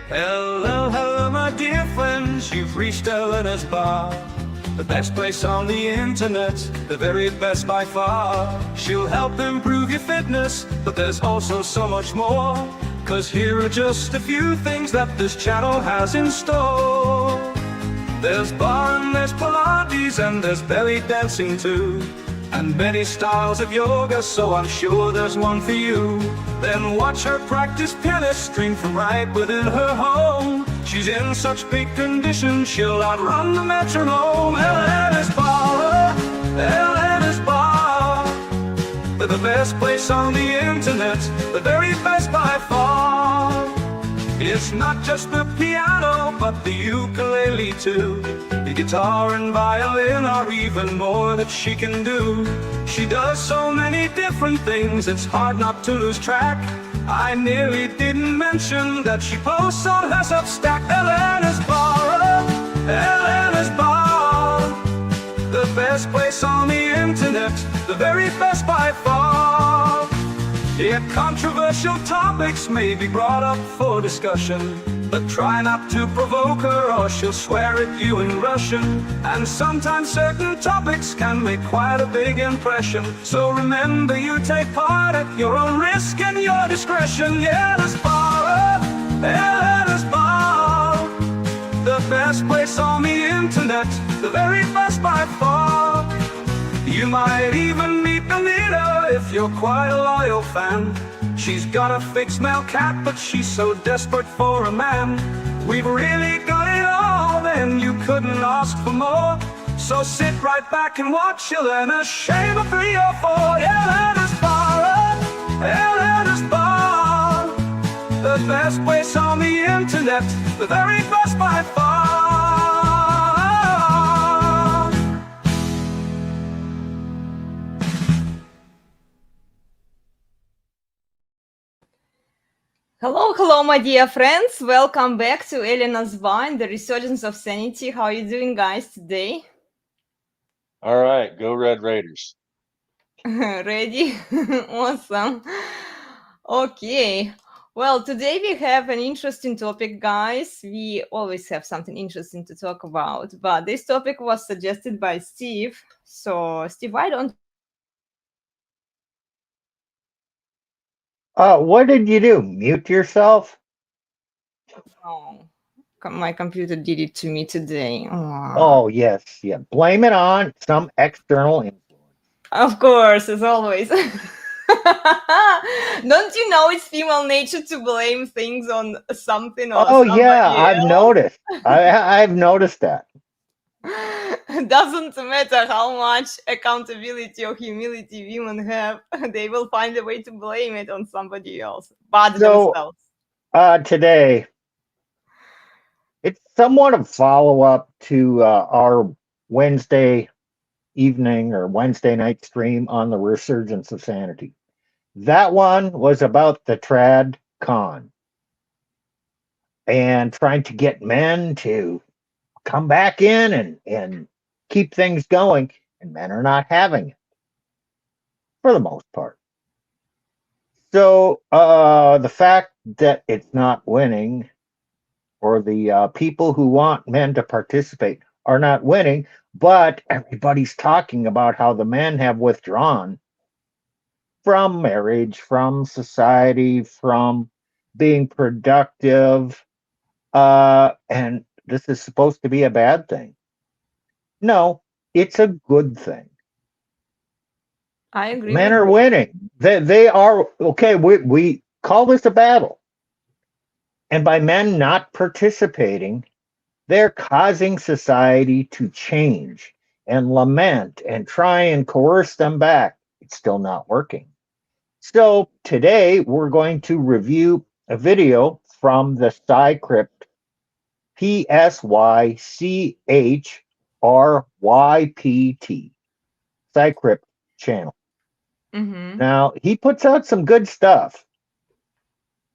Hello, hello, my dear friends, you've reached Elena's bar. The best place on the internet, the very best by far. She'll help improve your fitness, but there's also so much more. 'Cause here are just a few things that this channel has in store. There's bar and there's Pilates and there's belly dancing too. And many styles of yoga, so I'm sure there's one for you. Then watch her practice pianist string from right within her home. She's in such big condition, she'll outrun the metronome. Elena's Barre, Elena's Barre. They're the best place on the internet, the very best by far. It's not just the piano, but the ukulele too. The guitar and violin are even more that she can do. She does so many different things, it's hard not to lose track. I nearly didn't mention that she posts on her Substack. Elena's Barre, Elena's Barre. The best place on the internet, the very best by far. Yet controversial topics may be brought up for discussion, but try not to provoke her or she'll swear at you in Russian. And sometimes certain topics can make quite a big impression. So remember, you take part at your own risk and your discretion. Yeah, Elena's Barre, Elena's Barre. The best place on the internet, the very best by far. You might even meet Elena if you're quite a loyal fan. She's got a fixed male cat, but she's so desperate for a man. We've really got it all, then you couldn't ask for more. So sit right back and watch Elena shave a 3 or 4. Elena's Barre, Elena's Barre. The best place on the internet, the very best by far. Hello, hello, my dear friends. Welcome back to Elena's Barre and the Resurgence of Sanity. How are you doing, guys, today? All right, go Red Raiders. Ready? Awesome. Okay. Well, today we have an interesting topic, guys. We always have something interesting to talk about, but this topic was suggested by Steve. So, Steve, why don't What did you do? Mute yourself? oh, my computer did it to me today. Oh, yes. Yeah. Blame it on some external influence. Of course, as always. Don't you know it's female nature to blame things on something or Oh, yeah. somebody I've else? noticed. I've noticed that. Doesn't matter how much accountability or humility women have, they will find a way to blame it on somebody else, but So, themselves. today, it's somewhat a follow-up to our Wednesday evening or Wednesday night stream on the Resurgence of Sanity. That one was about the trad con and trying to get men to come back in and keep things going, and men are not having it for the most part. So the fact that it's not winning, or the people who want men to participate are not winning, but everybody's talking about how the men have withdrawn from marriage, from society, from being productive, and this is supposed to be a bad thing. No, it's a good thing. I agree. Men are winning. They are okay. We call this a battle, and by men not participating, they're causing society to change and lament and try and coerce them back. It's still not working. So today we're going to review a video from the Psycrypt, PSYCHRYPT, Psycrypt channel. Mm-hmm. Now, he puts out some good stuff.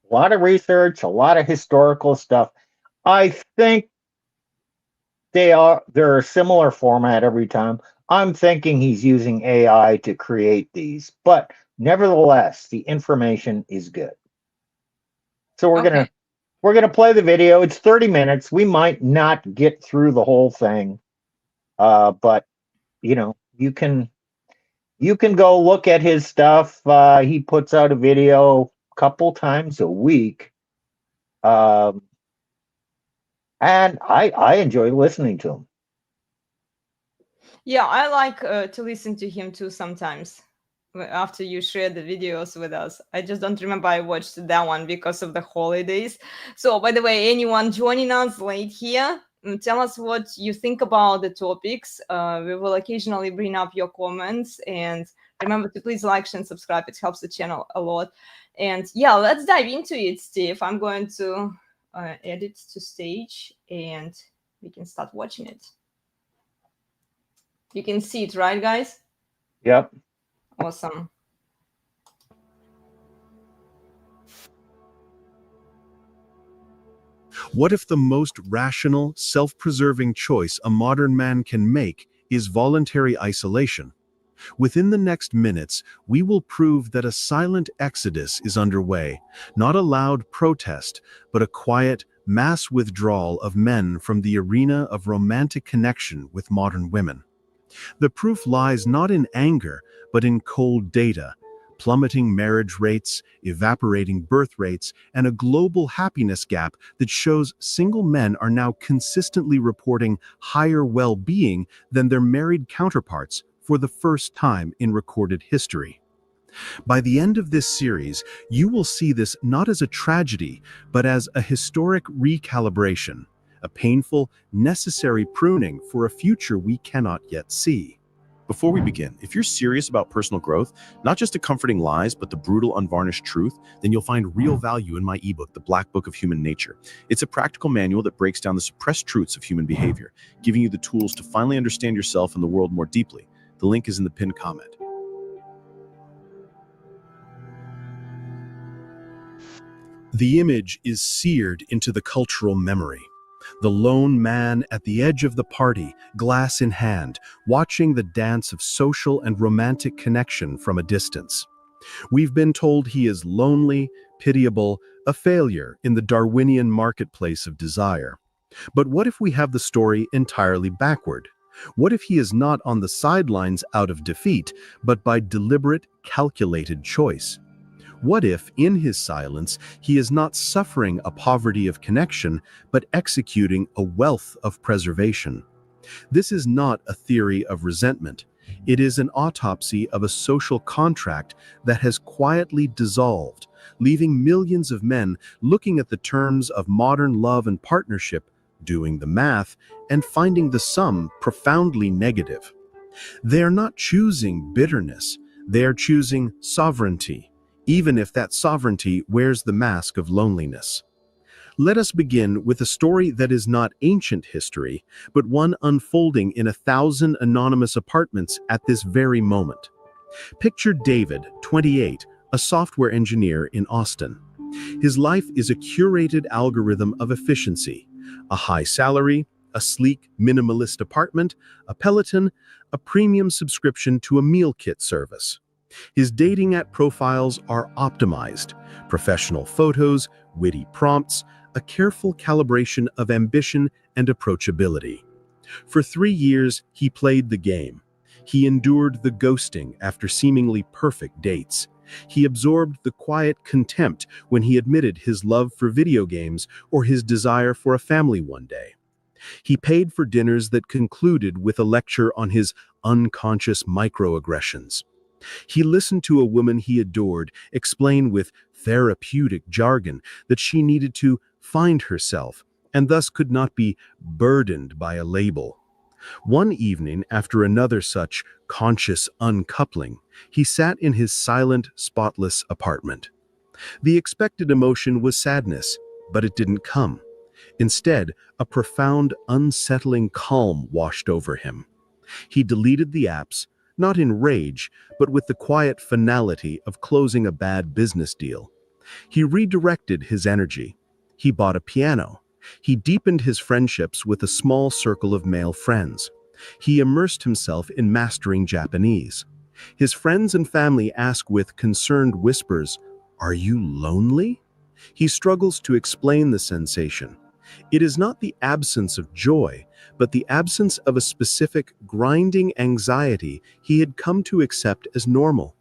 A lot of research, a lot of historical stuff. I think they're a similar format every time. I'm thinking he's using AI to create these, but nevertheless, the information is good. So we're Okay. gonna We're going to play the video. It's 30 minutes. We might not get through the whole thing, but you know, you can go look at his stuff. He puts out a video a couple times a week, and I enjoy listening to him. Yeah, I like to listen to him too sometimes. After you share the videos with us, I just don't remember I watched that one because of the holidays. So, by the way, anyone joining us late here, tell us what you think about the topics. We will occasionally bring up your comments, and remember to please like, share, and subscribe. It helps the channel a lot. And yeah, let's dive into it, Steve. I'm going to edit to stage, and we can start watching it. You can see it, right, guys? Yep. Awesome. What if the most rational, self-preserving choice a modern man can make is voluntary isolation? Within the next minutes, we will prove that a silent exodus is underway, not a loud protest, but a quiet, mass withdrawal of men from the arena of romantic connection with modern women. The proof lies not in anger, but in cold data: plummeting marriage rates, evaporating birth rates, and a global happiness gap that shows single men are now consistently reporting higher well-being than their married counterparts for the first time in recorded history. By the end of this series, you will see this not as a tragedy, but as a historic recalibration, a painful, necessary pruning for a future we cannot yet see. Before we begin, if you're serious about personal growth, not just the comforting lies, but the brutal, unvarnished truth, then you'll find real value in my ebook, The Black Book of Human Nature. It's a practical manual that breaks down the suppressed truths of human behavior, giving you the tools to finally understand yourself and the world more deeply. The link is in the pinned comment. The image is seared into the cultural memory. The lone man at the edge of the party, glass in hand, watching the dance of social and romantic connection from a distance. We've been told he is lonely, pitiable, a failure in the Darwinian marketplace of desire. But what if we have the story entirely backward? What if he is not on the sidelines out of defeat, but by deliberate, calculated choice? What if, in his silence, he is not suffering a poverty of connection, but executing a wealth of preservation? This is not a theory of resentment. It is an autopsy of a social contract that has quietly dissolved, leaving millions of men looking at the terms of modern love and partnership, doing the math, and finding the sum profoundly negative. They are not choosing bitterness, they are choosing sovereignty, even if that sovereignty wears the mask of loneliness. Let us begin with a story that is not ancient history, but one unfolding in 1,000 anonymous apartments at this very moment. Picture David, 28, a software engineer in Austin. His life is a curated algorithm of efficiency: a high salary, a sleek, minimalist apartment, a Peloton, a premium subscription to a meal kit service. His dating app profiles are optimized: professional photos, witty prompts, a careful calibration of ambition and approachability. For 3 years, he played the game. He endured the ghosting after seemingly perfect dates. He absorbed the quiet contempt when he admitted his love for video games or his desire for a family one day. He paid for dinners that concluded with a lecture on his unconscious microaggressions. He listened to a woman he adored explain with therapeutic jargon that she needed to find herself and thus could not be burdened by a label. One evening, after another such conscious uncoupling, he sat in his silent, spotless apartment. The expected emotion was sadness, but it didn't come. Instead, a profound, unsettling calm washed over him. He deleted the apps, not in rage, but with the quiet finality of closing a bad business deal. He redirected his energy. He bought a piano. He deepened his friendships with a small circle of male friends. He immersed himself in mastering Japanese. His friends and family ask with concerned whispers, "Are you lonely?" He struggles to explain the sensation. It is not the absence of joy, but the absence of a specific grinding anxiety he had come to accept as normal.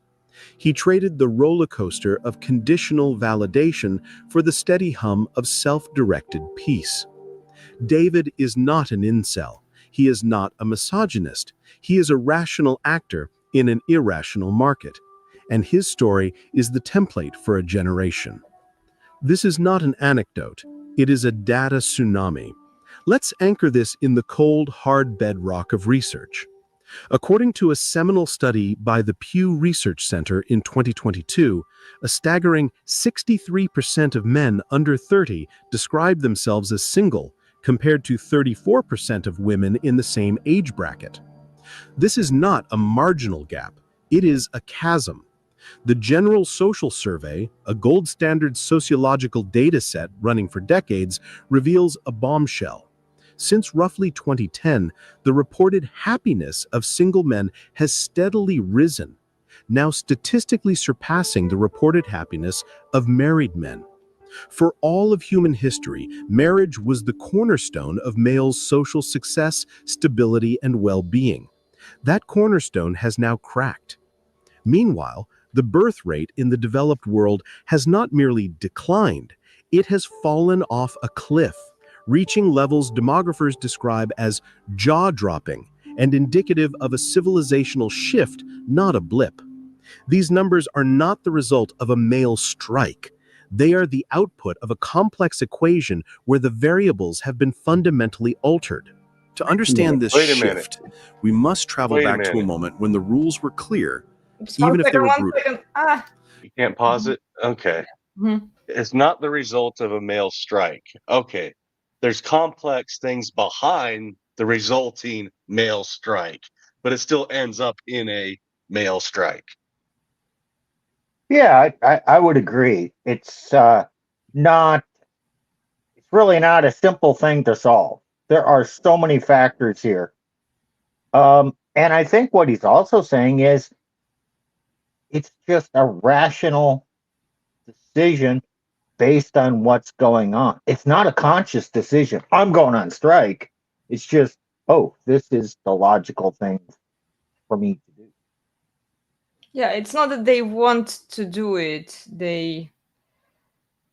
He traded the roller coaster of conditional validation for the steady hum of self-directed peace. David is not an incel. He is not a misogynist. He is a rational actor in an irrational market. And his story is the template for a generation. This is not an anecdote. It is a data tsunami. Let's anchor this in the cold, hard bedrock of research. According to a seminal study by the Pew Research Center in 2022, a staggering 63% of men under 30 described themselves as single, compared to 34% of women in the same age bracket. This is not a marginal gap, it is a chasm. The General Social Survey, a gold standard sociological data set running for decades, reveals a bombshell. Since roughly 2010, the reported happiness of single men has steadily risen, now statistically surpassing the reported happiness of married men. For all of human history, marriage was the cornerstone of males' social success, stability, and well-being. That cornerstone has now cracked. Meanwhile, the birth rate in the developed world has not merely declined, it has fallen off a cliff, reaching levels demographers describe as jaw-dropping and indicative of a civilizational shift, not a blip. These numbers are not the result of a male strike. They are the output of a complex equation where the variables have been fundamentally altered. To understand this Wait a minute. shift, we must travel Wait a back to a minute. moment when the rules were clear, Oops, even one if they second, were one brutal. second. Ah. You can't pause it? Okay. Mhm. It's not the result of a male strike. Okay. There's complex things behind the resulting male strike, but it still ends up in a male strike. Yeah, I would agree. It's not. It's really not a simple thing to solve. There are so many factors here. And I think what he's also saying is it's just a rational decision based on what's going on. It's not a conscious decision. I'm going on strike. It's just, oh, this is the logical thing for me to do. Yeah, it's not that they want to do it.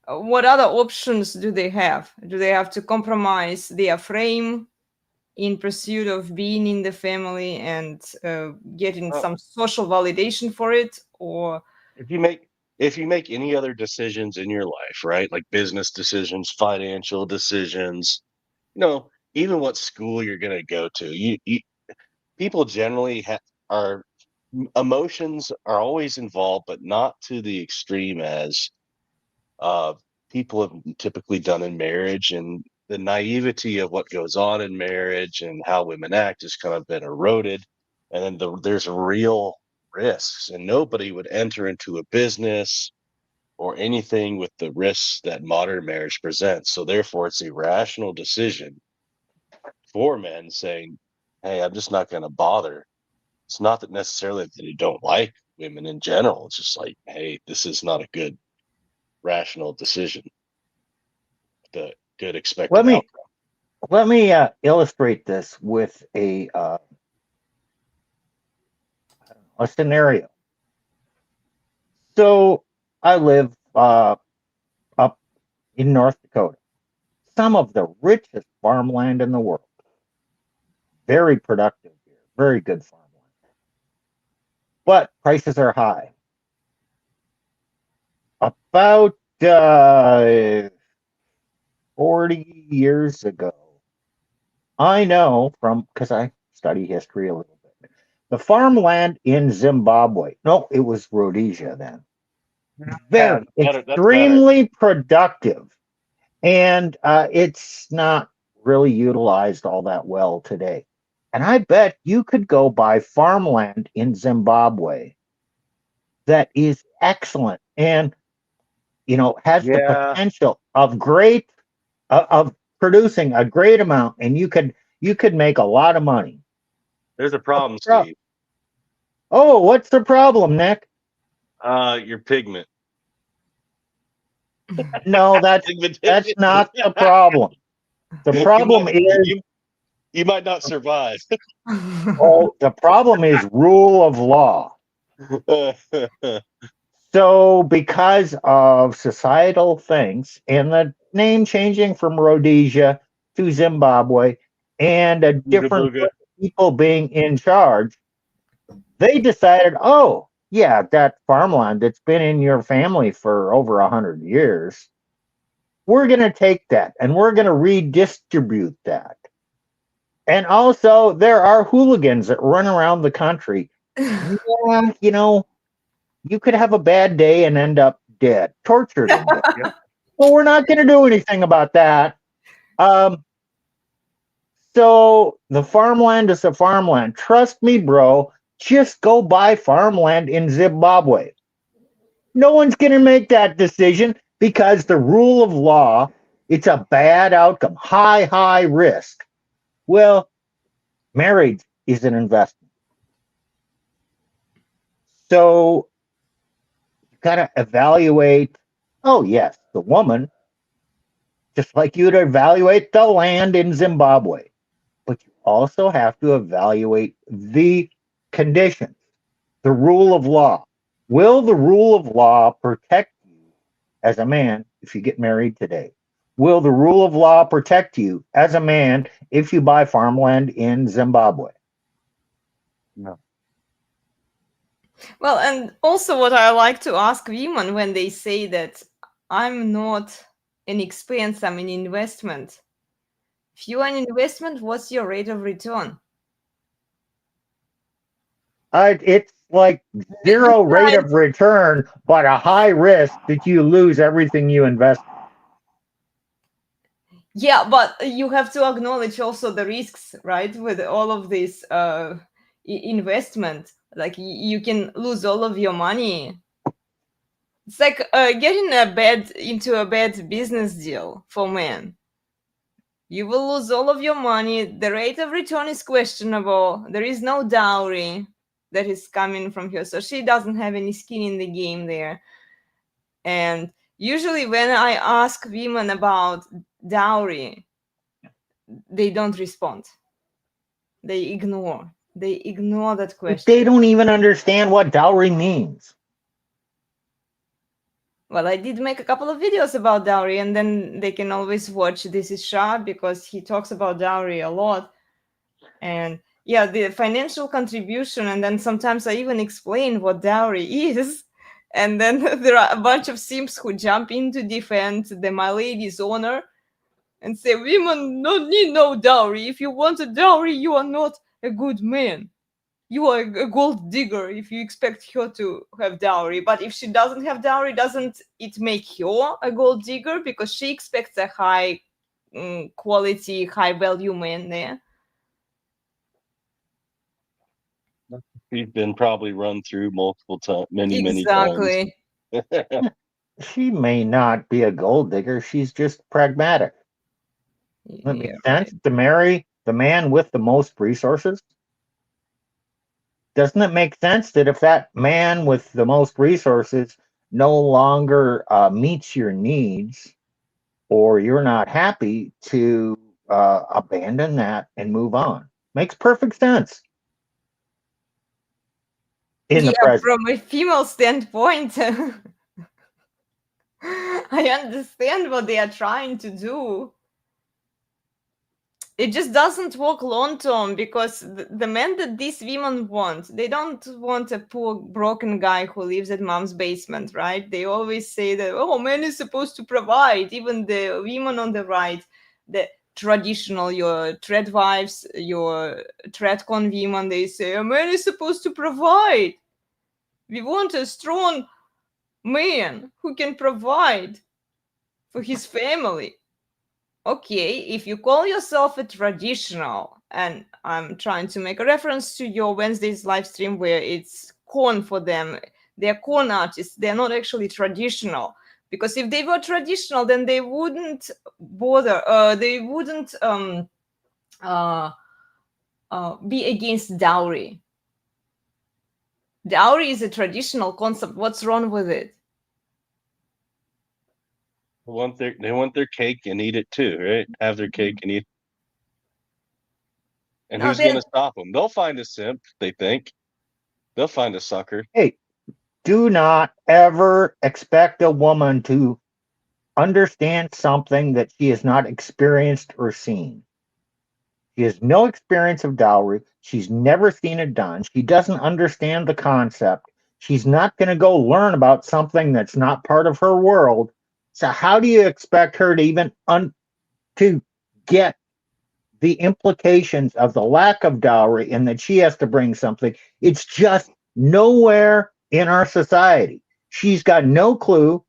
What other options do they have? Do they have to compromise their frame in pursuit of being in the family and getting Well, some social validation for it? Or if you make any other decisions in your life, right? Like business decisions, financial decisions, even what school you're going to go to, you people generally are emotions are always involved, but not to the extreme as uh, people have typically done in marriage, and the naivety of what goes on in marriage and how women act has kind of been eroded. And then there's real risks, and nobody would enter into a business or anything with the risks that modern marriage presents. So therefore, it's a rational decision for men saying, "Hey, I'm just not going to bother." It's not that necessarily that they don't like women in general. It's just like, hey, this is not a good rational decision. The good Let expected me outcome. let me illustrate this with a scenario. So I live up in North Dakota, some of the richest farmland in the world. Very productive here, very good farmland. But prices are high. About 40 years ago, I know from because I study history a little bit, the farmland in Zimbabwe, no, it was Rhodesia then, very Better. That's better. extremely productive. And it's not really utilized all that well today. And I bet you could go buy farmland in Zimbabwe that is excellent and has the Yeah. potential of great of producing a great amount, and you could make a lot of money. There's a What's problem, the pro- Steve. Oh, what's the problem, Nick? Your pigment. No, that's not the problem. The problem is, you might not survive. the problem is rule of law. So, because of societal things and the name changing from Rhodesia to Zimbabwe and a different Booga. people being in charge, they decided, oh, yeah, that farmland that's been in your family for over 100 years, we're going to take that and we're going to redistribute that. And also, there are hooligans that run around the country. Yeah, you could have a bad day and end up dead, tortured and dead. Well, we're not going to do anything about that. So the farmland is the farmland. Trust me, bro. Just go buy farmland in Zimbabwe. No one's going to make that decision because the rule of law, it's a bad outcome, high risk. Well, marriage is an investment. So you got to evaluate, oh, yes, the woman, just like you'd evaluate the land in Zimbabwe. But you also have to evaluate the conditions, the rule of law. Will the rule of law protect you as a man if you get married today? Will the rule of law protect you as a man if you buy farmland in Zimbabwe? No. Well, and also what I like to ask women when they say that I'm not an expense, I'm an investment. If you are an investment, what's your rate of return? It's like zero rate of return, but a high risk that you lose everything you invest. Yeah, but you have to acknowledge also the risks, right? With all of this investment, like you can lose all of your money. It's like getting into a bad business deal for men. You will lose all of your money. The rate of return is questionable. There is no dowry that is coming from her, so she doesn't have any skin in the game there. And usually when I ask women about dowry, they don't respond. They ignore that question. They don't even understand what dowry means. Well, I did make a couple of videos about dowry, and then they can always watch This Is Shah because he talks about dowry a lot. And yeah, the financial contribution, and then sometimes I even explain what dowry is. And then there are a bunch of simps who jump in to defend the my lady's honor and say women don't need no dowry. If you want a dowry, you are not a good man. You are a gold digger if you expect her to have dowry. But if she doesn't have dowry, doesn't it make her a gold digger because she expects a high quality, high value man there? She's been probably run through multiple times, many times. Exactly. She may not be a gold digger. She's just pragmatic. Doesn't it make sense to marry the man with the most resources? Doesn't it make sense that if that man with the most resources no longer meets your needs or you're not happy, to abandon that and move on? Makes perfect sense. In the present. From a female standpoint, I understand what they are trying to do. It just doesn't work long term because the men that these women want, they don't want a poor broken guy who lives at mom's basement, right? They always say that, oh, man is supposed to provide. Even the women on the right, the traditional, your trad wives, your tradcon women, they say, a man is supposed to provide. We want a strong man who can provide for his family. Okay, if you call yourself a traditional, and I'm trying to make a reference to your Wednesday's live stream where it's corn for them, they're corn artists, they're not actually traditional. Because if they were traditional, then they wouldn't bother, they wouldn't be against dowry. Dowry is a traditional concept. What's wrong with it? They want their cake and eat it too, right? Have their cake and eat. And No, who's they going to stop them? They'll find a simp. They think they'll find a sucker. Hey, do not ever expect a woman to understand something that she has not experienced or seen. She has no experience of dowry. She's never seen it done. She doesn't understand the concept. She's not going to go learn about something that's not part of her world. So how do you expect her to even to get the implications of the lack of dowry and that she has to bring something? It's just nowhere in our society. She's got no clue.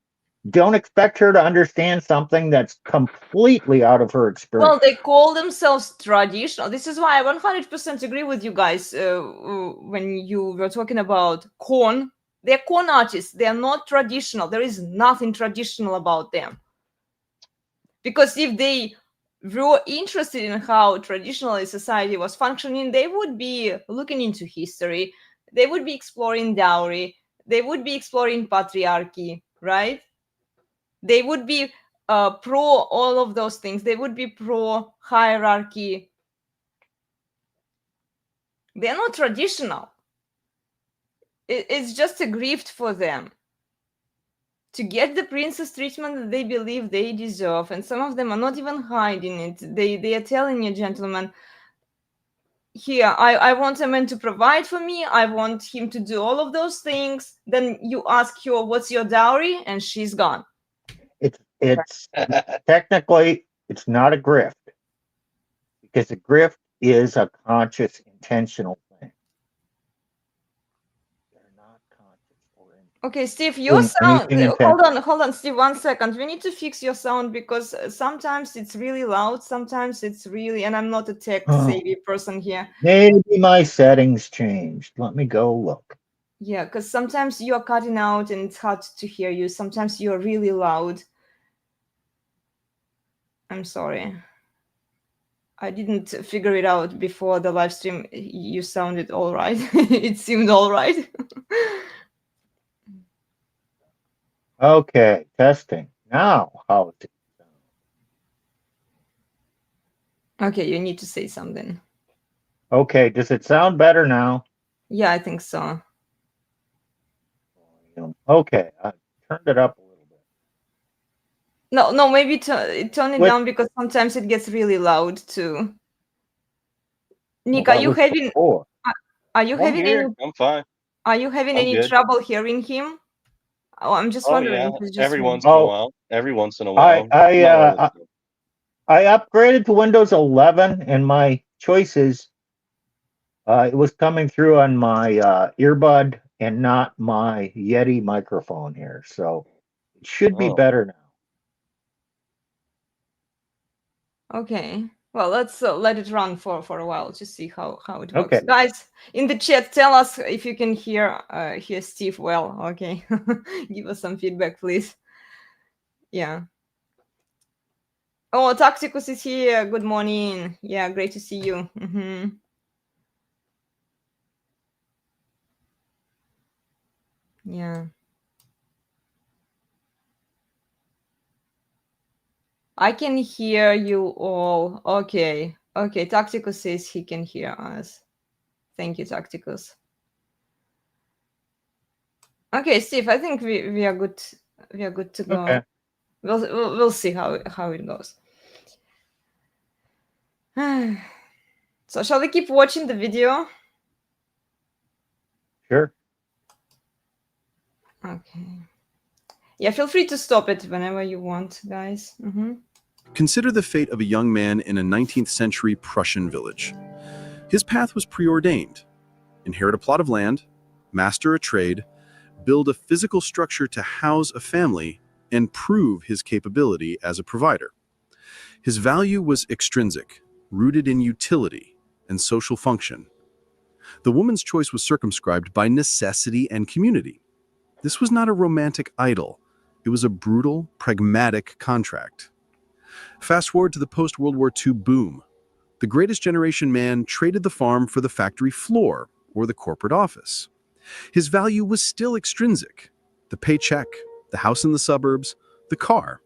Don't expect her to understand something that's completely out of her experience. Well, they call themselves traditional. This is why I 100% agree with you guys when you were talking about con. They're con artists. They are not traditional. There is nothing traditional about them. Because if they were interested in how traditionally society was functioning, they would be looking into history. They would be exploring dowry. They would be exploring patriarchy, right? They would be pro all of those things. They would be pro hierarchy. They're not traditional. It's just a gift for them to get the princess treatment that they believe they deserve. And some of them are not even hiding it. They are telling you, gentlemen, here, I want a man to provide for me. I want him to do all of those things. Then you ask her, what's your dowry? And she's gone. It's technically, it's not a grift, because a grift is a conscious, intentional thing. They're not conscious or Okay, Steve, your doing sound. anything intentional. Hold on, Steve. 1 second. We need to fix your sound because sometimes it's really loud. Sometimes it's really, and I'm not a tech savvy person here. Maybe my settings changed. Let me go look. Yeah, because sometimes you're cutting out and it's hard to hear you. Sometimes you're really loud. I'm sorry. I didn't figure it out before the live stream. You sounded all right. It seemed all right. Okay, testing. Now, how is it sound? Okay, you need to say something. Okay, does it sound better now? Yeah, I think so. Okay, I turned it up a little bit. No, maybe turn it down because sometimes it gets really loud too. Nick, Well, are you having I'm fine. are you having I'm any good. trouble hearing him? Oh, I'm just Oh wondering yeah. if it's just Every me. once in a while. Every once in a I while. Not all the time. I upgraded to Windows 11, and my choices. It was coming through on my earbud and not my Yeti microphone here, so it should be Oh. better now. Okay. Well, let's let it run for a while to see how it works. Okay. Guys, in the chat, tell us if you can hear Steve well. Okay. Give us some feedback, please. Yeah. Oh, Tacticus is here. Good morning. Yeah, great to see you. Yeah. I can hear you all. Okay. Okay. Tacticus says he can hear us. Thank you, Tacticus. Okay, Steve, I think we are good. We are good to go. Okay. We'll see how it goes. So shall we keep watching the video? Sure. Okay. Yeah, feel free to stop it whenever you want, guys. Consider the fate of a young man in a 19th century Prussian village. His path was preordained. Inherit a plot of land, master a trade, build a physical structure to house a family, and prove his capability as a provider. His value was extrinsic, rooted in utility and social function. The woman's choice was circumscribed by necessity and community. This was not a romantic idyll. It was a brutal, pragmatic contract. Fast forward to the post-World War II boom. The greatest generation man traded the farm for the factory floor or the corporate office. His value was still extrinsic. The paycheck, the house in the suburbs, the car.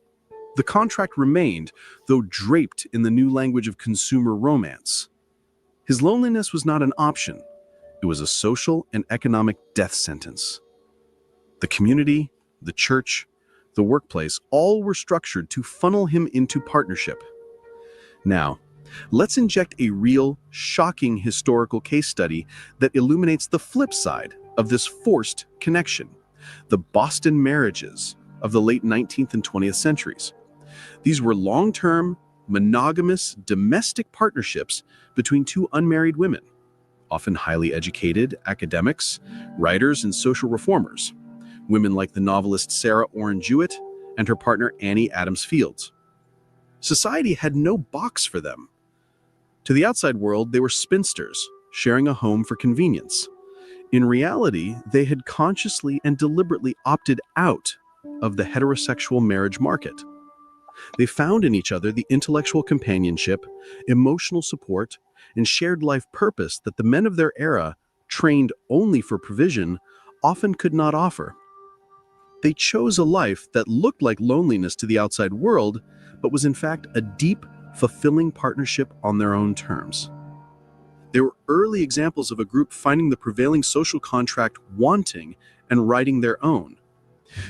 The contract remained, though draped in the new language of consumer romance. His loneliness was not an option. It was a social and economic death sentence. The community, the church, the workplace, all were structured to funnel him into partnership. Now, let's inject a real, shocking historical case study that illuminates the flip side of this forced connection: the Boston marriages of the late 19th and 20th centuries. These were long-term, monogamous, domestic partnerships between two unmarried women, often highly educated academics, writers, and social reformers. Women like the novelist Sarah Orne Jewett and her partner Annie Adams Fields. Society had no box for them. To the outside world, they were spinsters, sharing a home for convenience. In reality, they had consciously and deliberately opted out of the heterosexual marriage market. They found in each other the intellectual companionship, emotional support, and shared life purpose that the men of their era, trained only for provision, often could not offer. They chose a life that looked like loneliness to the outside world, but was in fact a deep, fulfilling partnership on their own terms. They were early examples of a group finding the prevailing social contract wanting and writing their own.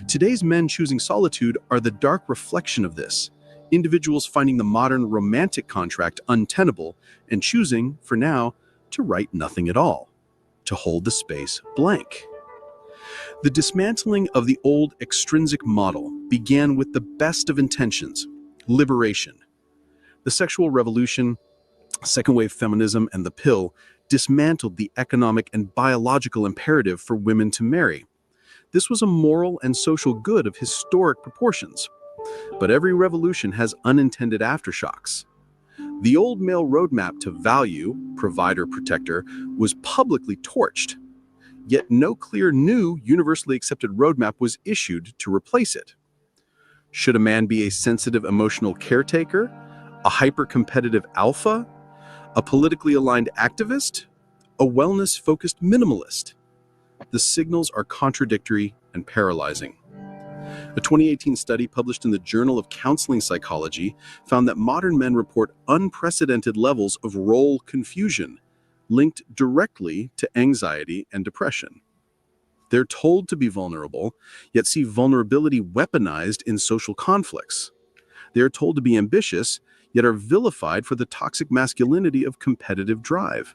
Today's men choosing solitude are the dark reflection of this, individuals finding the modern romantic contract untenable and choosing, for now, to write nothing at all, to hold the space blank. The dismantling of the old extrinsic model began with the best of intentions: liberation. The sexual revolution, second wave feminism, and the pill dismantled the economic and biological imperative for women to marry. This was a moral and social good of historic proportions. But every revolution has unintended aftershocks. The old male roadmap to value, provider, protector, was publicly torched. Yet no clear new, universally accepted roadmap was issued to replace it. Should a man be a sensitive, emotional caretaker, a hyper-competitive alpha, a politically aligned activist, a wellness-focused minimalist? The signals are contradictory and paralyzing. A 2018 study published in the Journal of Counseling Psychology found that modern men report unprecedented levels of role confusion, linked directly to anxiety and depression. They're told to be vulnerable, yet see vulnerability weaponized in social conflicts. They are told to be ambitious, yet are vilified for the toxic masculinity of competitive drive.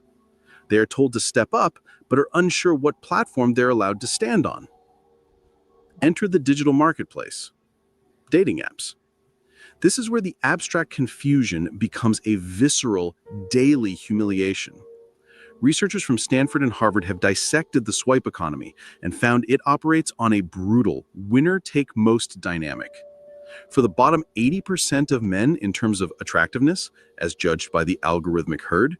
They are told to step up, but are unsure what platform they're allowed to stand on. Enter the digital marketplace. Dating apps. This is where the abstract confusion becomes a visceral, daily humiliation. Researchers from Stanford and Harvard have dissected the swipe economy and found it operates on a brutal, winner-take-most dynamic. For the bottom 80% of men in terms of attractiveness, as judged by the algorithmic herd,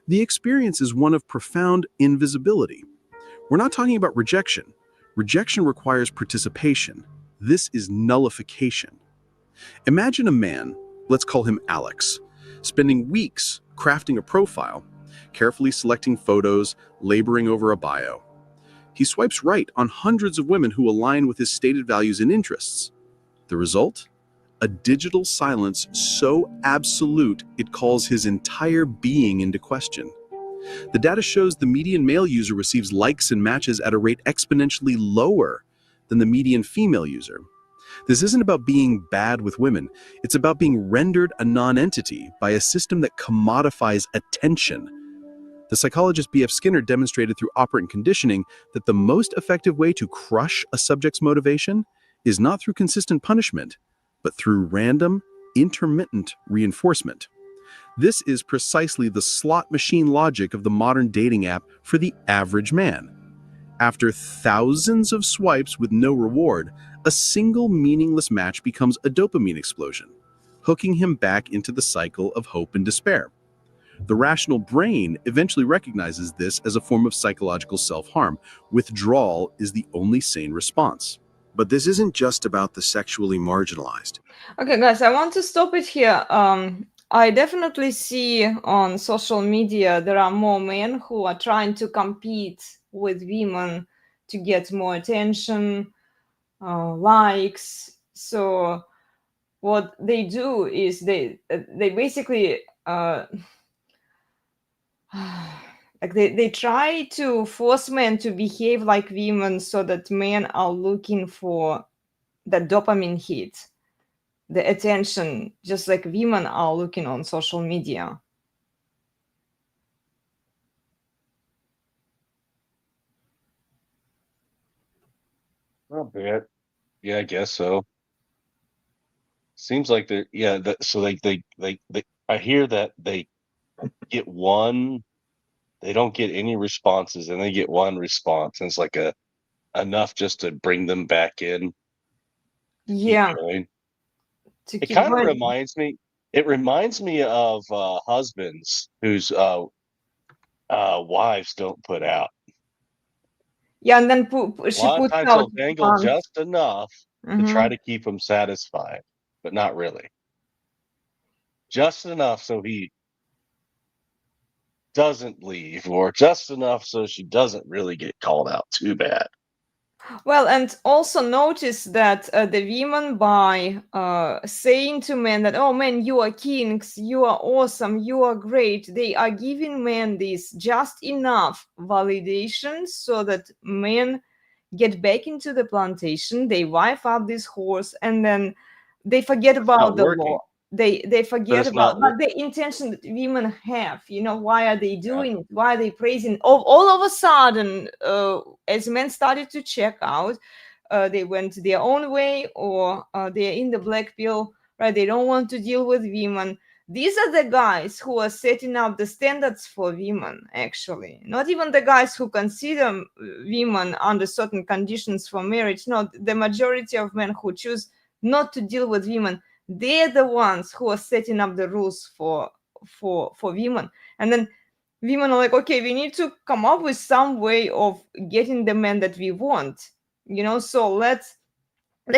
the experience is one of profound invisibility. We're not talking about rejection. Rejection requires participation. This is nullification. Imagine a man, let's call him Alex, spending weeks crafting a profile, carefully selecting photos, laboring over a bio. He swipes right on hundreds of women who align with his stated values and interests. The result? A digital silence so absolute it calls his entire being into question. The data shows the median male user receives likes and matches at a rate exponentially lower than the median female user. This isn't about being bad with women. It's about being rendered a non-entity by a system that commodifies attention. The psychologist B.F. Skinner demonstrated through operant conditioning that the most effective way to crush a subject's motivation is not through consistent punishment, but through random, intermittent reinforcement. This is precisely the slot machine logic of the modern dating app for the average man. After thousands of swipes with no reward, a single meaningless match becomes a dopamine explosion, hooking him back into the cycle of hope and despair. The rational brain eventually recognizes this as a form of psychological self-harm. Withdrawal is the only sane response. But this isn't just about the sexually marginalized. Okay, guys, I want to stop it here. I definitely see on social media there are more men who are trying to compete with women to get more attention, likes. So what they do is they basically like they try to force men to behave like women so that men are looking for the dopamine hit, the attention, just like women are looking on social media. A bit. Yeah, I guess so. Seems like they're yeah. So they. I hear that they get one. They don't get any responses, and they get one response, and it's like a enough just to bring them back in, keep Yeah, going. to It keep kind of going. reminds me. It reminds me of husbands whose wives don't put out. Yeah, and then A she lot of puts times out they'll dangle one. just enough to try Mhm. to keep him satisfied, but not really. Just enough so he doesn't leave, or just enough so she doesn't really get called out too bad. Well, and also notice that the women, by saying to men that, oh man, you are kings, you are awesome, you are great, they are giving men this just enough validation so that men get back into the plantation, they wife up this horse, and then they forget It's not about the law. working, They but forget it's about, not but working. the intention that women have, why are they Yeah. doing it, why are they praising all of a sudden, as men started to check out, they went their own way, or they're in the black pill, right? They don't want to deal with women. These are the guys who are setting up the standards for women, actually. Not even the guys who consider women under certain conditions for marriage. No, the majority of men who choose not to deal with women, they're the ones who are setting up the rules for women. And then women are like, okay, we need to come up with some way of getting the men that we want, so let's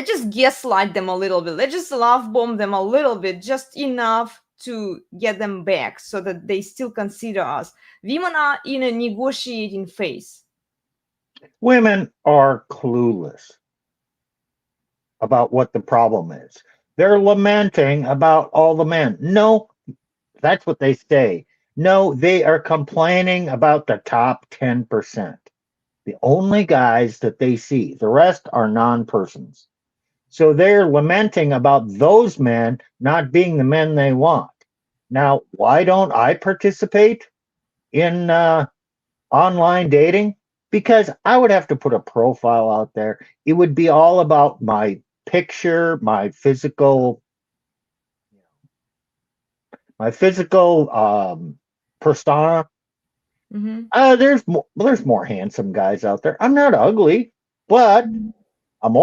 just gaslight them a little bit. Let's just love bomb them a little bit, just enough to get them back so that they still consider us. Women are in a negotiating phase. Women are clueless about what the problem is. They're lamenting about all the men. No, that's what they say. No, they are complaining about the top 10%. The only guys that they see, the rest are non persons. So they're lamenting about those men not being the men they want. Now, why don't I participate in online dating? Because I would have to put a profile out there. It would be all about my picture, my physical persona. Mm-hmm. There's more handsome guys out there. I'm not ugly, but I'm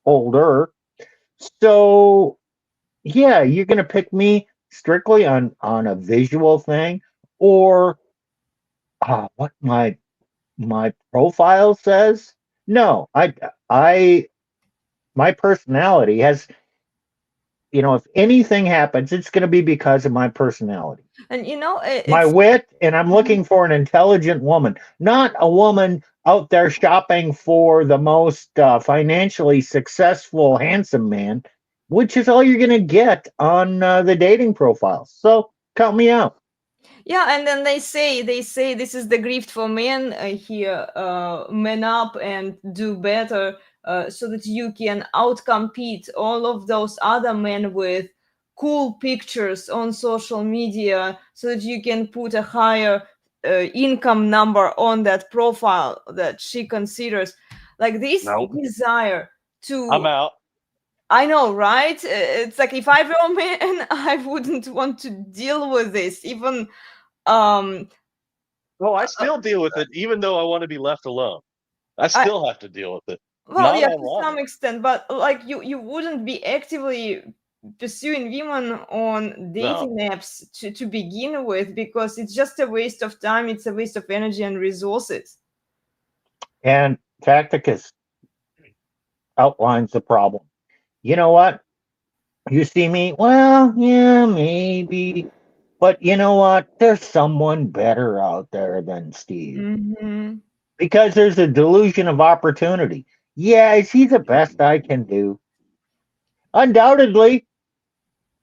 older. So yeah, you're gonna pick me strictly on a visual thing, or what my profile says. No, I my personality has, if anything happens, it's gonna be because of my personality, And my it's wit, and I'm looking for an intelligent woman, not a woman out there shopping for the most financially successful, handsome man, which is all you're going to get on the dating profiles. So count me out. yeah, and then they say this is the gift for men, here, man up and do better, so that you can outcompete all of those other men with cool pictures on social media, so that you can put a higher income number on that profile that she considers, like this No, desire I'm to. out. I know, right? It's like, if I were a man, I wouldn't want to deal with this, even. um Well, I still deal with it, even though I want to be left alone. I I still have to deal with it. Well, Not yeah, to online. some extent, but like, you wouldn't be actively pursuing women on No. dating apps to begin with, because it's just a waste of time, it's a waste of energy and resources. And Tacticus outlines the problem. You know what? You see me? Well, yeah, maybe. But you know what? There's someone better out there than Steve. Hmm. Because there's a delusion of opportunity. Yeah, is he the best I can do? Undoubtedly,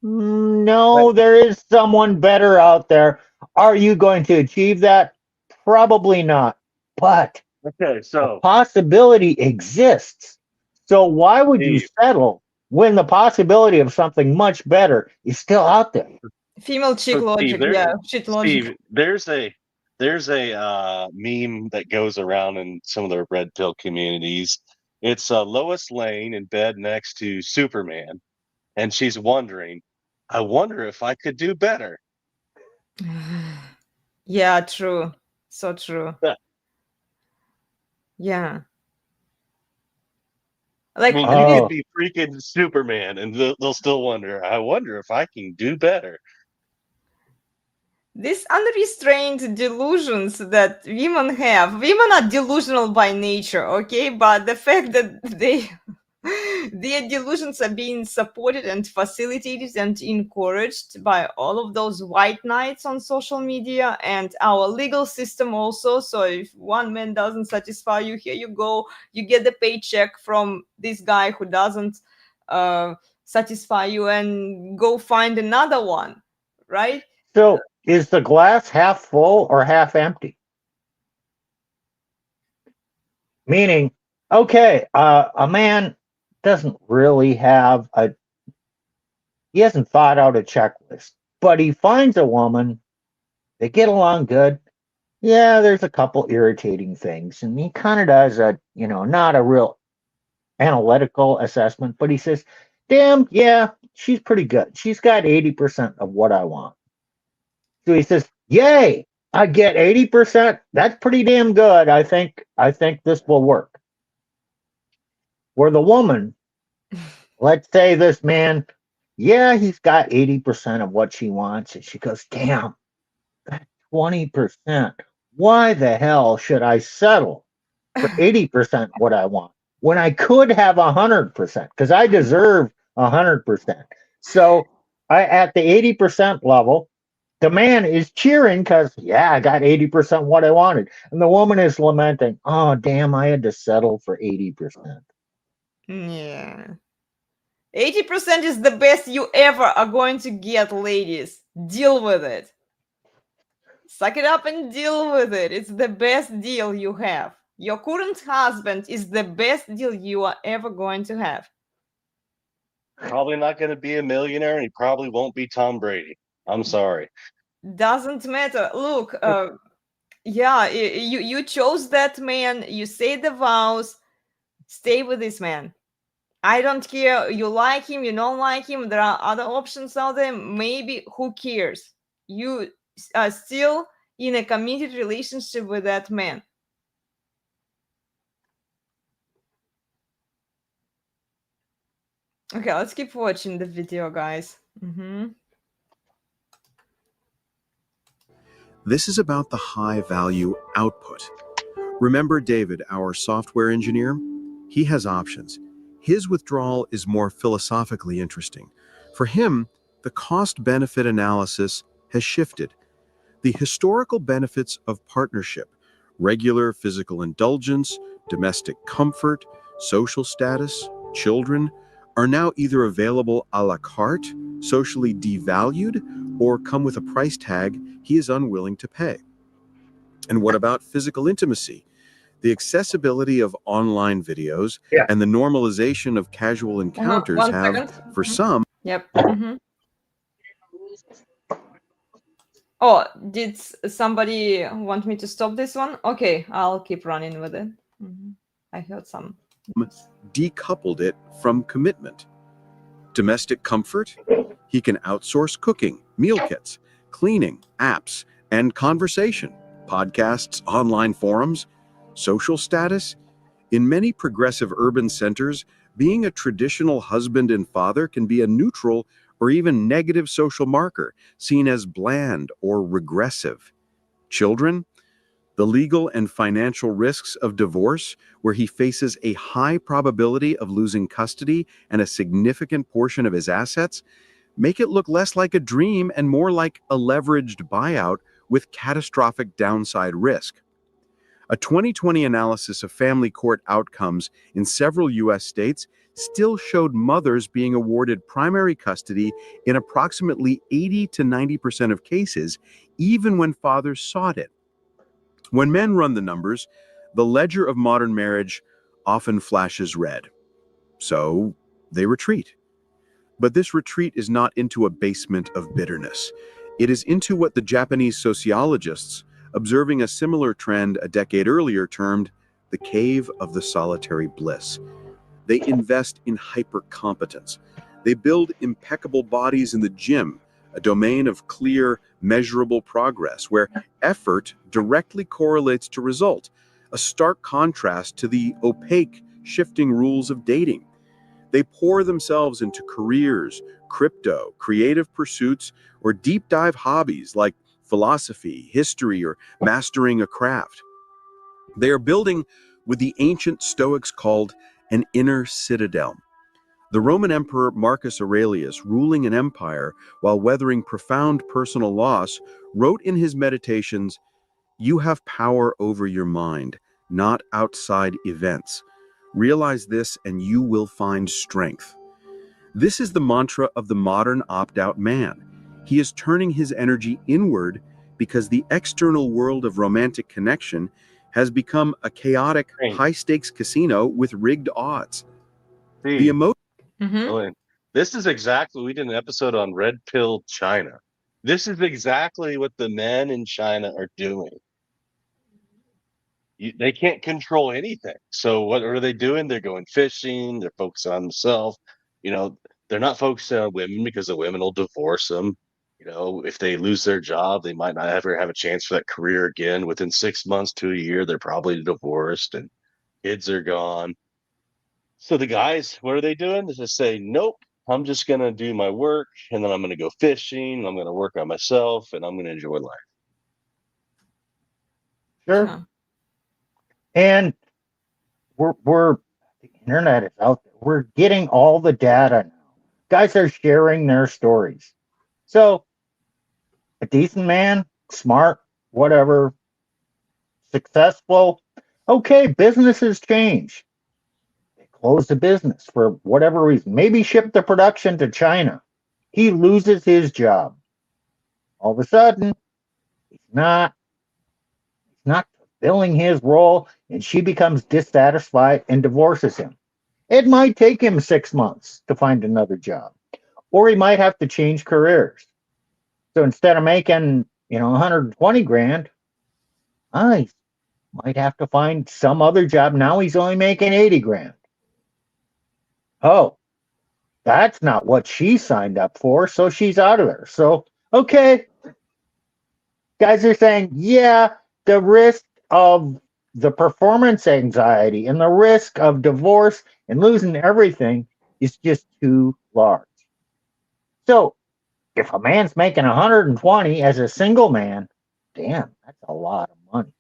No, there is someone better out there. Are you going to achieve that? Probably not. But Okay, a so possibility exists. So why would you Steve, settle when the possibility of something much better is still out there? Female chick so Steve, logic, there, yeah, shit logic. Steve, there's a meme that goes around in some of the red pill communities. It's Lois Lane in bed next to Superman, and she's wondering, I wonder if I could do better. Yeah, true. So true. Yeah. Yeah. I Like mean, you this could Oh, be freaking Superman, and they'll still wonder, I wonder if I can do better. these unrestrained delusions that women have. Women are delusional by nature, okay? But the fact that their delusions are being supported and facilitated and encouraged by all of those white knights on social media and our legal system also. So if one man doesn't satisfy you, here you go, you get the paycheck from this guy who doesn't uh, satisfy you, and go find another one, right? so is the glass half full or half empty? Meaning, okay, a man doesn't really have he hasn't thought out a checklist, but he finds a woman, they get along good. Yeah, there's a couple irritating things, and he kind of does not a real analytical assessment, but he says, damn, yeah, she's pretty good. She's got 80% of what I want. So he says, yay, I get 80%. That's pretty damn good. I think this will work. Where the woman, let's say this man, yeah, he's got 80% of what she wants, and she goes, damn, that 20%. Why the hell should I settle for 80% what I want when I could have 100%? Because I deserve 100%. So I at the 80% level, the man is cheering because, yeah, I got 80% what I wanted. And the woman is lamenting, oh, damn, I had to settle for 80%. Yeah. 80% is the best you ever are going to get, ladies. Deal with it. Suck it up and deal with it. It's the best deal you have. Your current husband is the best deal you are ever going to have. Probably not going to be a millionaire, and he probably won't be Tom Brady. I'm sorry. Doesn't matter. Look, yeah, you chose that man. You say the vows. Stay with this man. I don't care. You like him, you don't like him. There are other options out there. Maybe who cares? You are still in a committed relationship with that man. Okay, let's keep watching the video, guys. This is about the high value output. Remember David, our software engineer? He has options. His withdrawal is more philosophically interesting. For him, the cost-benefit analysis has shifted. The historical benefits of partnership, regular physical indulgence, domestic comfort, social status, children, are now either available a la carte, socially devalued, or come with a price tag he is unwilling to pay. And what about physical intimacy? The accessibility of online videos Yeah. and the normalization of casual encounters One have, second. for some, Yep. Oh, did somebody want me to stop this one? Okay, I'll keep running with it. I heard some. decoupled it from commitment. Domestic comfort? He can outsource cooking, meal kits, cleaning, apps, and conversation, podcasts, online forums. Social status? In many progressive urban centers, being a traditional husband and father can be a neutral or even negative social marker, seen as bland or regressive. Children? The legal and financial risks of divorce, where he faces a high probability of losing custody and a significant portion of his assets, make it look less like a dream and more like a leveraged buyout with catastrophic downside risk. A 2020 analysis of family court outcomes in several U.S. states still showed mothers being awarded primary custody in approximately 80 to 90% of cases, even when fathers sought it. When men run the numbers, the ledger of modern marriage often flashes red. So they retreat. But this retreat is not into a basement of bitterness. It is into what the Japanese sociologists, observing a similar trend a decade earlier, termed the cave of the solitary bliss. They invest in hypercompetence. They build impeccable bodies in the gym, a domain of clear, measurable progress, where effort directly correlates to result, a stark contrast to the opaque, shifting rules of dating. They pour themselves into careers, crypto, creative pursuits, or deep dive hobbies like philosophy, history, or mastering a craft. They are building what the ancient Stoics called an inner citadel. The Roman Emperor Marcus Aurelius, ruling an empire while weathering profound personal loss, wrote in his Meditations, "You have power over your mind, not outside events. Realize this and you will find strength." This is the mantra of the modern opt-out man. He is turning his energy inward because the external world of romantic connection has become a chaotic, Right. high-stakes casino with rigged odds. The See, emotion Mhm. Elaine, this is exactly, we did an episode on red pill China. This is exactly what the men in China are doing. They can't control anything. So what are they doing? They're going fishing. They're focusing on themselves. You know, they're not focusing on women because the women will divorce them. You know, if they lose their job, they might not ever have a chance for that career again. Within 6 months to a year, they're probably divorced and kids are gone. So the guys, what are they doing? They just say, nope, I'm just going to do my work and then I'm going to go fishing. I'm going to work on myself and I'm going to enjoy life. Sure. Yeah. And we're the internet is out there. We're getting all the data now. Guys are sharing their stories. So a decent man, smart, whatever, successful. Okay, businesses change. They close the business for whatever reason. Maybe ship the production to China. He loses his job. All of a sudden, he's not fulfilling his role, and she becomes dissatisfied and divorces him. It might take him 6 months to find another job, or he might have to change careers. So instead of making, 120 grand, he might have to find some other job. Now he's only making 80 grand. Oh, that's not what she signed up for. So she's out of there. So, okay, guys are saying, yeah, the risk of the performance anxiety and the risk of divorce and losing everything is just too large. So if a man's making 120 as a single man, damn, that's a lot of money.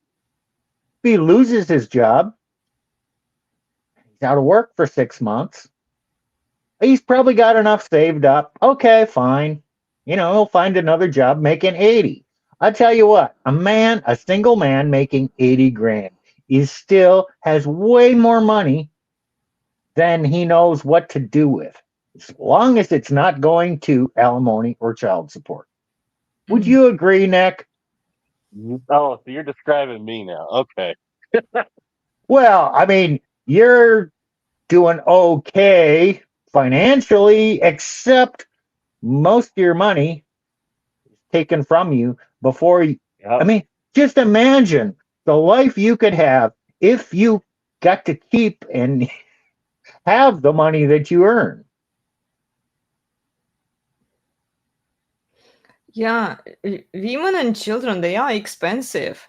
If he loses his job, he's out of work for 6 months, he's probably got enough saved up. Okay, fine. He'll find another job making 80. I tell you what, a single man making 80 grand, he still has way more money than he knows what to do with, as long as it's not going to alimony or child support. Would you agree, Nick? Oh, so you're describing me now. Okay. Well, I mean, you're doing okay financially, except most of your money is taken from you before you. I Yep. mean, just imagine the life you could have if you got to keep and have the money that you earn. Yeah, women and children, they are expensive.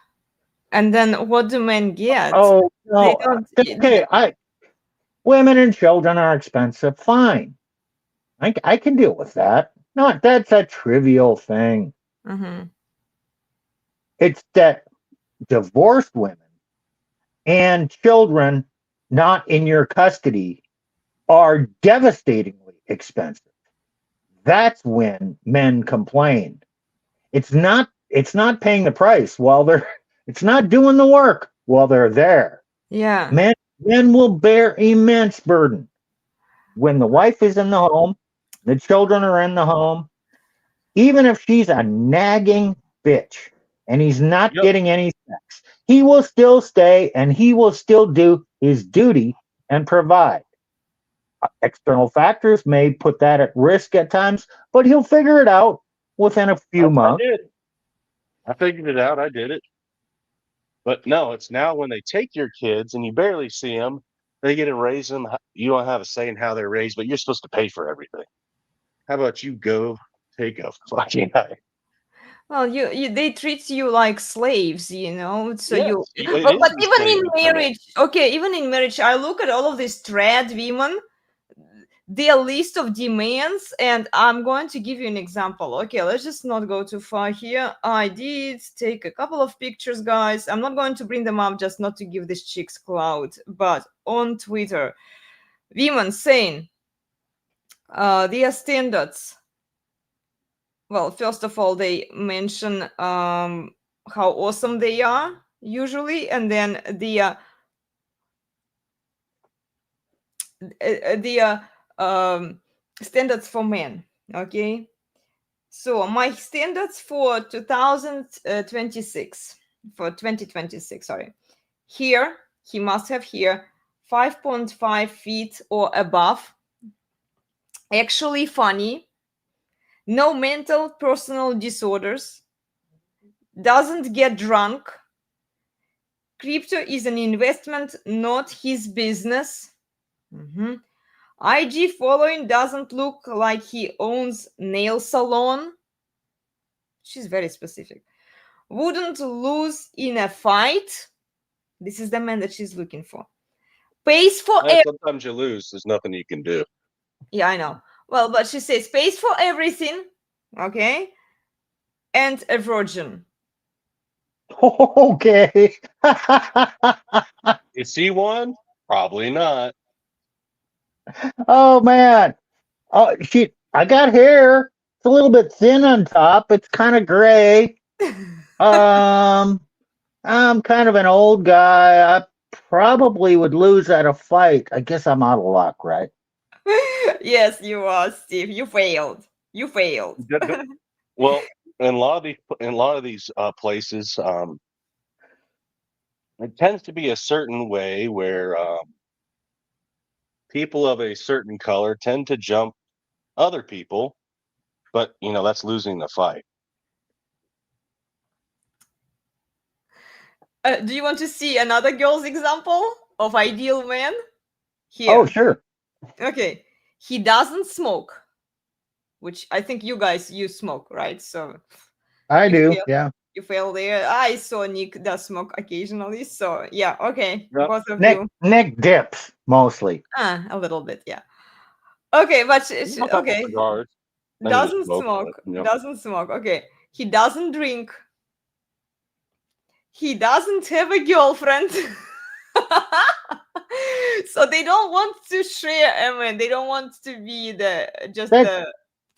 And then what do men get? Oh They no, don't. okay. Women and children are expensive. Fine, I can deal with that. Not that's a trivial thing. Mhm. It's that divorced women and children not in your custody are devastatingly expensive. That's when men complain. It's not paying the price while they're it's not doing the work while they're there. Yeah. Men will bear immense burden. when the wife is in the home, the children are in the home, even if she's a nagging bitch and he's not Yep. getting any sex, he will still stay and he will still do his duty and provide. External factors may put that at risk at times, but he'll figure it out within a few I months. did. I figured it out. I did it. But no, it's now when they take your kids and you barely see them, they get to raise them. You don't have a say in how they're raised, but you're supposed to pay for everything. How about you go take a fucking hike? Well, they treat you like slaves, you know. So Yes, you, it but is even in enslavement for me. marriage, okay, even in marriage, I look at all of these trad women, their list of demands, and I'm going to give you an example. Okay, let's just not go too far here. I did take a couple of pictures, guys. I'm not going to bring them up just not to give these chicks clout, but on Twitter, women saying their standards. Well, first of all, they mention how awesome they are usually, and then the standards for men. Okay, so my standards for 2026, for 2026, sorry. Here, he must have here 5.5 feet or above. Actually funny, no mental personal disorders, doesn't get drunk. Crypto is an investment, not his business. Mhm. IG following doesn't look like he owns nail salon. She's very specific. Wouldn't lose in a fight. This is the man that she's looking for. Pays for Sometimes you lose. There's nothing you can do. yeah, I know. Well, but she says pays for everything, okay, and a virgin. Okay. You see one? Probably not. Oh man. Oh shit. I got hair. It's a little bit thin on top. It's kind of gray. Um, I'm kind of an old guy. I probably would lose at a fight. I guess I'm out of luck, right? Yes, you are, Steve. You failed. You failed. Well, in a lot of these places, it tends to be a certain way where people of a certain color tend to jump other people, but that's losing the fight. Do you want to see another girl's example of ideal man? Oh, Here. sure. Okay. He doesn't smoke, which I think you smoke, right? So I you do. fail. Yeah. You fail there. I saw Nick does smoke occasionally. So yeah, okay. Yep. Both of Nick you. Nick dips mostly. A little bit, yeah. Okay, but A couple okay. cigars. I need to Doesn't smoke, but, smoke. Doesn't smoke. Okay. He doesn't drink. He doesn't have a girlfriend. So they don't want to share. I mean, they don't want to be That the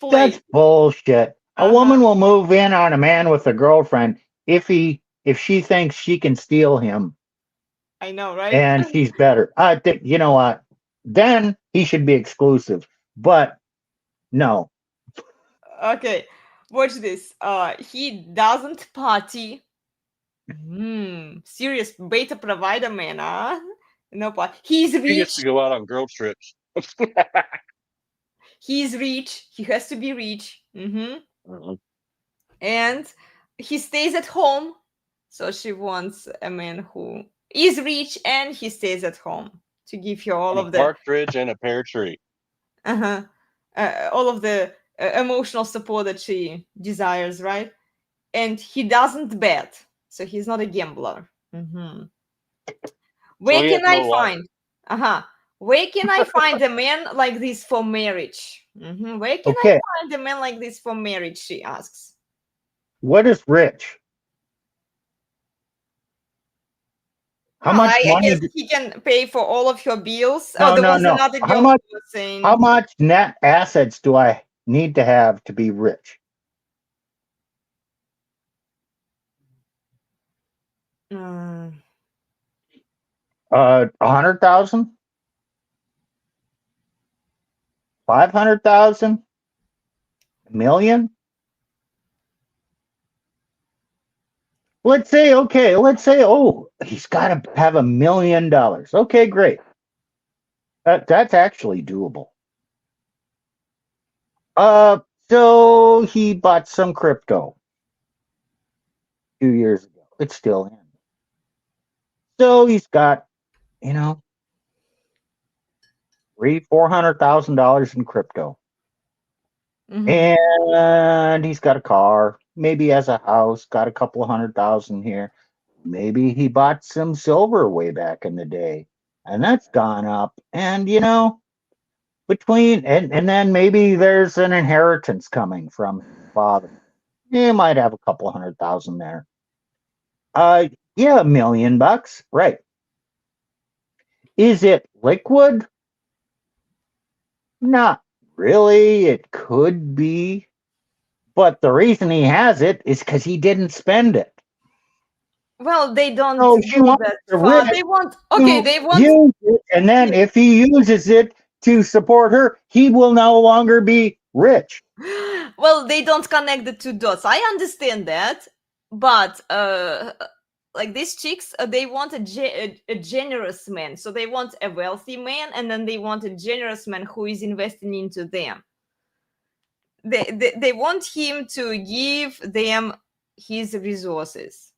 that's play. bullshit. A Uh-huh. woman will move in on a man with a girlfriend if she thinks she can steal him I know, right? and she's better. I think you know what? Then he should be exclusive. But no. Okay. Watch this. He doesn't party. Serious beta provider man, huh? No party. He's he gets rich. to go out on girl trips. He's rich. He has to be rich. Mhm. And he stays at home. So she wants a man who is rich and he stays at home to give her all And a of the partridge and a pear tree. uh-huh, all of the emotional support that she desires, right? And he doesn't bet, so he's not a gambler. So Where he has can I no life. find? Where can I find a man like this for marriage? Where can I Okay. find a man like this for marriage? She asks. What is rich? How Well, much I money guess he can pay for all of your bills. Oh, no, there no, was no. another How girl much who was how saying, much net assets do I need to have to be rich? mm, 100,000? 500,000, a million. Let's say, oh, he's got to have $1 million. Okay, great. That's actually doable. So he bought some crypto 2 years ago. It's still in. So he's got, $400,000 in crypto. Mhm. And he's got a car, maybe has a house, got a couple of 100,000 here. Maybe he bought some silver way back in the day, and that's gone up. And between and then maybe there's an inheritance coming from his father. He might have a couple of 100,000 there. Yeah, $1 million, right? Is it liquid? Not really. It could be. But the reason he has it is because he didn't spend it. Well, they don't So she go wants that the far. rich They want, okay, to they want, use it, and then if he uses it to support her, he will no longer be rich. well, they don't connect the two dots. I understand that, but like these chicks, they want a generous man. So they want a wealthy man, and then they want a generous man who is investing into them. They want him to give them his resources.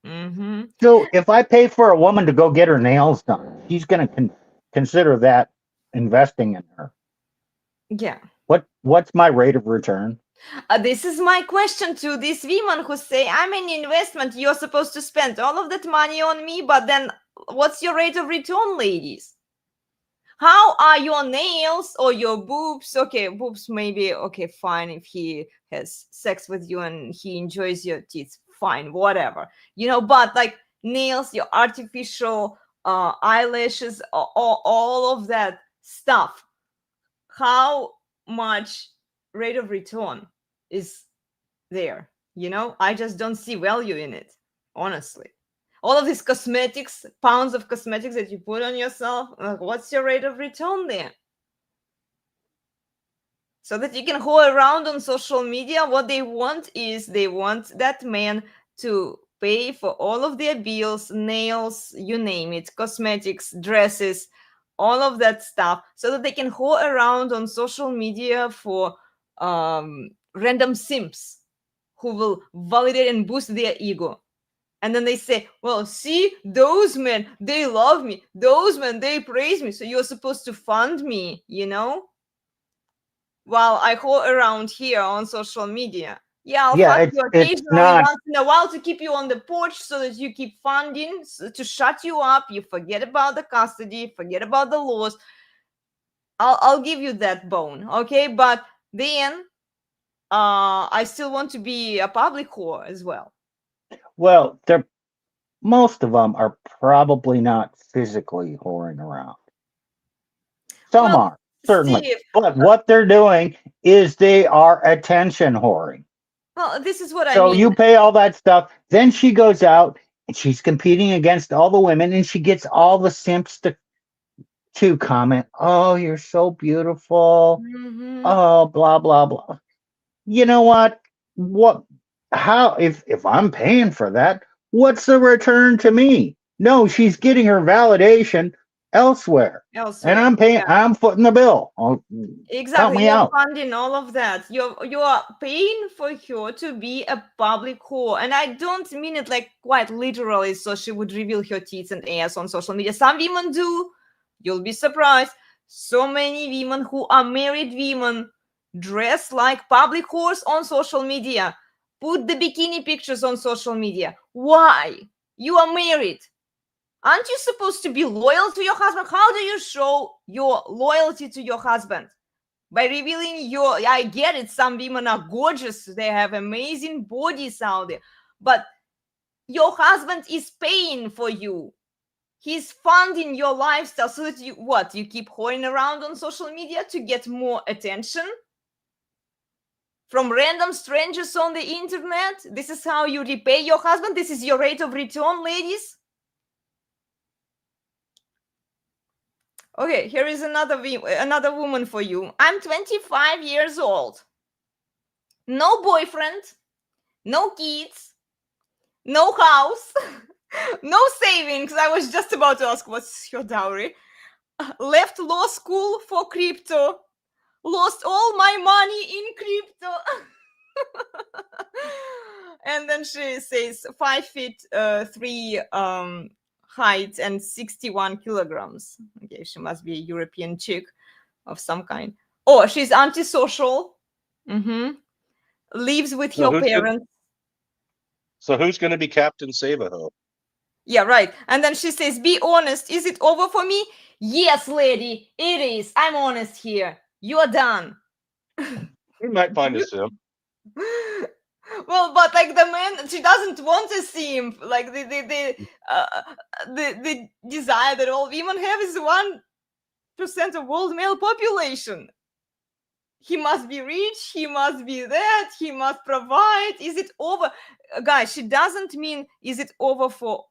Mm-hmm. So if I pay for a woman to go get her nails done, she's going to consider that investing in her. Yeah. What's my rate of return? This is my question to these women who say, I'm an investment. You're supposed to spend all of that money on me, but then what's your rate of return, ladies? How are your nails or your boobs? Okay, boobs maybe, okay, fine. If he has sex with you and he enjoys your teeth, fine, whatever. But like nails, your artificial eyelashes, all of that stuff. How much rate of return is there? I just don't see value in it, honestly. All of these cosmetics, pounds of cosmetics that you put on yourself, like, what's your rate of return there? So that you can go around on social media, what they want is they want that man to pay for all of their bills, nails, you name it, cosmetics, dresses, all of that stuff, so that they can go around on social media for random simps who will validate and boost their ego. And then they say, well, see, those men, they love me. Those men, they praise me. So you're supposed to fund me, while I go around here on social media. Yeah, I'll fuck you It's occasionally not. once in a while to keep you on the porch so that you keep funding, to shut you up. You forget about the custody, forget about the laws. I'll give you that bone, okay? But then I still want to be a public whore as well. Well, most of them are probably not physically whoring around. Some Well, are, certainly. Steve, But what they're doing is they are attention whoring. well, this is what I So mean. you pay all that stuff. Then she goes out and she's competing against all the women, and she gets all the simps to comment, oh, you're so beautiful. Mhm. Oh, blah, blah, blah. You know what? If I'm paying for that, what's the return to me? No, she's getting her validation elsewhere. And I'm paying, yeah. I'm footing the bill. Help Exactly, me you're out. funding all of that. You are paying for her to be a public whore, and I don't mean it like quite literally. So she would reveal her tits and ass on social media. Some women do. You'll be surprised. So many women who are married women dress like public whores on social media. Put the bikini pictures on social media. Why? You are married. Aren't you supposed to be loyal to your husband? How do you show your loyalty to your husband? By revealing I get it, some women are gorgeous, they have amazing bodies out there, but your husband is paying for you. He's funding your lifestyle so that you keep whoring around on social media to get more attention from random strangers on the internet. This is how you repay your husband. This is your rate of return, ladies. Okay, here is another woman for you. I'm 25 years old. No boyfriend, no kids, no house, no savings. I was just about to ask what's your dowry. Left law school for crypto. Lost all my money in crypto. And then she says 5'3" height and 61 kilograms. Okay, she must be a European chick of some kind. Oh, she's antisocial. Lives with So your who's gonna, parents. so who's going to be Captain Save-A-Ho? Yeah, right. And then she says, be honest. Is it over for me? Yes, lady, it is. I'm honest here. You're done. We might find a simp. Well, but like the man, she doesn't want a simp. Like the desire that all women have is 1% of world male population. He must be rich, he must be that, he must provide. Is it over? Guys, she doesn't mean is it over for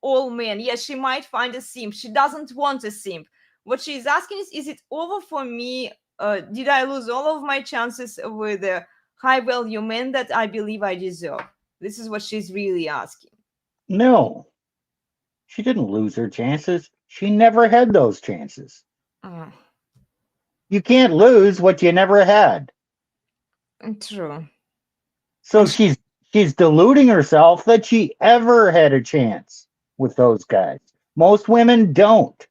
all men. Yes, she might find a simp. She doesn't want a simp. What she's asking is it over for me? Did I lose all of my chances with the high value men that I believe I deserve? This is what she's really asking. No, she didn't lose her chances. She never had those chances. You can't lose what you never had. True. So she's deluding herself that she ever had a chance with those guys. Most women don't.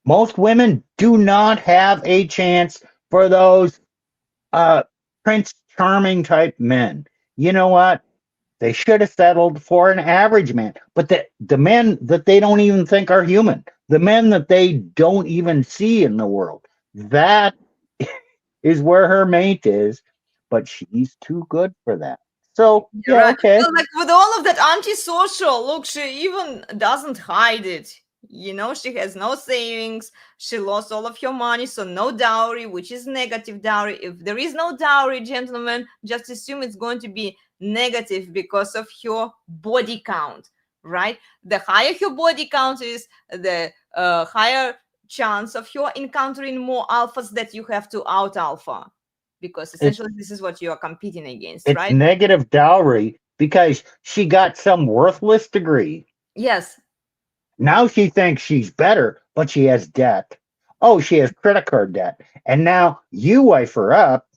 Most women do not have a chance for those Prince Charming type men. You know what? They should have settled for an average man. But the men that they don't even think are human, the men that they don't even see in the world, that is where her mate is. But she's too good for that. So, yeah, right. okay. Well, like with all of that antisocial, look, she even doesn't hide it. You know, she has no savings. She lost all of her money, so no dowry, which is negative dowry. If there is no dowry, gentlemen, just assume it's going to be negative because of your body count, right? The higher your body count is, the higher chance of you encountering more alphas that you have to out alpha, because essentially this is what you are competing against, It's right? negative dowry because she got some worthless degree. Yes. Now she thinks she's better, but she has debt. Oh, she has credit card debt. And now you wife her up.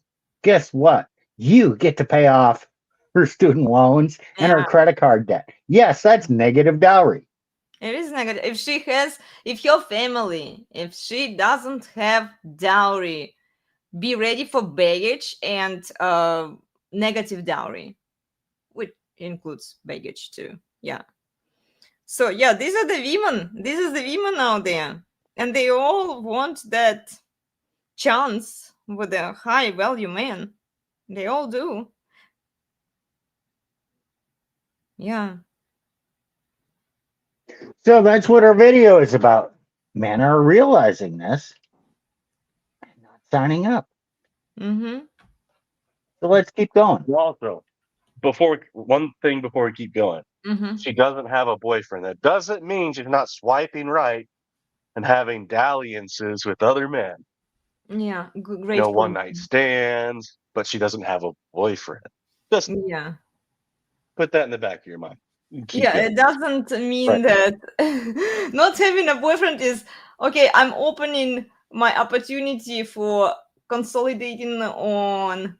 Guess what? You get to pay off her student loans and her credit card debt. Yes, that's negative dowry. It is negative. If your family, if she doesn't have dowry, be ready for baggage and negative dowry, which includes baggage too. Yeah. So yeah, these are the women. This is the women out there, and they all want that chance with a high value man. They all do. Yeah. So that's what our video is about. Men are realizing this and not signing up. Mm-hmm. So let's keep going. Also, one thing before we keep going, Mm-hmm. she doesn't have a boyfriend. That doesn't mean she's not swiping right and having dalliances with other men. Yeah. Great. One night stands, but she doesn't have a boyfriend. Just Yeah. put that in the back of your mind. Keep Yeah, going. it doesn't mean Right. that not having a boyfriend is okay. I'm opening my opportunity for consolidating on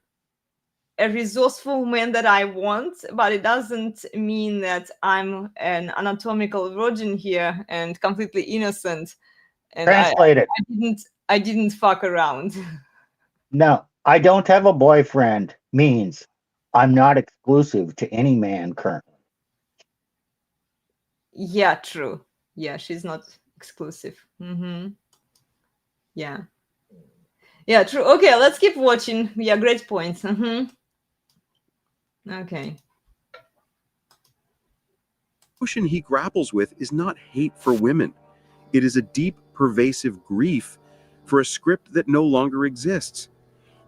a resourceful man that I want, but it doesn't mean that I'm an anatomical virgin here and completely innocent. And Translate it. I didn't fuck around. No, I don't have a boyfriend means I'm not exclusive to any man currently. Yeah, true. Yeah, she's not exclusive. Mm-hmm. Yeah. Yeah, true. Okay, let's keep watching. Yeah, great points. Mm-hmm. Okay. The emotion he grapples with is not hate for women. It is a deep, pervasive grief for a script that no longer exists.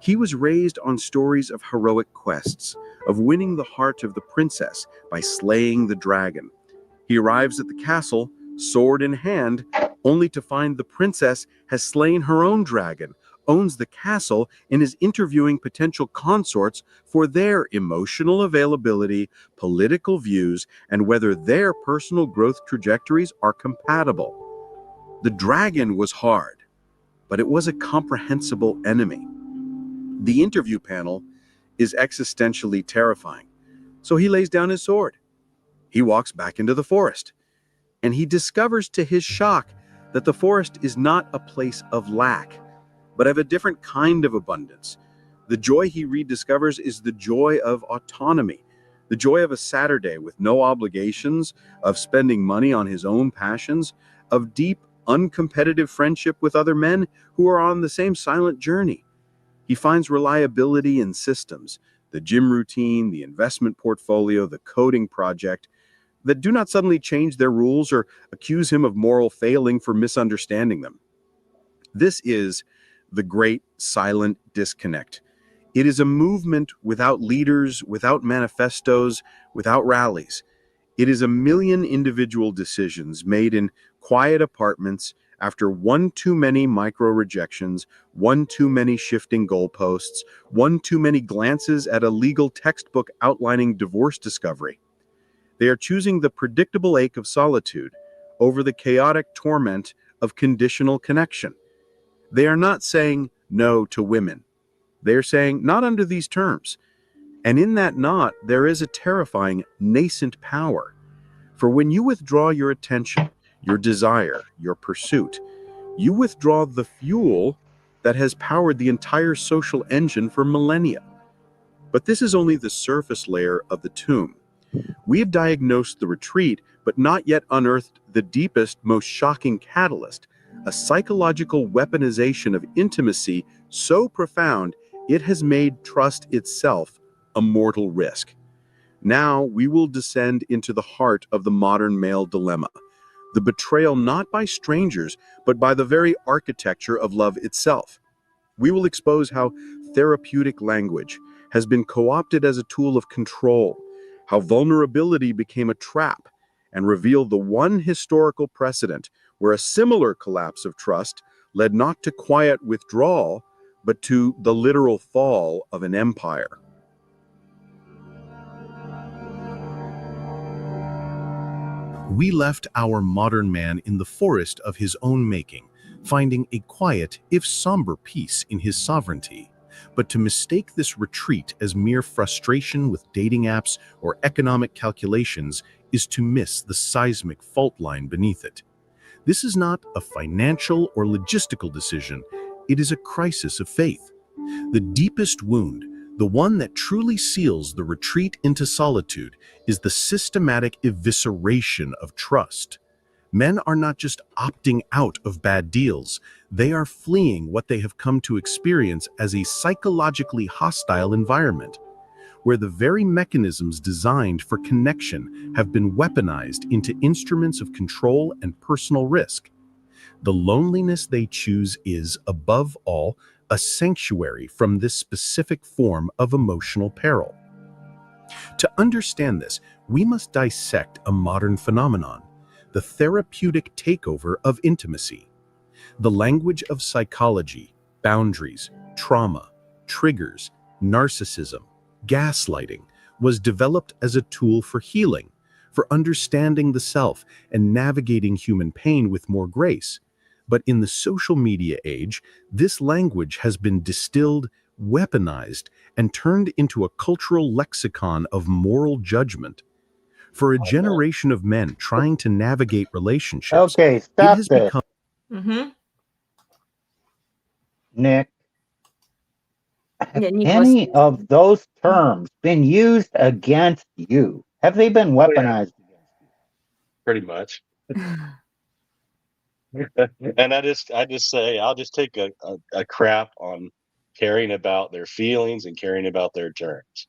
He was raised on stories of heroic quests, of winning the heart of the princess by slaying the dragon. He arrives at the castle sword in hand, only to find the princess has slain her own dragon, owns the castle, and is interviewing potential consorts for their emotional availability, political views, and whether their personal growth trajectories are compatible. The dragon was hard, but it was a comprehensible enemy. The interview panel is existentially terrifying, so he lays down his sword. He walks back into the forest, and he discovers to his shock that the forest is not a place of lack, but of a different kind of abundance. The joy he rediscovers is the joy of autonomy, the joy of a Saturday with no obligations, of spending money on his own passions, of deep, uncompetitive friendship with other men who are on the same silent journey. He finds reliability in systems, the gym routine, the investment portfolio, the coding project, that do not suddenly change their rules or accuse him of moral failing for misunderstanding them. This is the great silent disconnect. It is a movement without leaders, without manifestos, without rallies. It is a million individual decisions made in quiet apartments after one too many micro-rejections, one too many shifting goalposts, one too many glances at a legal textbook outlining divorce discovery. They are choosing the predictable ache of solitude over the chaotic torment of conditional connection. They are not saying no to women. They are saying not under these terms. And in that not, there is a terrifying nascent power. For when you withdraw your attention, your desire, your pursuit, you withdraw the fuel that has powered the entire social engine for millennia. But this is only the surface layer of the tomb. We have diagnosed the retreat, but not yet unearthed the deepest, most shocking catalyst, a psychological weaponization of intimacy so profound it has made trust itself a mortal risk. Now we will descend into the heart of the modern male dilemma, the betrayal not by strangers, but by the very architecture of love itself. We will expose how therapeutic language has been co-opted as a tool of control, how vulnerability became a trap, and reveal the one historical precedent where a similar collapse of trust led not to quiet withdrawal, but to the literal fall of an empire. We left our modern man in the forest of his own making, finding a quiet, if somber, peace in his sovereignty. But to mistake this retreat as mere frustration with dating apps or economic calculations is to miss the seismic fault line beneath it. This is not a financial or logistical decision, it is a crisis of faith. The deepest wound, the one that truly seals the retreat into solitude, is the systematic evisceration of trust. Men are not just opting out of bad deals, they are fleeing what they have come to experience as a psychologically hostile environment, where the very mechanisms designed for connection have been weaponized into instruments of control and personal risk. The loneliness they choose is, above all, a sanctuary from this specific form of emotional peril. To understand this, we must dissect a modern phenomenon, the therapeutic takeover of intimacy. The language of psychology, boundaries, trauma, triggers, narcissism, gaslighting was developed as a tool for healing, for understanding the self and navigating human pain with more grace. But in the social media age, this language has been distilled, weaponized, and turned into a cultural lexicon of moral judgment. For a generation of men trying to navigate relationships, Okay, it stop has this, become... Mm-hmm. Nick. Yeah, Nick was. Any of those terms been used against you? Have they been Oh, yeah, weaponized against you? pretty much. And I just say I'll just take a crap on caring about their feelings and caring about their terms.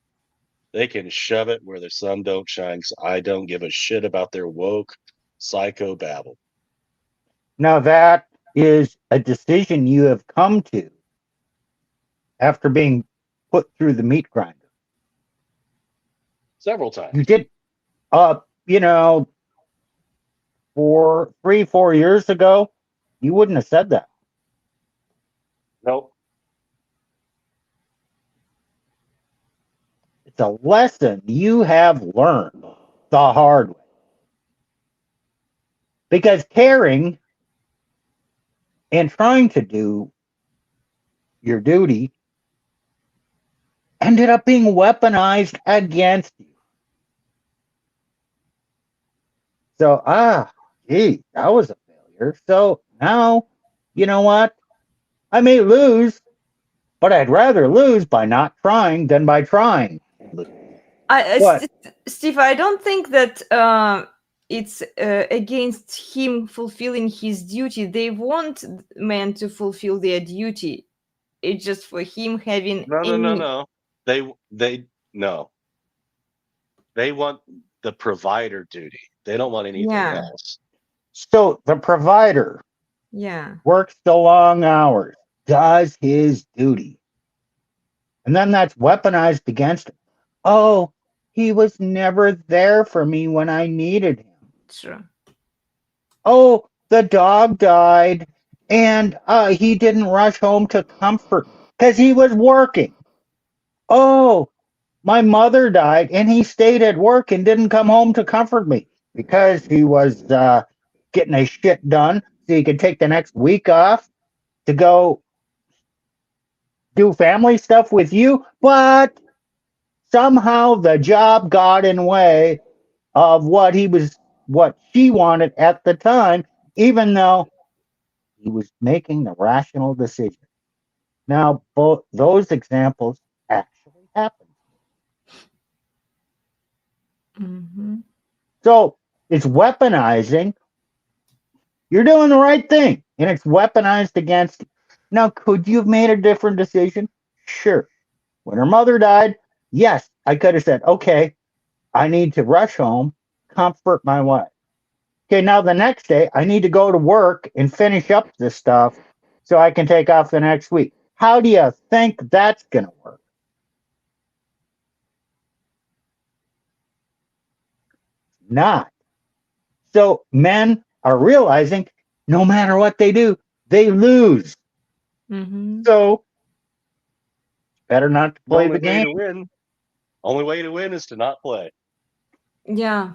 They can shove it where the sun don't shine, 'cause I don't give a shit about their woke psycho babble. Now that is a decision you have come to after being put through the meat grinder. Several times. You did, you know, 4 years ago, you wouldn't have said that. Nope. It's a lesson you have learned the hard way. Because caring and trying to do your duty ended up being weaponized against you. So, gee, that was a failure. So now, you know what? I may lose, but I'd rather lose by not trying than by trying. What? Steve, I don't think that it's against him fulfilling his duty. They want men to fulfill their duty. It's just for him having No. They no. They want the provider duty. They don't want anything Yeah. else. So the provider Yeah. works the long hours, does his duty. And then that's weaponized against him. Oh, he was never there for me when I needed him. True. Oh, the dog died and he didn't rush home to comfort because he was working. Oh, my mother died and he stayed at work and didn't come home to comfort me because he was getting his shit done so he could take the next week off to go do family stuff with you. But somehow the job got in way of what she wanted at the time, even though he was making the rational decision. Now, both those examples actually happened. Mm-hmm. So it's weaponizing. You're doing the right thing, and it's weaponized against you. Now, could you have made a different decision? Sure. When her mother died, yes, I could have said, okay, I need to rush home, comfort my wife. Okay, now the next day, I need to go to work and finish up this stuff so I can take off the next week. How do you think that's going to work? Not. So men are realizing no matter what they do, they lose. Mm-hmm. So better not to play the game. Only way to win is to not play. Yeah.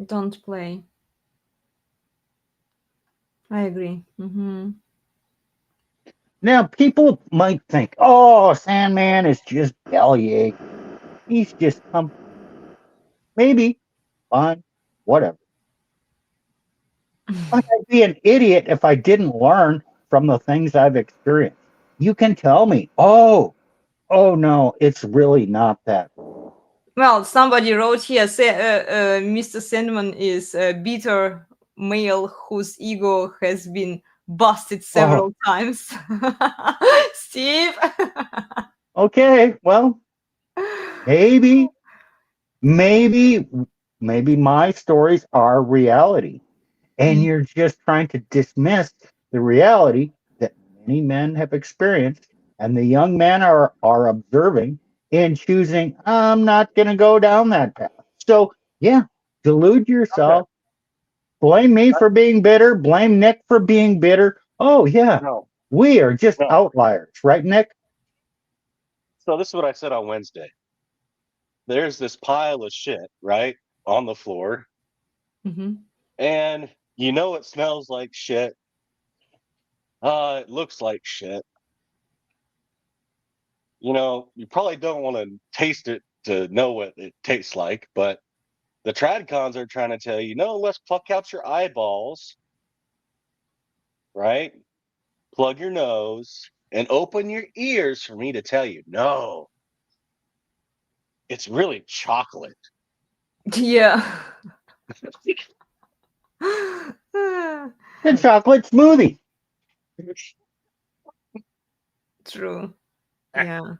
Don't play. I agree. Mm-hmm. Now, people might think, oh, Sandman is just bellyache. He's just maybe, fine, whatever. But I'd be an idiot if I didn't learn from the things I've experienced. You can tell me, oh no, it's really not that. Well, somebody wrote here, Mr. Sandman is a bitter male whose ego has been busted several times. Steve? Okay, well, maybe my stories are reality. And you're just trying to dismiss the reality that many men have experienced and the young men are observing and choosing, I'm not going to go down that path. So, yeah, delude yourself. Blame me for being bitter. Blame Nick for being bitter. Oh, yeah, No. we are just No. outliers, right, Nick? So this is what I said on Wednesday. There's this pile of shit, right, on the floor. Mm-hmm. And you know it smells like shit. It looks like shit. You know, you probably don't want to taste it to know what it tastes like, but the tradcons are trying to tell you, no, let's pluck out your eyeballs, right? Plug your nose and open your ears for me to tell you, no, it's really chocolate. Yeah. The chocolate smoothie. True. Yeah.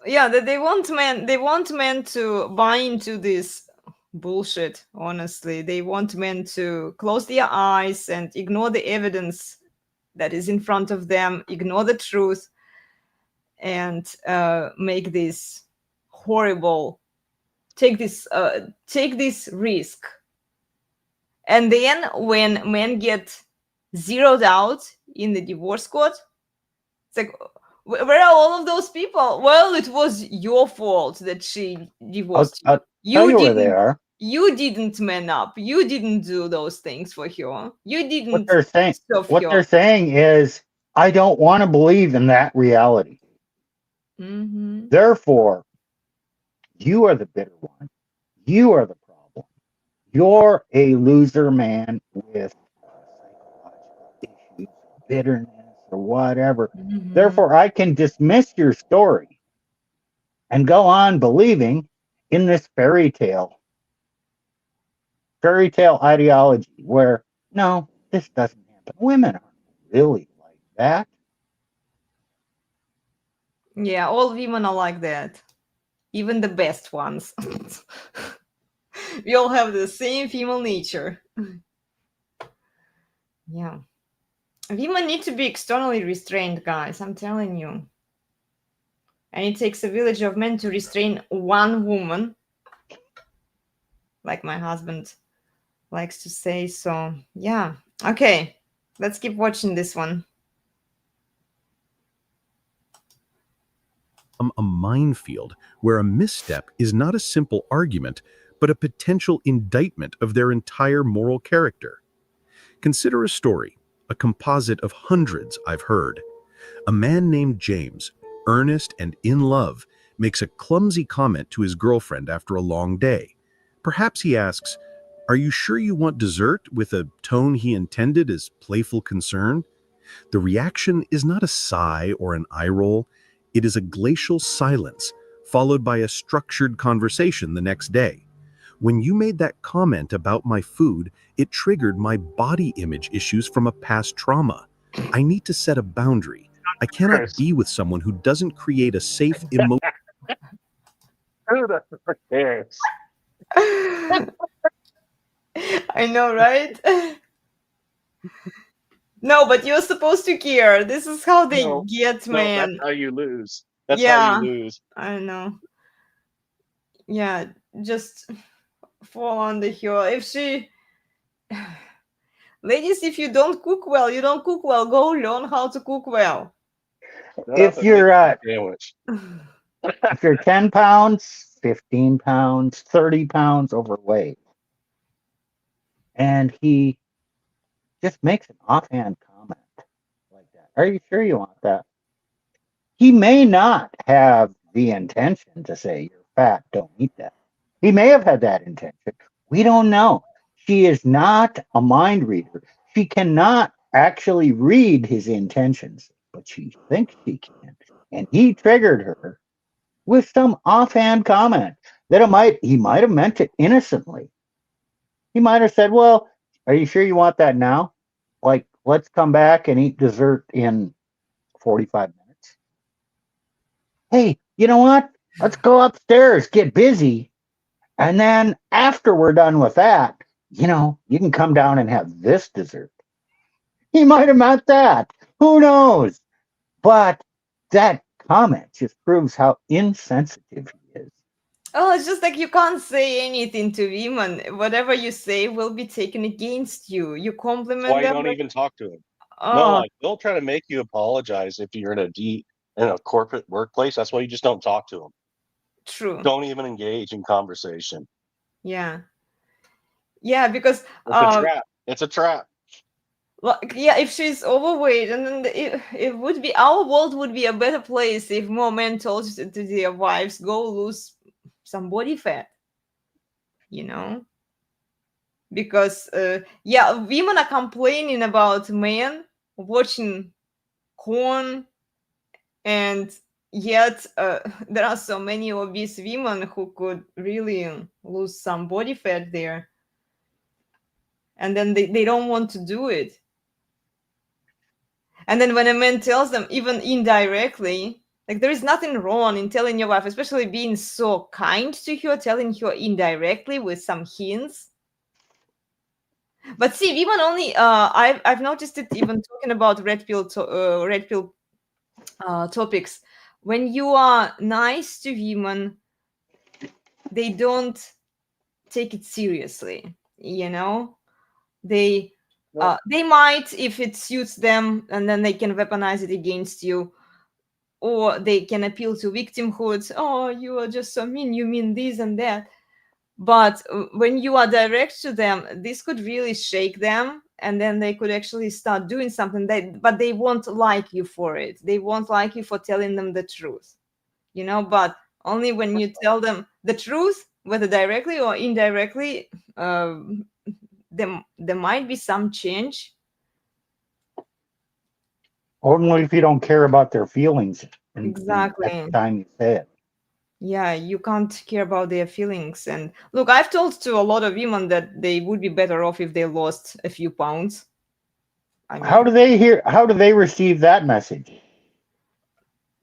Yeah, they want men to buy into this bullshit, honestly. They want men to close their eyes and ignore the evidence that is in front of them, ignore the truth, and make this horrible take this risk And then when men get zeroed out in the divorce court, it's like, where are all of those people? Well, it was your fault that she divorced you. I'll tell you where they didn't are. you didn't man up. You didn't do those things for her. You What didn't they're saying, serve what her. they're saying is, I don't want to believe in that reality. Mhm. Therefore, you are the bitter one. You are the problem. You're a loser man with psychological issues, bitterness, or whatever. Mhm. Therefore, I can dismiss your story and go on believing in this fairy tale ideology where, no, this doesn't happen. Women aren't really like that. Yeah, all women are like that. Even the best ones. We all have the same female nature. Yeah. Women need to be externally restrained, guys. I'm telling you. And it takes a village of men to restrain one woman, like my husband likes to say. So, yeah. Okay. Let's keep watching this one. A minefield where a misstep is not a simple argument, but a potential indictment of their entire moral character. Consider a story, a composite of hundreds I've heard. A man named James, earnest and in love, makes a clumsy comment to his girlfriend after a long day. Perhaps he asks, "Are you sure you want dessert?" with a tone he intended as playful concern. The reaction is not a sigh or an eye roll. It is a glacial silence, followed by a structured conversation the next day. "When you made that comment about my food, it triggered my body image issues from a past trauma. I need to set a boundary. I cannot Chris, be with someone who doesn't create a safe emotion." who the frick cares? I know, right? No, but you're supposed to care. This is how they No, get, no, that's man. how you lose. That's how you Yeah, lose. I know. Yeah, just fall on the hill. If she, ladies, if you don't cook well, you don't cook well. Go learn how to cook well. Shut up If and make you're me a sandwich. if you're 10 pounds, 15 pounds, 30 pounds overweight, and he just makes an offhand comment like that, are you sure you want that? He may not have the intention to say, "You're fat, don't eat that." He may have had that intention. We don't know. She is not a mind reader. She cannot actually read his intentions, but she thinks she can. And he triggered her with some offhand comment that he might have meant it innocently. He might have said, "Well, are you sure you want that now? Like, let's come back and eat dessert in 45 minutes. Hey, you know what? Let's go upstairs, get busy. And then after we're done with that, you can come down and have this dessert." He might have meant that. Who knows? But that comment just proves how insensitive he is. Oh, it's just like you can't say anything to women. Whatever you say will be taken against you. You That's compliment why you them, don't but even talk to him. No, oh, like they'll try to make you apologize if you're in a corporate workplace. That's why you just don't talk to them. true. Don't even engage in conversation. Yeah. Yeah, because It's a trap. It's a trap. like, yeah, if she's overweight, and then it would be, our world would be a better place if more men told to their wives, go lose some body fat, you know? Because yeah, women are complaining about men watching porn, and yet there are so many obese women who could really lose some body fat there, and then they don't want to do it. And then when a man tells them, even indirectly, like there is nothing wrong in telling your wife, especially being so kind to her, telling her indirectly with some hints. But see, women only. I've noticed it even talking about red pill topics. When you are nice to women, they don't take it seriously. You know, They might, if it suits them, and then they can weaponize it against you, or they can appeal to victimhood. Oh, you are just so mean, you mean this and that. But when you are direct to them, this could really shake them, and then they could actually start doing something. But they won't like you for it. They won't like you for telling them the truth, but only when you tell them the truth, whether directly or indirectly, there might be some change. Only if you don't care about their feelings. Exactly. Next time you say it. Yeah, you can't care about their feelings. And look, I've told to a lot of women that they would be better off if they lost a few pounds. How do they receive that message?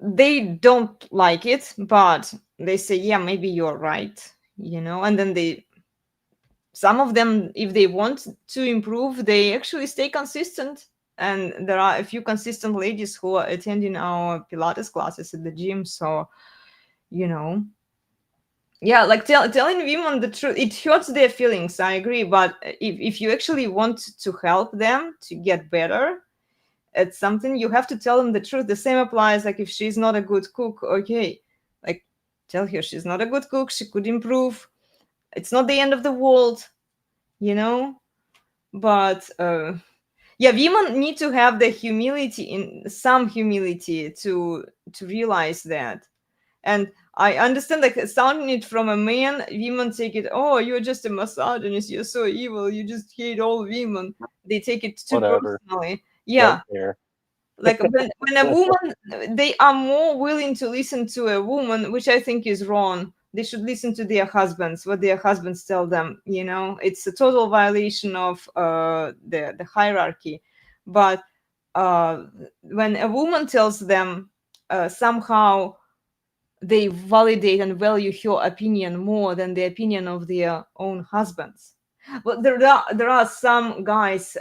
They don't like it, but they say, yeah, maybe you're right, and then some of them, if they want to improve, they actually stay consistent. And there are a few consistent ladies who are attending our Pilates classes at the gym. So, yeah, like telling women the truth, it hurts their feelings, I agree. But if you actually want to help them to get better at something, you have to tell them the truth. The same applies, like if she's not a good cook, okay, like tell her she's not a good cook, she could improve. It's not the end of the world, but yeah, women need to have the some humility to realize that. And I understand, like, sounding it from a man, women take it, oh, you're just a misogynist, you're so evil, you just hate all women. They take it too Whatever. personally. Yeah. Don't care. Like when a woman, they are more willing to listen to a woman, which I think is wrong. They should listen to their husbands, what their husbands tell them. It's a total violation of the hierarchy. But when a woman tells them, somehow they validate and value her opinion more than the opinion of their own husbands. Well, there are some guys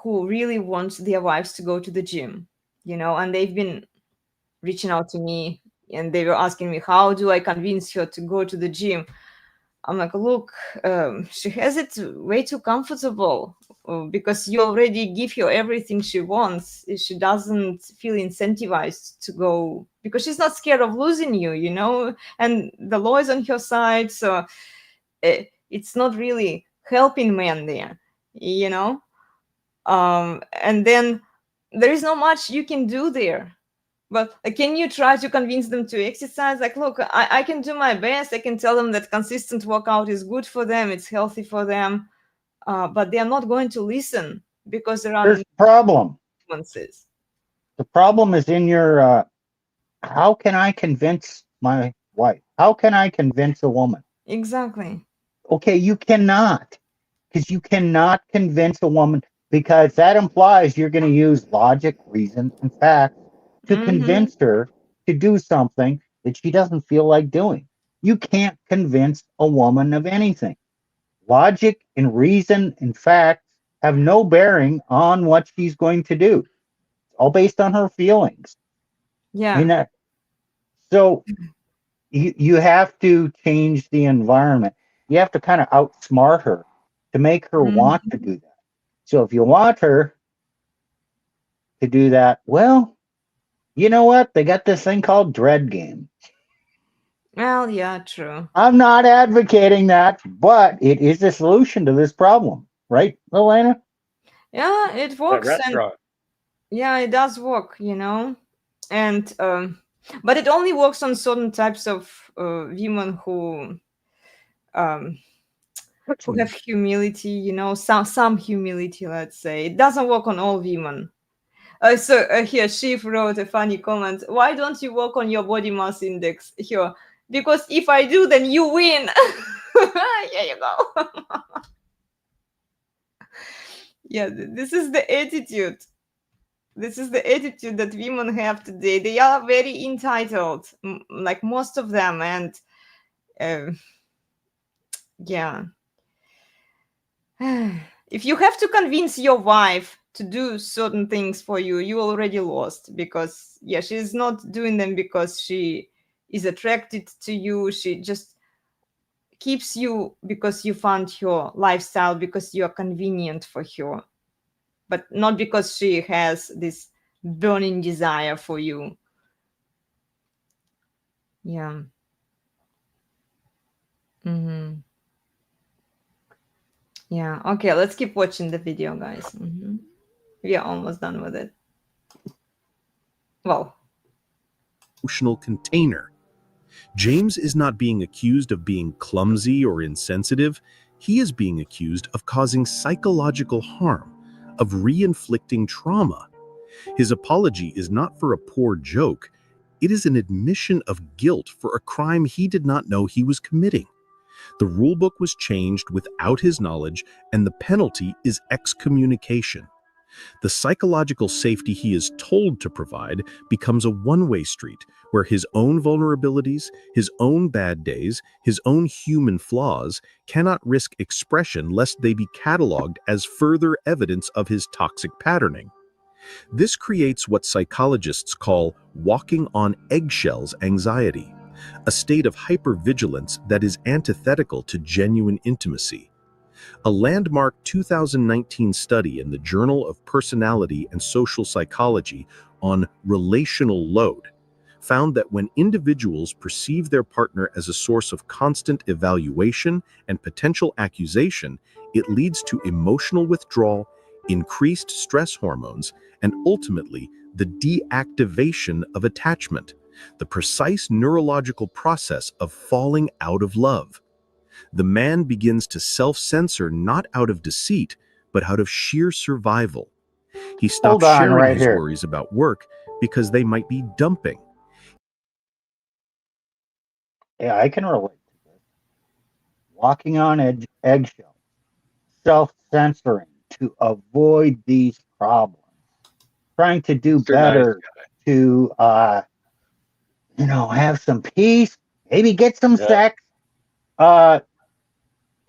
who really want their wives to go to the gym, and they've been reaching out to me, and they were asking me, how do I convince her to go to the gym? I'm like, look, she has it way too comfortable, because you already give her everything she wants. She doesn't feel incentivized to go because she's not scared of losing you, and the law is on her side. So it's not really helping men there, and then there is not much you can do there. But can you try to convince them to exercise? Like, look, I can do my best. I can tell them that consistent workout is good for them, it's healthy for them, but they are not going to listen because there are There's a problem. nuances. The problem is in your how can I convince my wife? How can I convince a woman? Exactly. Okay, you cannot. Because you cannot convince a woman, because that implies you're going to use logic, reason, and facts to convince her to do something that she doesn't feel like doing. You can't convince a woman of anything. Logic and reason and facts have no bearing on what she's going to do. It's all based on her feelings. Yeah. So you have to change the environment. You have to kind of outsmart her to make her want to do that. So if you want her to do that, well, you know what? They got this thing called dread game. Well, yeah, true. I'm not advocating that, but it is a solution to this problem, right, Elena? Yeah, it works. Yeah, it does work, and but it only works on certain types of women who have humility, some humility, let's say. It doesn't work on all women. So here, Shiv wrote a funny comment. Why don't you work on your body mass index? Here, because if I do, then you win. Here you go. Yeah, this is the attitude. This is the attitude that women have today. They are very entitled, like most of them. And yeah. If you have to convince your wife to do certain things for you, you already lost, because yeah, she's not doing them because she is attracted to you. keeps you because you found her lifestyle, because you are convenient for her, but not because she has this burning desire for you. Yeah. Mm-hmm. Yeah. Okay, let's keep watching the video, guys. Mm-hmm. We are almost done with it. Well, emotional container. James is not being accused of being clumsy or insensitive. He is being accused of causing psychological harm, of re-inflicting trauma. His apology is not for a poor joke. It is an admission of guilt for a crime he did not know he was committing. The rulebook was changed without his knowledge, and the penalty is excommunication. The psychological safety he is told to provide becomes a one-way street where his own vulnerabilities, his own bad days, his own human flaws cannot risk expression lest they be cataloged as further evidence of his toxic patterning. This creates what psychologists call walking on eggshells anxiety, a state of hypervigilance that is antithetical to genuine intimacy. A landmark 2019 study in the Journal of Personality and Social Psychology on relational load found that when individuals perceive their partner as a source of constant evaluation and potential accusation, it leads to emotional withdrawal, increased stress hormones, and ultimately the deactivation of attachment, the precise neurological process of falling out of love. The man begins to self-censor not out of deceit, but out of sheer survival. He stops Hold on sharing right his here. worries about work because they might be dumping. Yeah, I can relate to this. Walking on eggshells, self-censoring to avoid these problems, trying to do Mr. Nice better to, have some peace, maybe get some Yeah. sex.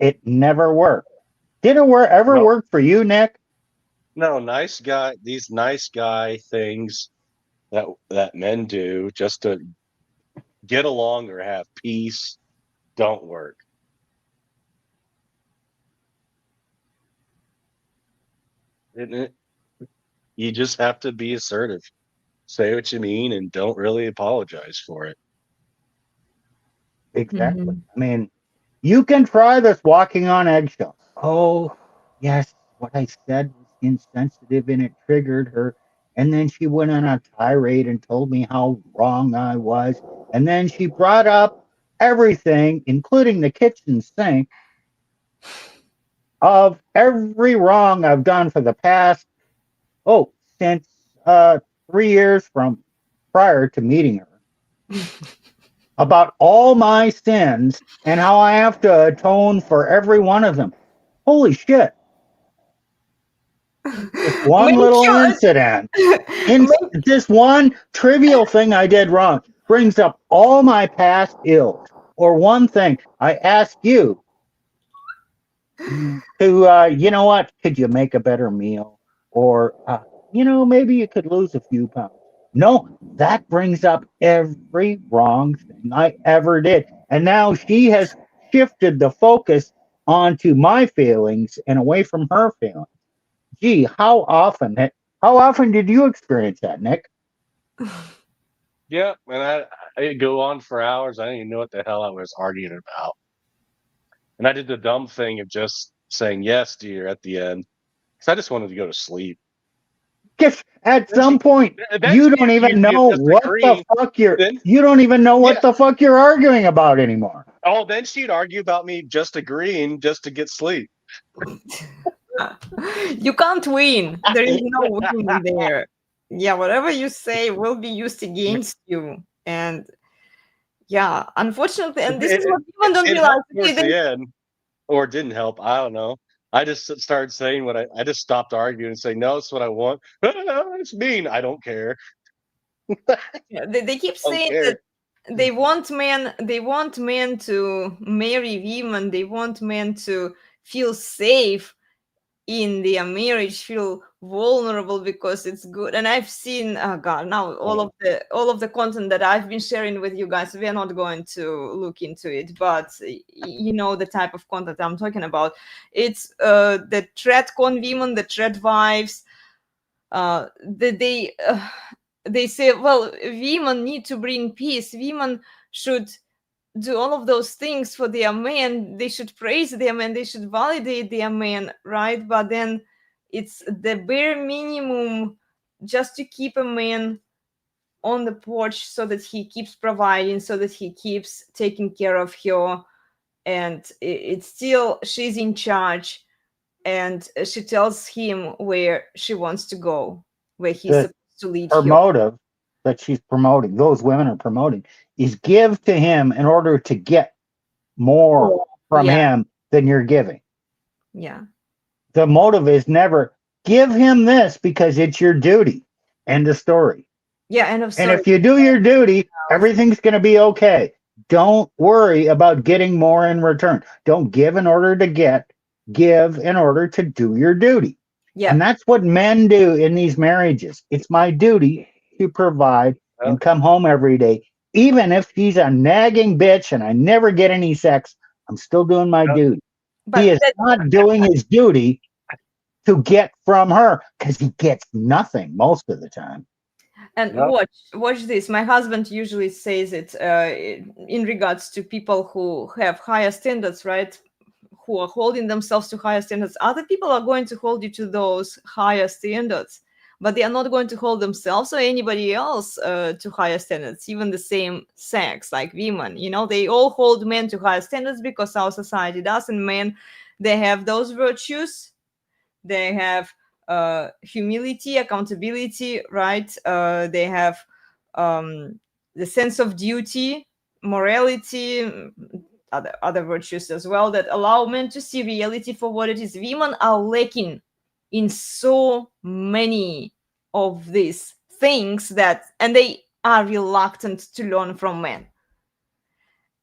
It never worked. Did it ever No, work for you, Nick? no, nice guy. These nice guy things that men do just to get along or have peace don't work. It, you just have to be assertive, say what you mean, and don't really apologize for it. Exactly. mhm. I mean, you can try this walking on eggshells. Oh, yes, what I said was insensitive and it triggered her. And then she went on a tirade and told me how wrong I was. And then she brought up everything, including the kitchen sink, of every wrong I've done for the past, since 3 years from prior to meeting her, about all my sins and how I have to atone for every one of them. Holy shit. This one Make little sure incident, make, this one trivial thing I did wrong, brings up all my past ills. Or one thing, I ask you to, you know what, could you make a better meal? Or, maybe you could lose a few pounds. No, that brings up every wrong thing I ever did. And now she has shifted the focus onto my feelings and away from her feelings. Gee, how often did you experience that, Nick? Yeah, and I go on for hours. I didn't even know what the hell I was arguing about. And I did the dumb thing of just saying yes, dear, at the end, because I just wanted to go to sleep. Just at Then she, some point, then she accused me of just agreeing. Then, you don't even know what yeah. the fuck you're arguing about anymore. Oh, then she'd argue about me just agreeing just to get sleep. you can't win. There is no winning there. Yeah, whatever you say will be used against you. And yeah, unfortunately, and this is what people don't It realize. helped towards the end, or it didn't help. I don't know. I just started saying what I just stopped arguing and saying, no, it's what I want. It's mean. I don't care. They keep I don't saying care. that they want men to marry women, they want men to feel safe in their marriage, feel vulnerable because it's good. And I've seen, oh God, now all of the content that I've been sharing with you guys, we are not going to look into it, but you know the type of content I'm talking about. It's the threat con women, the threat wives. They say, well, women need to bring peace. Women should do all of those things for their men. They should praise their men. They should validate their men, right? But then it's the bare minimum just to keep a man on the porch so that he keeps providing, so that he keeps taking care of her. And it's still she's in charge, and she tells him where she wants to go, where he's The- supposed to lead Her her. motive that she's promoting, those women are promoting, is give to him in order to get more from Yeah. him than you're giving. Yeah. The motive is never give him this because it's your duty. End of story. Yeah. And I'm And sorry. if you do your duty, everything's going to be okay. Don't worry about getting more in return. Don't give in order to get, give in order to do your duty. Yeah. And that's what men do in these marriages. It's my duty to provide and come home every day. Even if he's a nagging bitch and I never get any sex, I'm still doing my duty. But He is not doing his duty to get from her because he gets nothing most of the time. And watch this. My husband usually says it in regards to people who have higher standards, right? Who are holding themselves to higher standards. Other people are going to hold you to those higher standards, but they are not going to hold themselves or anybody else to higher standards, even the same sex, like women. You know, they all hold men to higher standards because our society does, and men, they have those virtues. They have humility, accountability, right? They have the sense of duty, morality, other virtues as well that allow men to see reality for what it is. Women are lacking in so many of these things and they are reluctant to learn from men.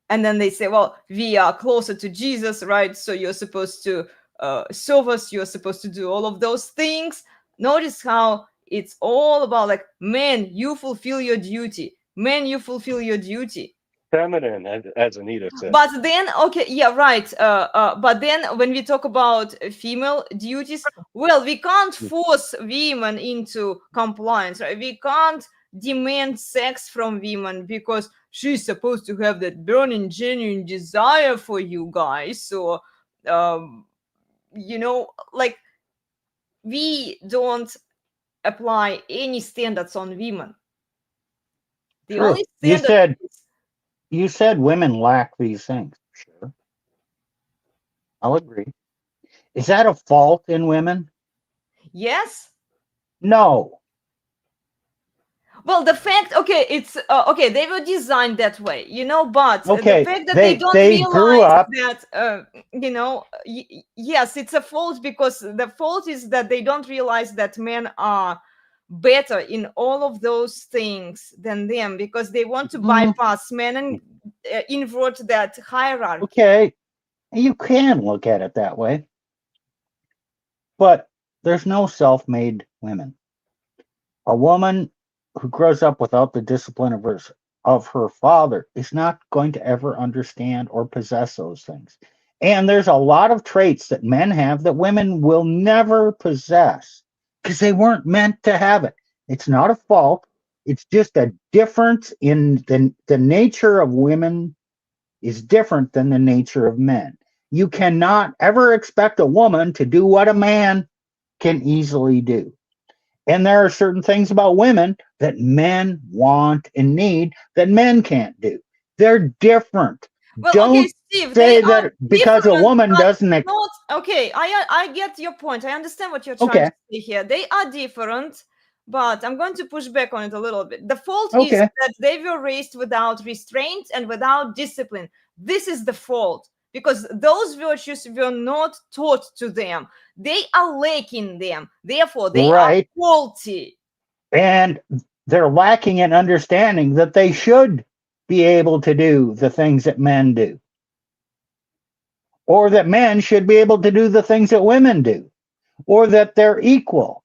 And then they say, well, we are closer to Jesus, right? So you're supposed to serve us, you're supposed to do all of those things. Notice how it's all about like, men, you fulfill your duty. Men, you fulfill your duty. Feminine, as Anita said. But then, okay, yeah, right. But then when we talk about female duties, well, we can't force women into compliance, right? We can't demand sex from women because she's supposed to have that burning, genuine desire for you guys. So, you know, like we don't apply any standards on women. The True. only standard You said women lack these things. Sure. I'll agree. Is that a fault in women? yes. No. Well, the fact, okay, it's okay. They were designed that way, you know. But Okay, the fact that they don't they grew realize up. that, you know, yes, it's a fault because the fault is that they don't realize that men are better in all of those things than them because they want to bypass men and invert that hierarchy. Okay, you can look at it that way, but there's no self-made women. A woman who grows up without the discipline of her father is not going to ever understand or possess those things. And there's a lot of traits that men have that women will never possess because they weren't meant to have it. It's not a fault. It's just a difference in the nature of women is different than the nature of men. You cannot ever expect a woman to do what a man can easily do. And there are certain things about women that men want and need that men can't do. They're different. Well, Don't okay, Steve, say they that are because a different, woman but doesn't. not okay. I get your point. I understand what you're trying Okay. to say here. They are different, but I'm going to push back on it a little bit. The fault is Okay. that they were raised without restraint and without discipline. This is the fault because those virtues were not taught to them. They are lacking them. Therefore, they are Right. faulty. And they're lacking in understanding that they should be able to do the things that men do, or that men should be able to do the things that women do, or that they're equal.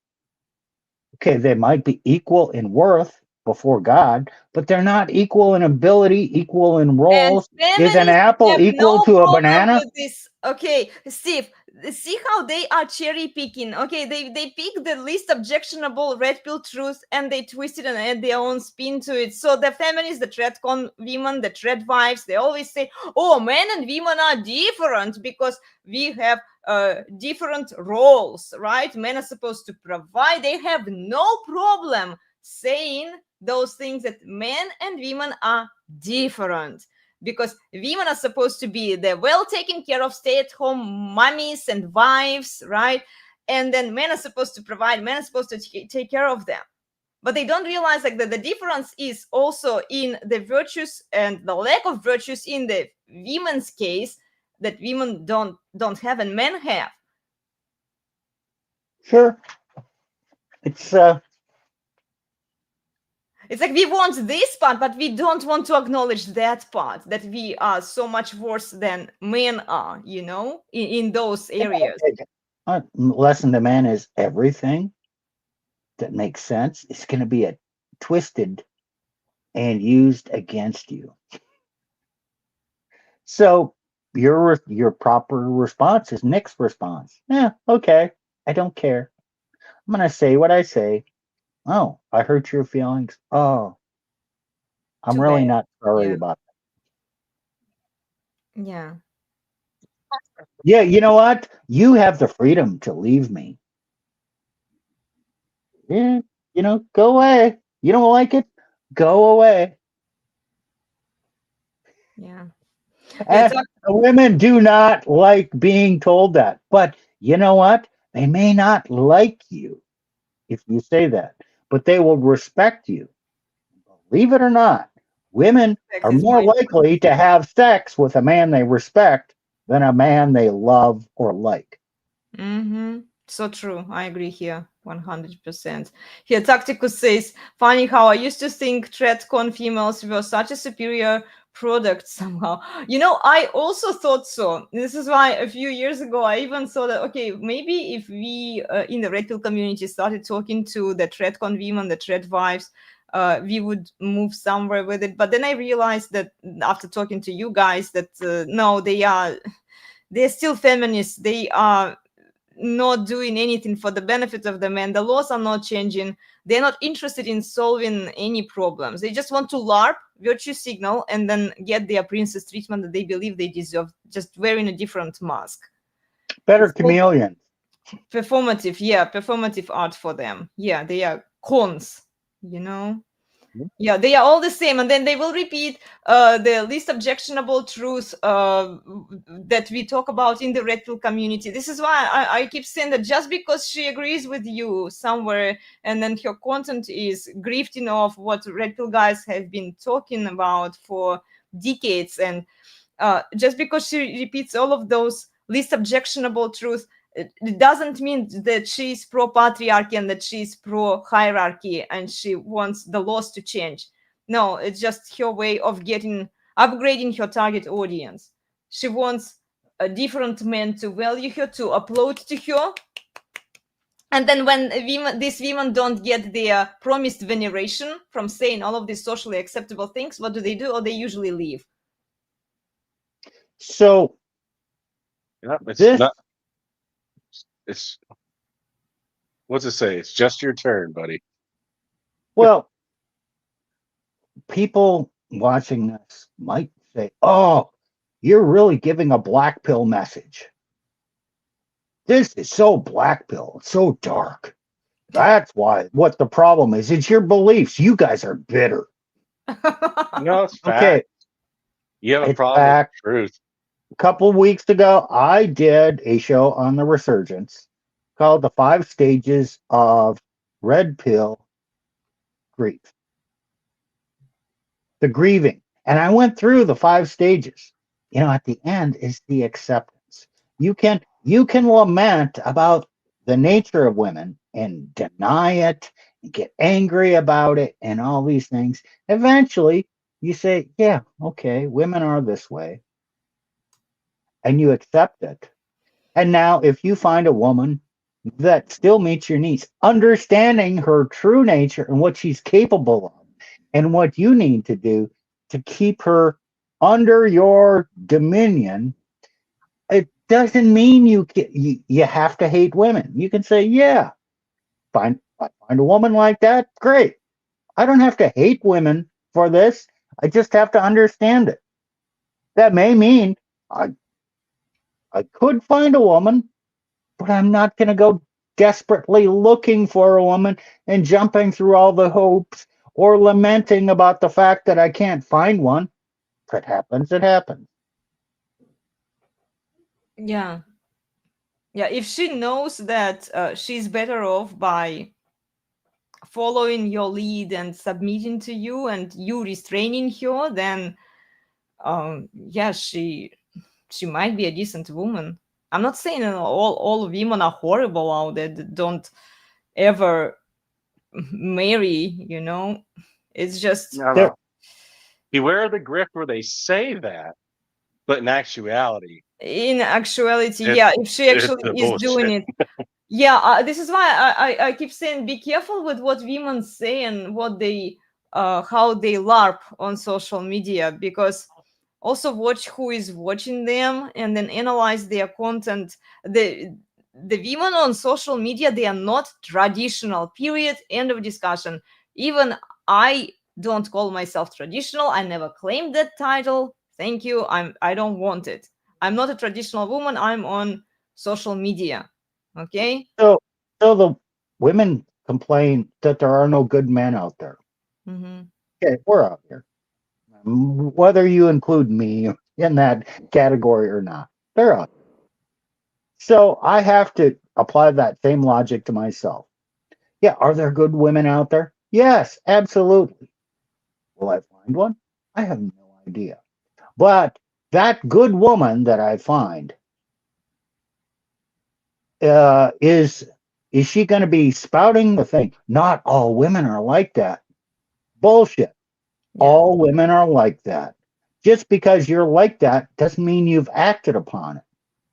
Okay, they might be equal in worth before God, but they're not equal in ability, equal in And roles. Is an feminists apple have equal no to a problem banana? with this. Okay, Steve, see how they are cherry picking. Okay, they pick the least objectionable red pill truth and they twist it and add their own spin to it. So the feminists, the tradcon women, the trad wives, they always say, "Oh, men and women are different because we have different roles, right? Men are supposed to provide." They have no problem saying those things, that men and women are different, because women are supposed to be the well taken care of stay-at-home mummies and wives, right? And then men are supposed to provide, men are supposed to take care of them. But they don't realize like that the difference is also in the virtues and the lack of virtues in the women's case, that women don't have and men have. Sure. It's It's like we want this part, but we don't want to acknowledge that part, that we are so much worse than men are, in those areas. lesson to man is everything that makes sense is going to be twisted and used against you. So your proper response is Nick's response. Yeah, okay. I don't care. I'm going to say what I say. Oh, I hurt your feelings. Oh, I'm Too really bad. not sorry Yeah. about Yeah. that. Yeah, you know what? You have the freedom to leave me. Yeah, go away. You don't like it? Go away. Yeah. Eh, women do not like being told that. But you know what? They may not like you if you say that, but they will respect you. Believe it or not, women Sex are is more my likely to have sex with a man they respect than a man they love or like. Mm-hmm. So true. I agree here 100%. Here, Tacticus says, funny how I used to think TradCon females were such a superior product somehow. I also thought so. This is why a few years ago I even saw that, okay, maybe if we in the Red Pill community started talking to the TradCon women, the Trad wives, we would move somewhere with it. But then I realized that after talking to you guys that no, they're still feminists. They are not doing anything for the benefit of the men. The laws are not changing. They're not interested in solving any problems. They just want to LARP, virtue signal, and then get their princess treatment that they believe they deserve, just wearing a different mask. Better It's called chameleons. performative art for them. Yeah, they are cons. Yeah, they are all the same, and then they will repeat the least objectionable truth that we talk about in the red pill community. This is why I keep saying that just because she agrees with you somewhere, and then her content is grifting off what red pill guys have been talking about for decades, and just because she repeats all of those least objectionable truths, it doesn't mean that she's pro patriarchy and that she's pro hierarchy and she wants the laws to change. No, it's just her way of upgrading her target audience. She wants a different men to value her, to applaud to her. And then when these women don't get their promised veneration from saying all of these socially acceptable things, what do? Or they usually leave. So Yeah, it's this, not. It's what's it say? It's just your turn, buddy. well, people watching this might say, oh, you're really giving a black pill message. This is so black pill. It's so dark. That's what the problem is. It's your beliefs. You guys are bitter. No, it's fact. Okay, You have a it's problem with fact. the truth. A couple of weeks ago, I did a show on the resurgence called The 5 Stages of Red Pill Grief. The grieving. And I went through the 5 stages. At the end is the acceptance. You can lament about the nature of women and deny it and get angry about it and all these things. Eventually, you say, yeah, okay, women are this way. And you accept it. And now, if you find a woman that still meets your needs. Understanding her true nature and what she's capable of, and what you need to do to keep her under your dominion. It doesn't mean you have to hate women. You can say, yeah, I find a woman like that, great. I don't have to hate women for this. I just have to understand it. That may mean I I could find a woman, but I'm not going to go desperately looking for a woman and jumping through all the hoops or lamenting about the fact that I can't find one. If it happens, it happens. Yeah. Yeah. If she knows that she's better off by following your lead and submitting to you and you restraining her, then yeah, she might be a decent woman. I'm not saying all women are horrible out there that don't ever marry, you know. It's just No, There, no. Beware the grift where they say that, but in actuality, in actuality, it's yeah, if she it's actually the is doing bullshit. it. Yeah, this is why I keep saying be careful with what women say and what they how they larp on social media, because also watch who is watching them and then analyze their content. The women on social media, they are not traditional, period, end of discussion. Even I don't call myself traditional. I never claimed that title. Thank you. I don't want it. I'm not a traditional woman. I'm on social media. Okay. so, so the women complain that there are no good men out there. Mm-hmm. Okay, we're out here. Whether you include me in that category or not, they're out. So I have to apply that same logic to myself. Yeah, are there good women out there? Yes, absolutely. Will I find one? I have no idea. But that good woman that I find, is she going to be spouting the thing? Not all women are like that. Bullshit. Yeah. All women are like that. Just because you're like that doesn't mean you've acted upon it.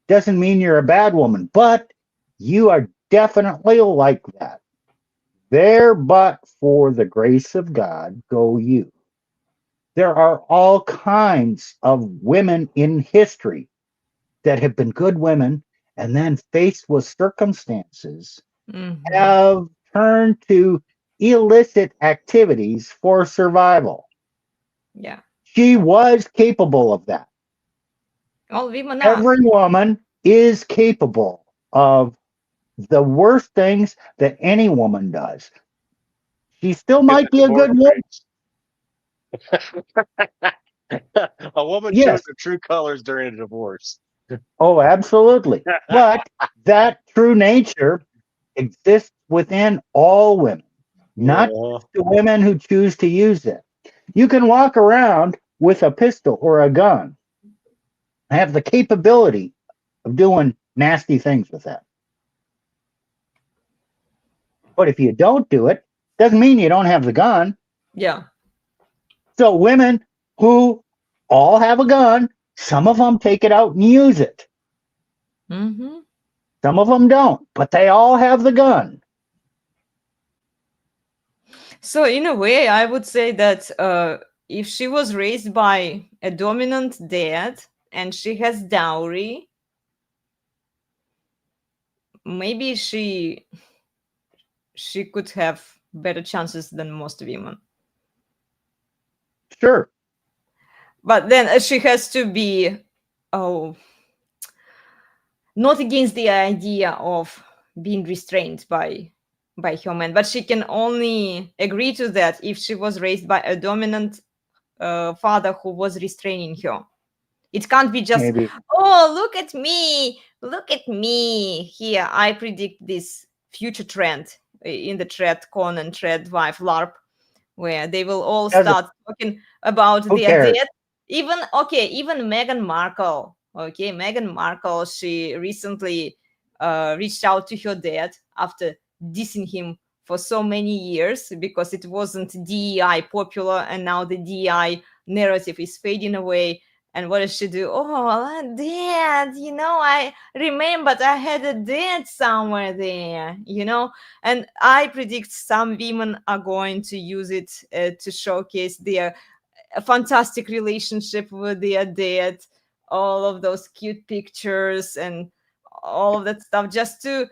Doesn't mean you're a bad woman, but you are definitely like that. There, but for the grace of God, go you. There are all kinds of women in history that have been good women and then faced with circumstances Mm-hmm. have turned to illicit activities for survival. Yeah. She was capable of that. All women are. Every woman is capable of the worst things that any woman does. She still Get might the be a divorce good woman. rates. A woman shows Yes. her true colors during a divorce. Oh, absolutely. But that true nature exists within all women, not Yeah. just the women who choose to use it. You can walk around with a pistol or a gun, have the capability of doing nasty things with that. But if you don't do it, doesn't mean you don't have the gun. Yeah. So women who all have a gun, some of them take it out and use it. Mm-hmm. Some of them don't, but they all have the gun. So in a way, I would say that if she was raised by a dominant dad and she has dowry, maybe she could have better chances than most women. Sure. But then she has to be not against the idea of being restrained by her man, but she can only agree to that if she was raised by a dominant father who was restraining her. It can't be just, Maybe. oh, look at me here. I predict this future trend in the thread con and thread wife LARP, where they will all Doesn't, start talking about who their cares? death. Even Meghan Markle. Okay, Meghan Markle, she recently reached out to her dad after dissing him for so many years because it wasn't DEI popular, and now the DEI narrative is fading away. And what does she do? Oh, dad, I remembered I had a dad somewhere there, And I predict some women are going to use it to showcase their fantastic relationship with their dad, all of those cute pictures and all of that stuff, just to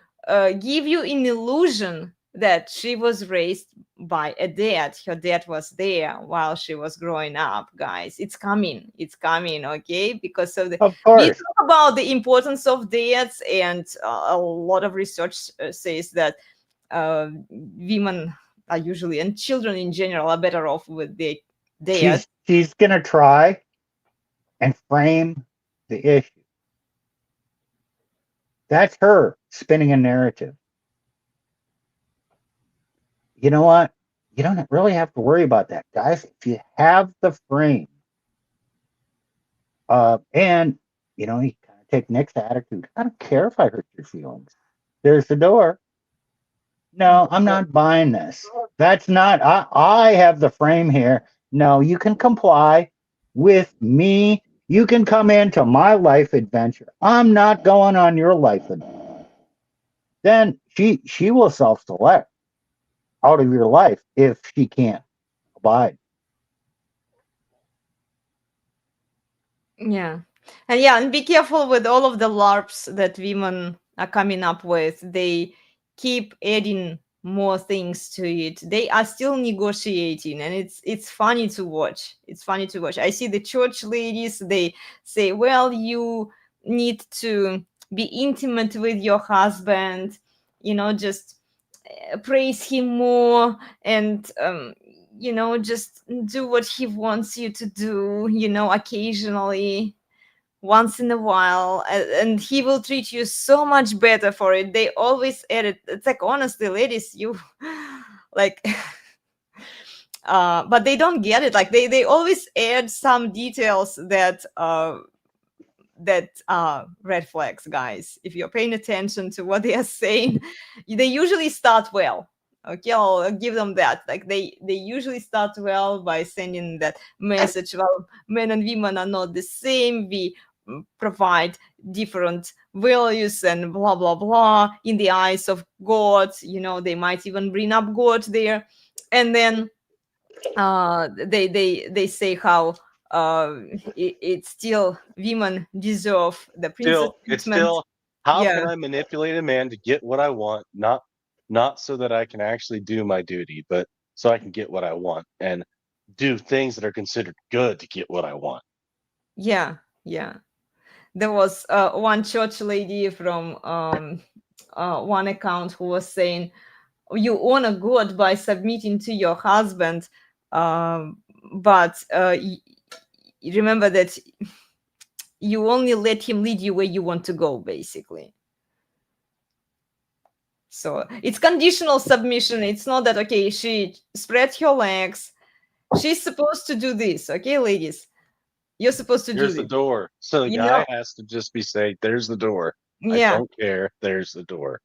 give you an illusion that she was raised by a dad. Her dad was there while she was growing up, guys. It's coming, okay? Because of Of we course. talk about the importance of dads, and a lot of research says that women are usually, and children in general, are better off with their dads. She's gonna try and frame the issue. That's her spinning a narrative. You know what? You don't really have to worry about that, guys. If you have the frame, and you kind of take Nick's attitude. I don't care if I hurt your feelings. There's the door. No, I'm not buying this. That's not. I have the frame here. No, you can comply with me. You can come into my life adventure. I'm not going on your life adventure. Then she will self-select out of your life if she can't abide. Yeah. And be careful with all of the LARPs that women are coming up with. They keep adding more things to it. They are still negotiating, and it's funny to watch. It's funny to watch. I see the church ladies, they say, well, you need to be intimate with your husband, just praise him more, and just do what he wants you to do, occasionally, once in a while, and he will treat you so much better for it. They always add it. It's like, honestly, ladies, you like but they don't get it. Like they always add some details that are red flags, guys. If you're paying attention to what they are saying, they usually start well. Okay, I'll give them that. Like they usually start well by sending that message. Well, men and women are not the same. We provide different values and blah blah blah in the eyes of God. They might even bring up God there, and then they say how it's still women deserve the princess It's treatment. still, how Yeah, can I manipulate a man to get what I want? Not so that I can actually do my duty, but so I can get what I want and do things that are considered good to get what I want. yeah. There was one church lady from one account who was saying, you honor God by submitting to your husband, but remember that you only let him lead you where you want to go, basically. So it's conditional submission. It's not that, okay, she spread her legs, she's supposed to do this. Okay, ladies, you're supposed to do Here's the this. door. So the You guy know, has to just be saying, there's the door. I yeah, don't care. There's the door.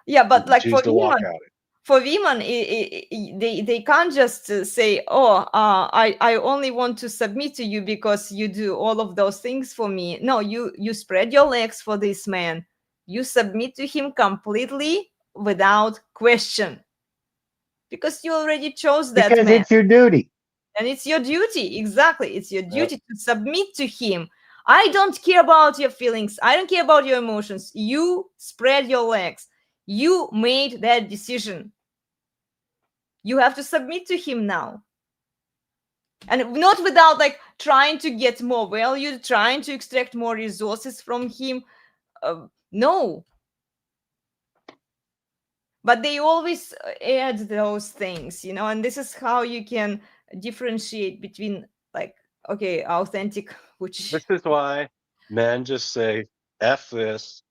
yeah. You But can like choose to walk out it. for women, they can't just say, oh, I only want to submit to you because you do all of those things for me. No, you spread your legs for this man. You submit to him completely without question, because you already chose that Because man, it's your duty. and it's your duty. Exactly, it's your duty to submit to him. I don't care about your feelings, I don't care about your emotions. You spread your legs, you made that decision, you have to submit to him now, and not without like trying to get more value, trying to extract more resources from him. No, but they always add those things, and this is how you can differentiate between, like, okay, authentic, which This is why men just say, F this.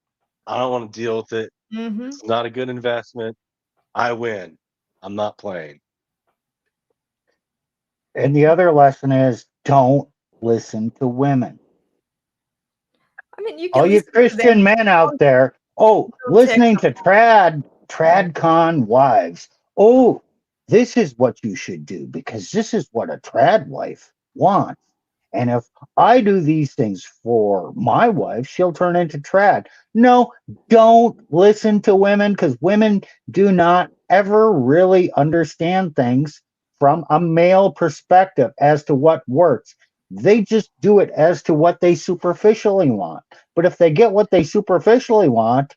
I don't want to deal with it. Mhm. It's not a good investment. I win. I'm not playing. And the other lesson is don't listen to women. I mean, you All can you listen to them. Christian men out there, Don't take listening to tradcon wives. This is what you should do because this is what a trad wife wants. And if I do these things for my wife, she'll turn into trad. No, don't listen to women, because women do not ever really understand things from a male perspective as to what works. They just do it as to what they superficially want. But if they get what they superficially want,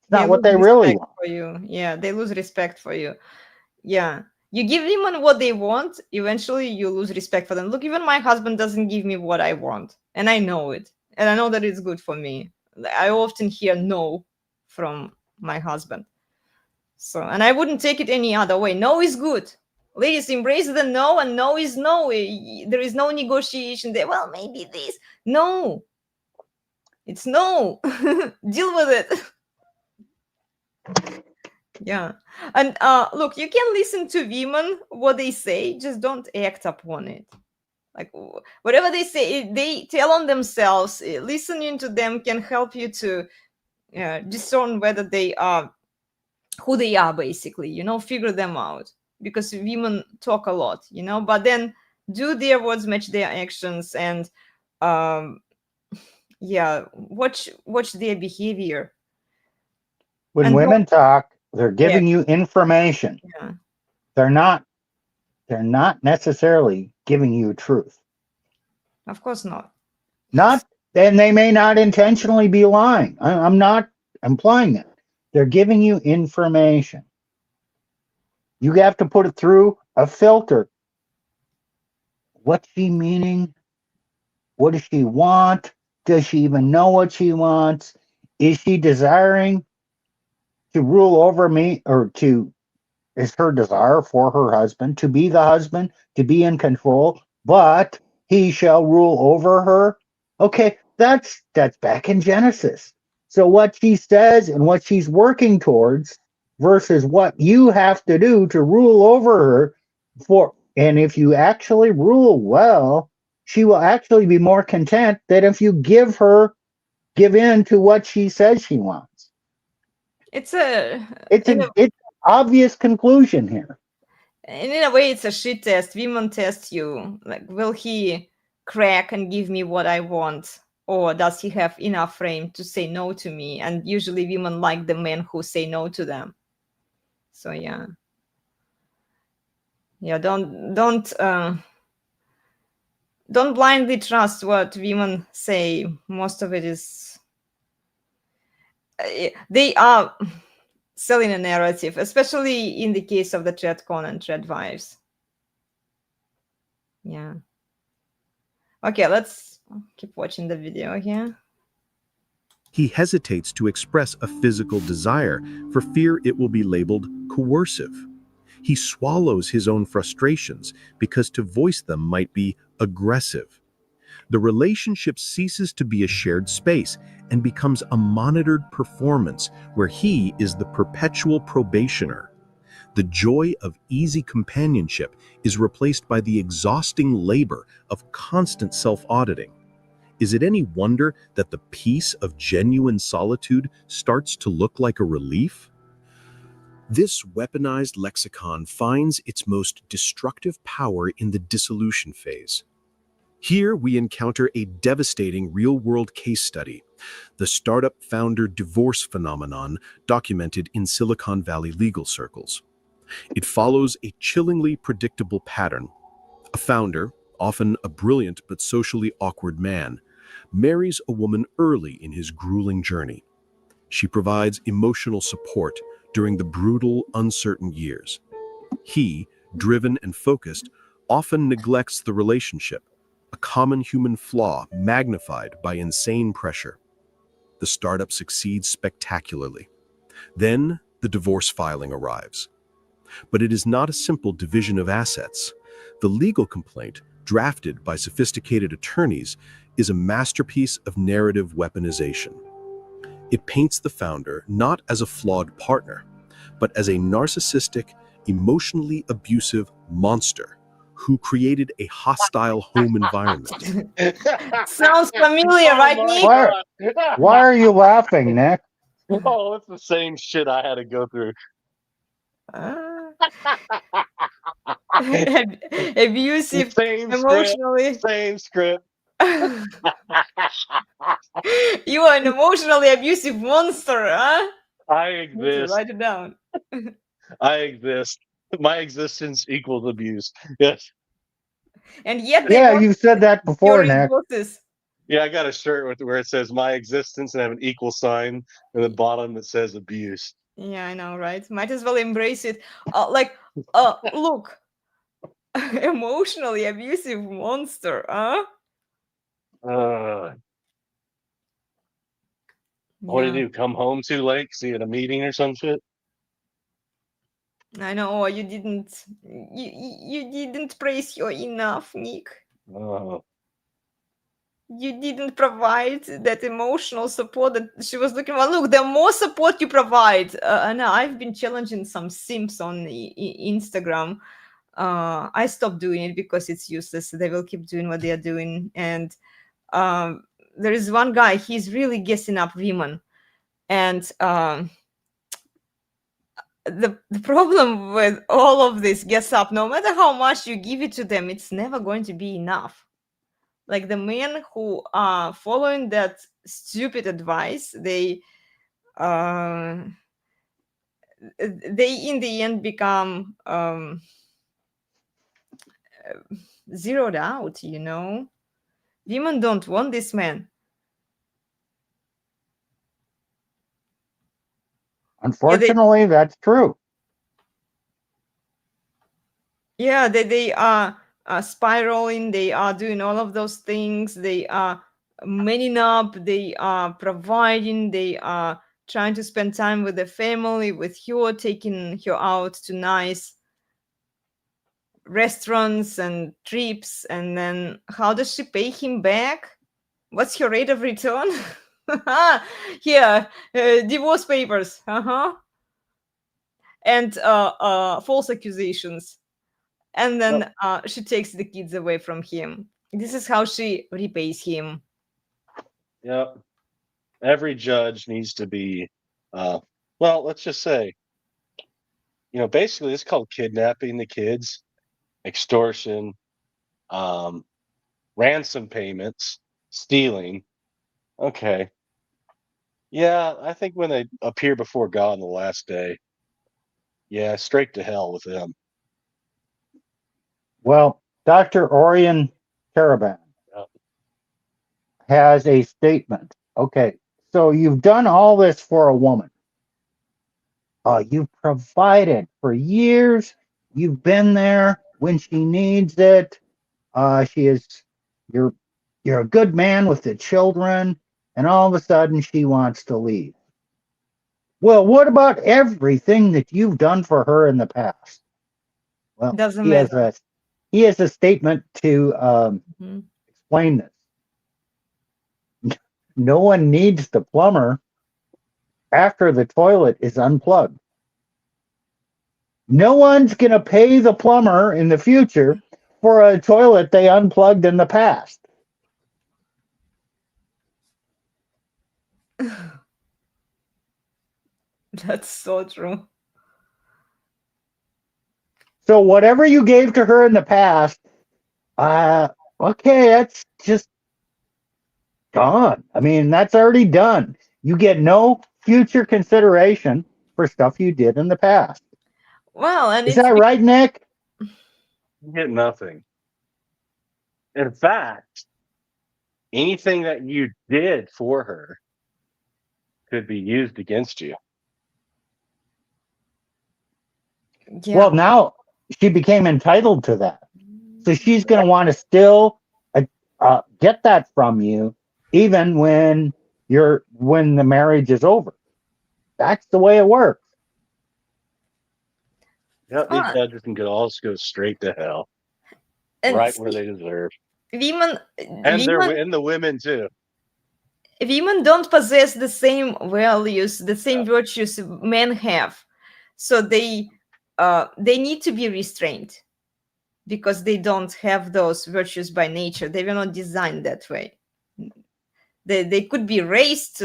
it's They not what lose they really respect want. for you. Yeah, they lose respect for you. Yeah. You give women what they want, eventually you lose respect for them. Look, even my husband doesn't give me what I want, and I know it. And I know that it's good for me. I often hear no from my husband. So, and I wouldn't take it any other way. No is good. Ladies, embrace the no, and no is no. There is no negotiation there. Well, maybe this. No. It's no. Deal with it. Yeah. And look, you can listen to women what they say, just don't act upon it. Like whatever they say, they tell on themselves. Listening to them can help you to discern whether they are who they are, basically, figure them out. Because women talk a lot, but then do their words match their actions, and yeah, watch their behavior. When And women talk, they're yeah, giving you information. yeah, They're not necessarily giving you truth. of course not. Not, and they may not intentionally be lying. I'm not implying that. They're giving you information. You have to put it through a filter. What's she meaning? What does she want? Does she even know what she wants? Is she desiring to rule over me, or is her desire for her husband to be the husband, to be in control, but he shall rule over her? Okay, that's back in Genesis. So what she says and what she's working towards versus what you have to do to rule over her and if you actually rule well, she will actually be more content than if you give in to what she says she wants. It's It's an obvious conclusion here. and in a way, it's a shit test. Women test you. Like, will he crack and give me what I want? Or does he have enough frame to say no to me? And usually women like the men who say no to them. So yeah. Yeah, don't blindly trust what women say. Most of it is they are selling a narrative, especially in the case of the TradCon and TradVives. Yeah. Okay, let's keep watching the video here. He hesitates to express a physical desire for fear it will be labeled coercive. He swallows his own frustrations because to voice them might be aggressive. The relationship ceases to be a shared space and becomes a monitored performance where he is the perpetual probationer. The joy of easy companionship is replaced by the exhausting labor of constant self-auditing. Is it any wonder that the peace of genuine solitude starts to look like a relief? This weaponized lexicon finds its most destructive power in the dissolution phase. Here we encounter a devastating real-world case study, the startup founder divorce phenomenon documented in Silicon Valley legal circles. It follows a chillingly predictable pattern. A founder, often a brilliant but socially awkward man, marries a woman early in his grueling journey. She provides emotional support during the brutal, uncertain years. He, driven and focused, often neglects the relationship, a common human flaw magnified by insane pressure. The startup succeeds spectacularly. Then the divorce filing arrives. But it is not a simple division of assets. The legal complaint, drafted by sophisticated attorneys, is a masterpiece of narrative weaponization. It paints the founder not as a flawed partner, but as a narcissistic, emotionally abusive monster who created a hostile home environment. Sounds familiar, right, Nick? Why are you laughing, Nick? Oh, it's the same shit I had to go through. Abusive, Same script, emotionally. same script. You are an emotionally abusive monster, huh? I Need to exist. write it down. I exist. My existence equals abuse. Yes. And yet they Yeah, want you've said that before, your Nick. bosses. Yeah, I got a shirt with where it says my existence and I have an equal sign in the bottom that says abuse. Yeah, I know, right? Might as well embrace it. Look, emotionally abusive monster, huh? Uh, what Yeah, did you do? Come home too late? See you at a meeting or some shit? I know. You you didn't praise her enough, Nick. Uh, You didn't provide that emotional support that she was looking for. Look, the more support you provide, and I've been challenging some simps on Instagram. I stopped doing it because it's useless. They will keep doing what they are doing. And there is one guy, he's really guessing up women. And the problem with all of this guess up, no matter how much you give it to them, it's never going to be enough. Like the men who are following that stupid advice, they in the end become zeroed out, you know. Women don't want this man. Unfortunately, that's true. They are spiraling, they are doing all of those things, they are manning up, they are providing, they are trying to spend time with the family, with her, taking her out to nice restaurants and trips. And then how does she pay him back? What's her rate of return? Here, divorce papers, and false accusations. And then she takes the kids away from him. This is how she repays him. yep. Every judge needs to be, well, let's just say, basically it's called kidnapping the kids, extortion, ransom payments, stealing. Okay. Yeah, I think when they appear before God on the last day, yeah, straight to hell with them. Well, Dr. Orion Caravan Yep. has a statement. Okay, so you've done all this for a woman. You've provided for years. You've been there when she needs it. She is you're you're a good man with the children, and all of a sudden she wants to leave. Well, what about everything that you've done for her in the past? Well, Doesn't he has matter. a statement to Mhm. explain this. No one needs the plumber after the toilet is unplugged. No one's going to pay the plumber in the future for a toilet they unplugged in the past. That's so true. So whatever you gave to her in the past, okay, that's just gone. I mean, that's already done. You get no future consideration for stuff you did in the past. Well, and Is it's that right, Nick? You get nothing. In fact, anything that you did for her could be used against you. yeah. Well, now she became entitled to that. So she's going to want to still get that from you, even when the marriage is over. That's the way it works. Yep, these Ah, judges can go straight to hell, and right where they deserve, women, and the women too. women don't possess the same values, the same virtues men have, so they need to be restrained because they don't have those virtues by nature. They were not designed that way. They could be raised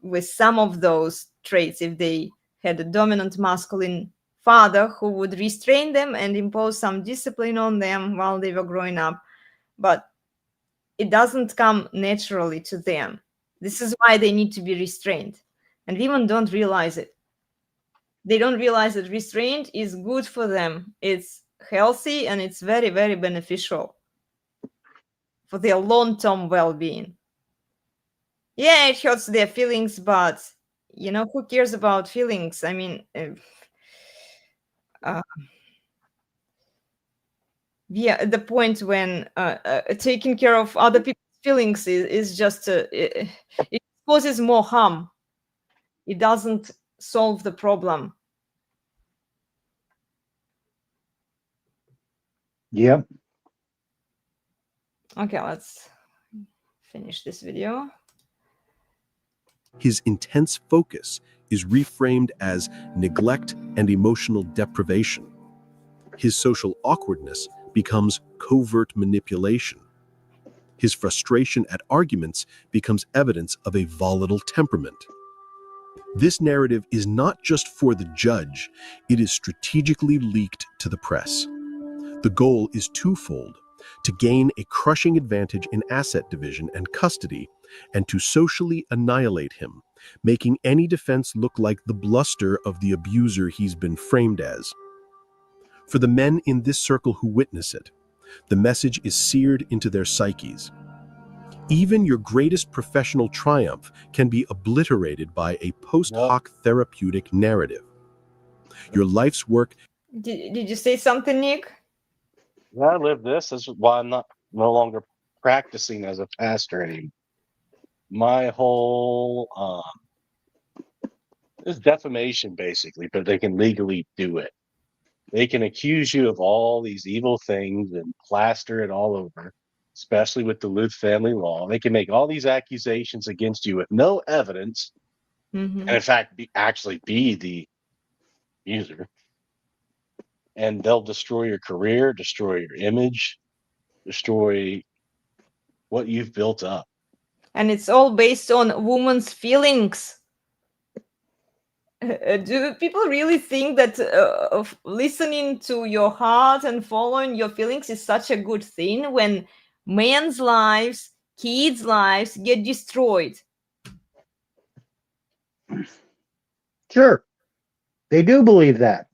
with some of those traits if they had a dominant masculine father who would restrain them and impose some discipline on them while they were growing up, but it doesn't come naturally to them. This is why they need to be restrained, and women don't realize it. They don't realize that restraint is good for them. It's healthy and it's very, very beneficial for their long-term well-being. Yeah, it hurts their feelings, but who cares about feelings? I mean, yeah, at the point when taking care of other people's feelings is just it causes more harm. It doesn't solve the problem. Yep. Okay, let's finish this video. His intense focus is reframed as neglect and emotional deprivation. His social awkwardness becomes covert manipulation. His frustration at arguments becomes evidence of a volatile temperament. This narrative is not just for the judge, it is strategically leaked to the press. The goal is twofold: to gain a crushing advantage in asset division and custody, and to socially annihilate him, making any defense look like the bluster of the abuser he's been framed as. For the men in this circle who witness it, the message is seared into their psyches. Even your greatest professional triumph can be obliterated by a post hoc therapeutic narrative. Your life's work. Did you say something, Nick? Yeah, I live this. This is why I'm no longer practicing as a pastor anymore. My whole is defamation basically, but they can legally do it. They can accuse you of all these evil things and plaster it all over, especially with the Luth family law. They can make all these accusations against you with no evidence, and in fact, actually be the user. And they'll destroy your career, destroy your image, destroy what you've built up. And it's all based on women's feelings. Do people really think that listening to your heart and following your feelings is such a good thing when men's lives, kids' lives get destroyed? Sure. They do believe that.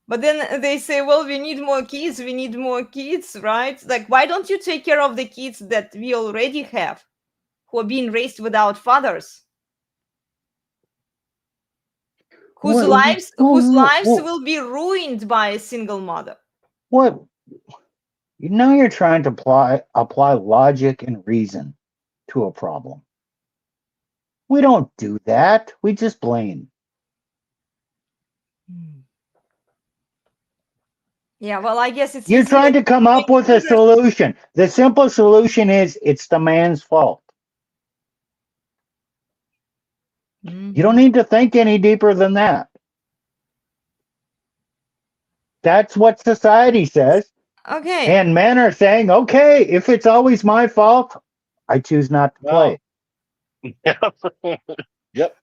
But then they say, well, we need more kids, right? Like, why don't you take care of the kids that we already have, who are being raised without fathers? Whose lives will be ruined by a single mother. What? You're trying to apply logic and reason to a problem. We don't do that. We just blame. Yeah, well, I guess it's You're trying to come up with a solution. The simple solution is it's the man's fault. You don't need to think any deeper than that. That's what society says. Okay. And men are saying, okay, if it's always my fault, I choose not to play. Yep.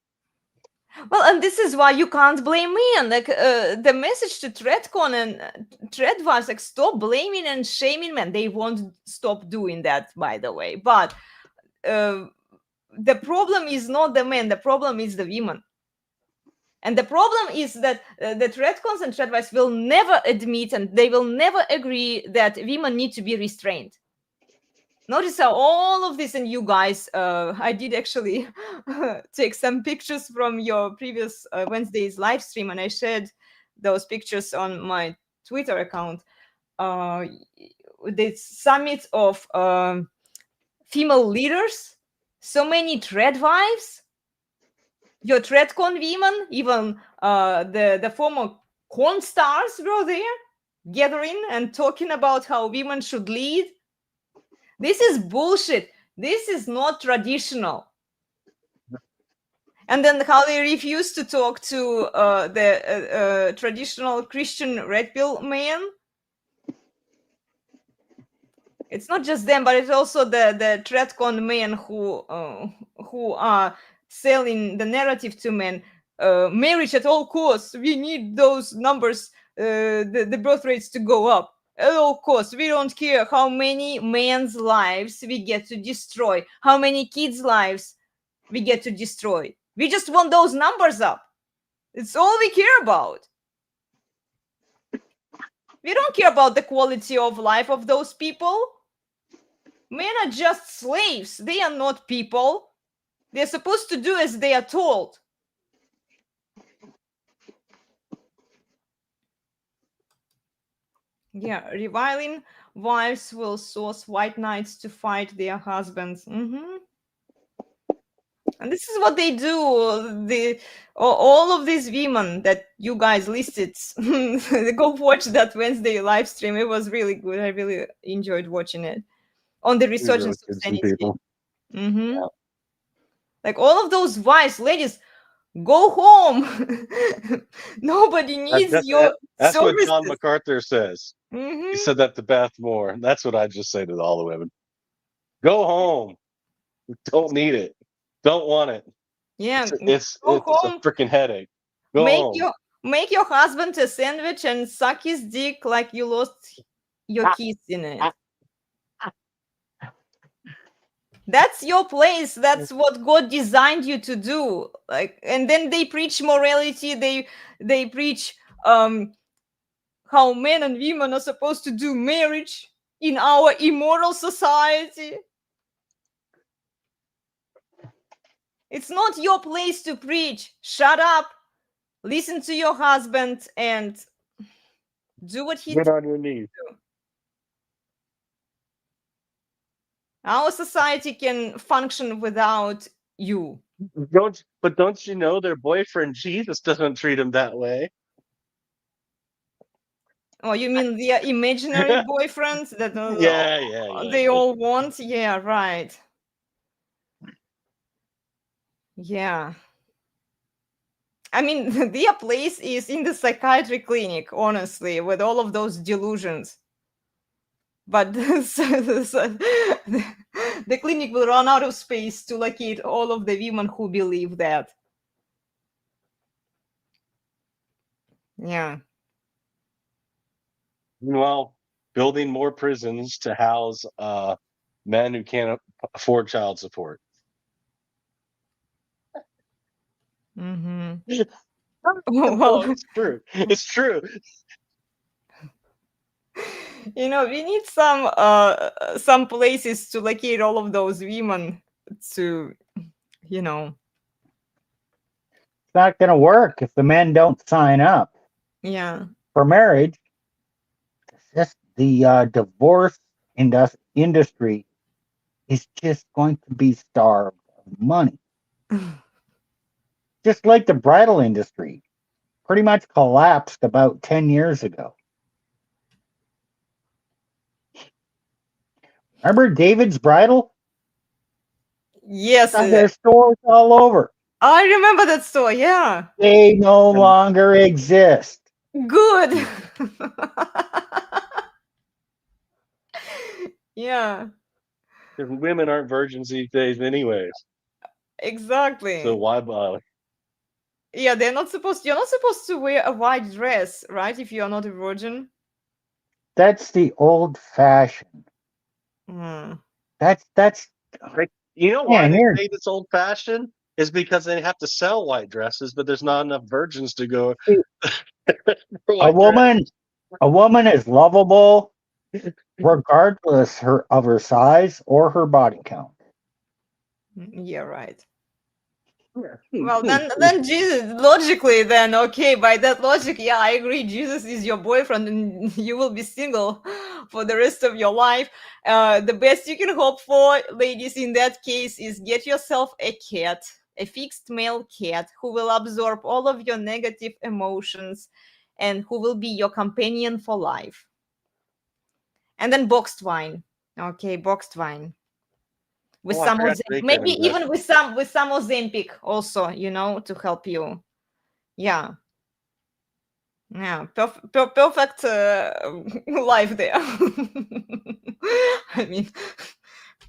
Well, and this is why you can't blame men. Like the message to ThreadCon and Thread was like, stop blaming and shaming men. They won't stop doing that, by the way. But the problem is not the men. The problem is the women. And the problem is that the ThreadCons and ThreadWise will never admit and they will never agree that women need to be restrained. Notice how all of this, and you guys, I did actually take some pictures from your previous Wednesday's live stream, and I shared those pictures on my Twitter account. The summit of female leaders, so many thread wives, your ThreadCon women, even the former con stars were there gathering and talking about how women should lead. This is bullshit. This is not traditional. And then how they refuse to talk to the traditional Christian red pill men. It's not just them, but it's also the ThreadCon men who are selling the narrative to men. marriage at all costs. We need those numbers, the birth rates to go up at all costs. We don't care how many men's lives we get to destroy, how many kids' lives we get to destroy. We just want those numbers up. It's all we care about. We don't care about the quality of life of those people. Men are just slaves. They are not people. They're supposed to do as they are told. Yeah, reviling wives will source white knights to fight their husbands. And this is what they do. All of these women that you guys listed, go watch that Wednesday live stream. It was really good. I really enjoyed watching it on the resurgence of sanity. People. Yeah. Like all of those wives, ladies, go home. Nobody needs your That's services. what John MacArthur says. He said that to Beth Moore. That's what I just say to all the women. Go home. Don't need it. Don't want it. Yeah, It's a freaking headache. Go home. Make your husband a sandwich and suck his dick like you lost your keys in it. That's your place. That's what God designed you to do. Like, and then they preach morality. They preach how men and women are supposed to do marriage in our immoral society. It's not your place to preach. Shut up. Listen to your husband and do what he Get on your knees. Our society can function without you. Don't you know their boyfriend Jesus doesn't treat them that way? Oh, you mean their imaginary boyfriends that Yeah. they all want? Yeah, right. Yeah. I mean, their place is in the psychiatry clinic, honestly, with all of those delusions. But the clinic will run out of space to locate all of the women who believe that. Yeah. Well, building more prisons to house men who can't afford child support. Well, It's true. It's true. You know, we need some places to locate all of those women to, you know. It's not going to work if the men don't sign up Yeah. for marriage. The divorce industry is just going to be starved of money. Just like the bridal industry pretty much collapsed about 10 years ago. Remember David's Bridal? Yes. There's stores all over. I remember that store. Yeah. They no longer exist. Good. Yeah. Women aren't virgins these days, anyways. Exactly. So why bother? Yeah, you're not supposed to wear a white dress, right? If you are not a virgin. That's the old fashioned. That's you know why they say it's old fashioned? Is because they have to sell white dresses, but there's not enough virgins to go. A woman is lovable regardless of her size or her body count. Yeah, right. Well, then Jesus, logically, then, okay, by that logic, yeah, I agree. Jesus is your boyfriend and you will be single for the rest of your life. The best you can hope for, ladies, in that case, is get yourself a cat, a fixed male cat who will absorb all of your negative emotions and who will be your companion for life. And then boxed wine. Okay, boxed wine. With some Ozempic, maybe even with some Ozempic also, you know, to help you. Yeah. Perfect life there. I mean,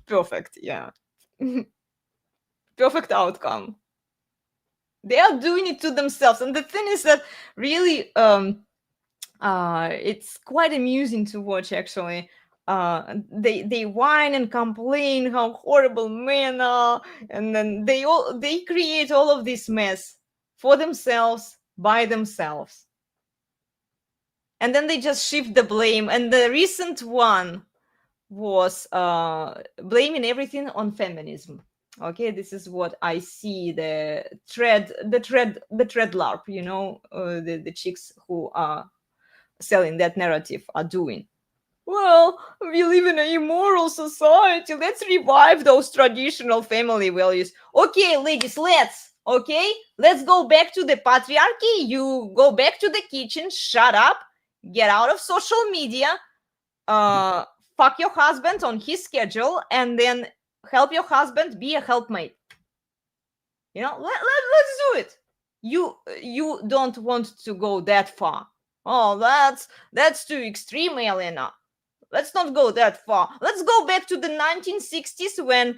perfect. Yeah. Perfect outcome. They are doing it to themselves. And the thing is that really it's quite amusing to watch, actually. They whine and complain how horrible men are, and then they create all of this mess for themselves by themselves, and then they just shift the blame. And the recent one was blaming everything on feminism. Okay, this is what I see the thread larp, the chicks who are selling that narrative are doing. Well, we live in an immoral society. Let's revive those traditional family values. Okay, ladies, let's go back to the patriarchy. You go back to the kitchen, shut up, get out of social media, fuck your husband on his schedule, and then help your husband be a helpmate. Let's do it. You don't want to go that far. Oh, that's too extreme, Elena. Let's not go that far. Let's go back to the 1960s when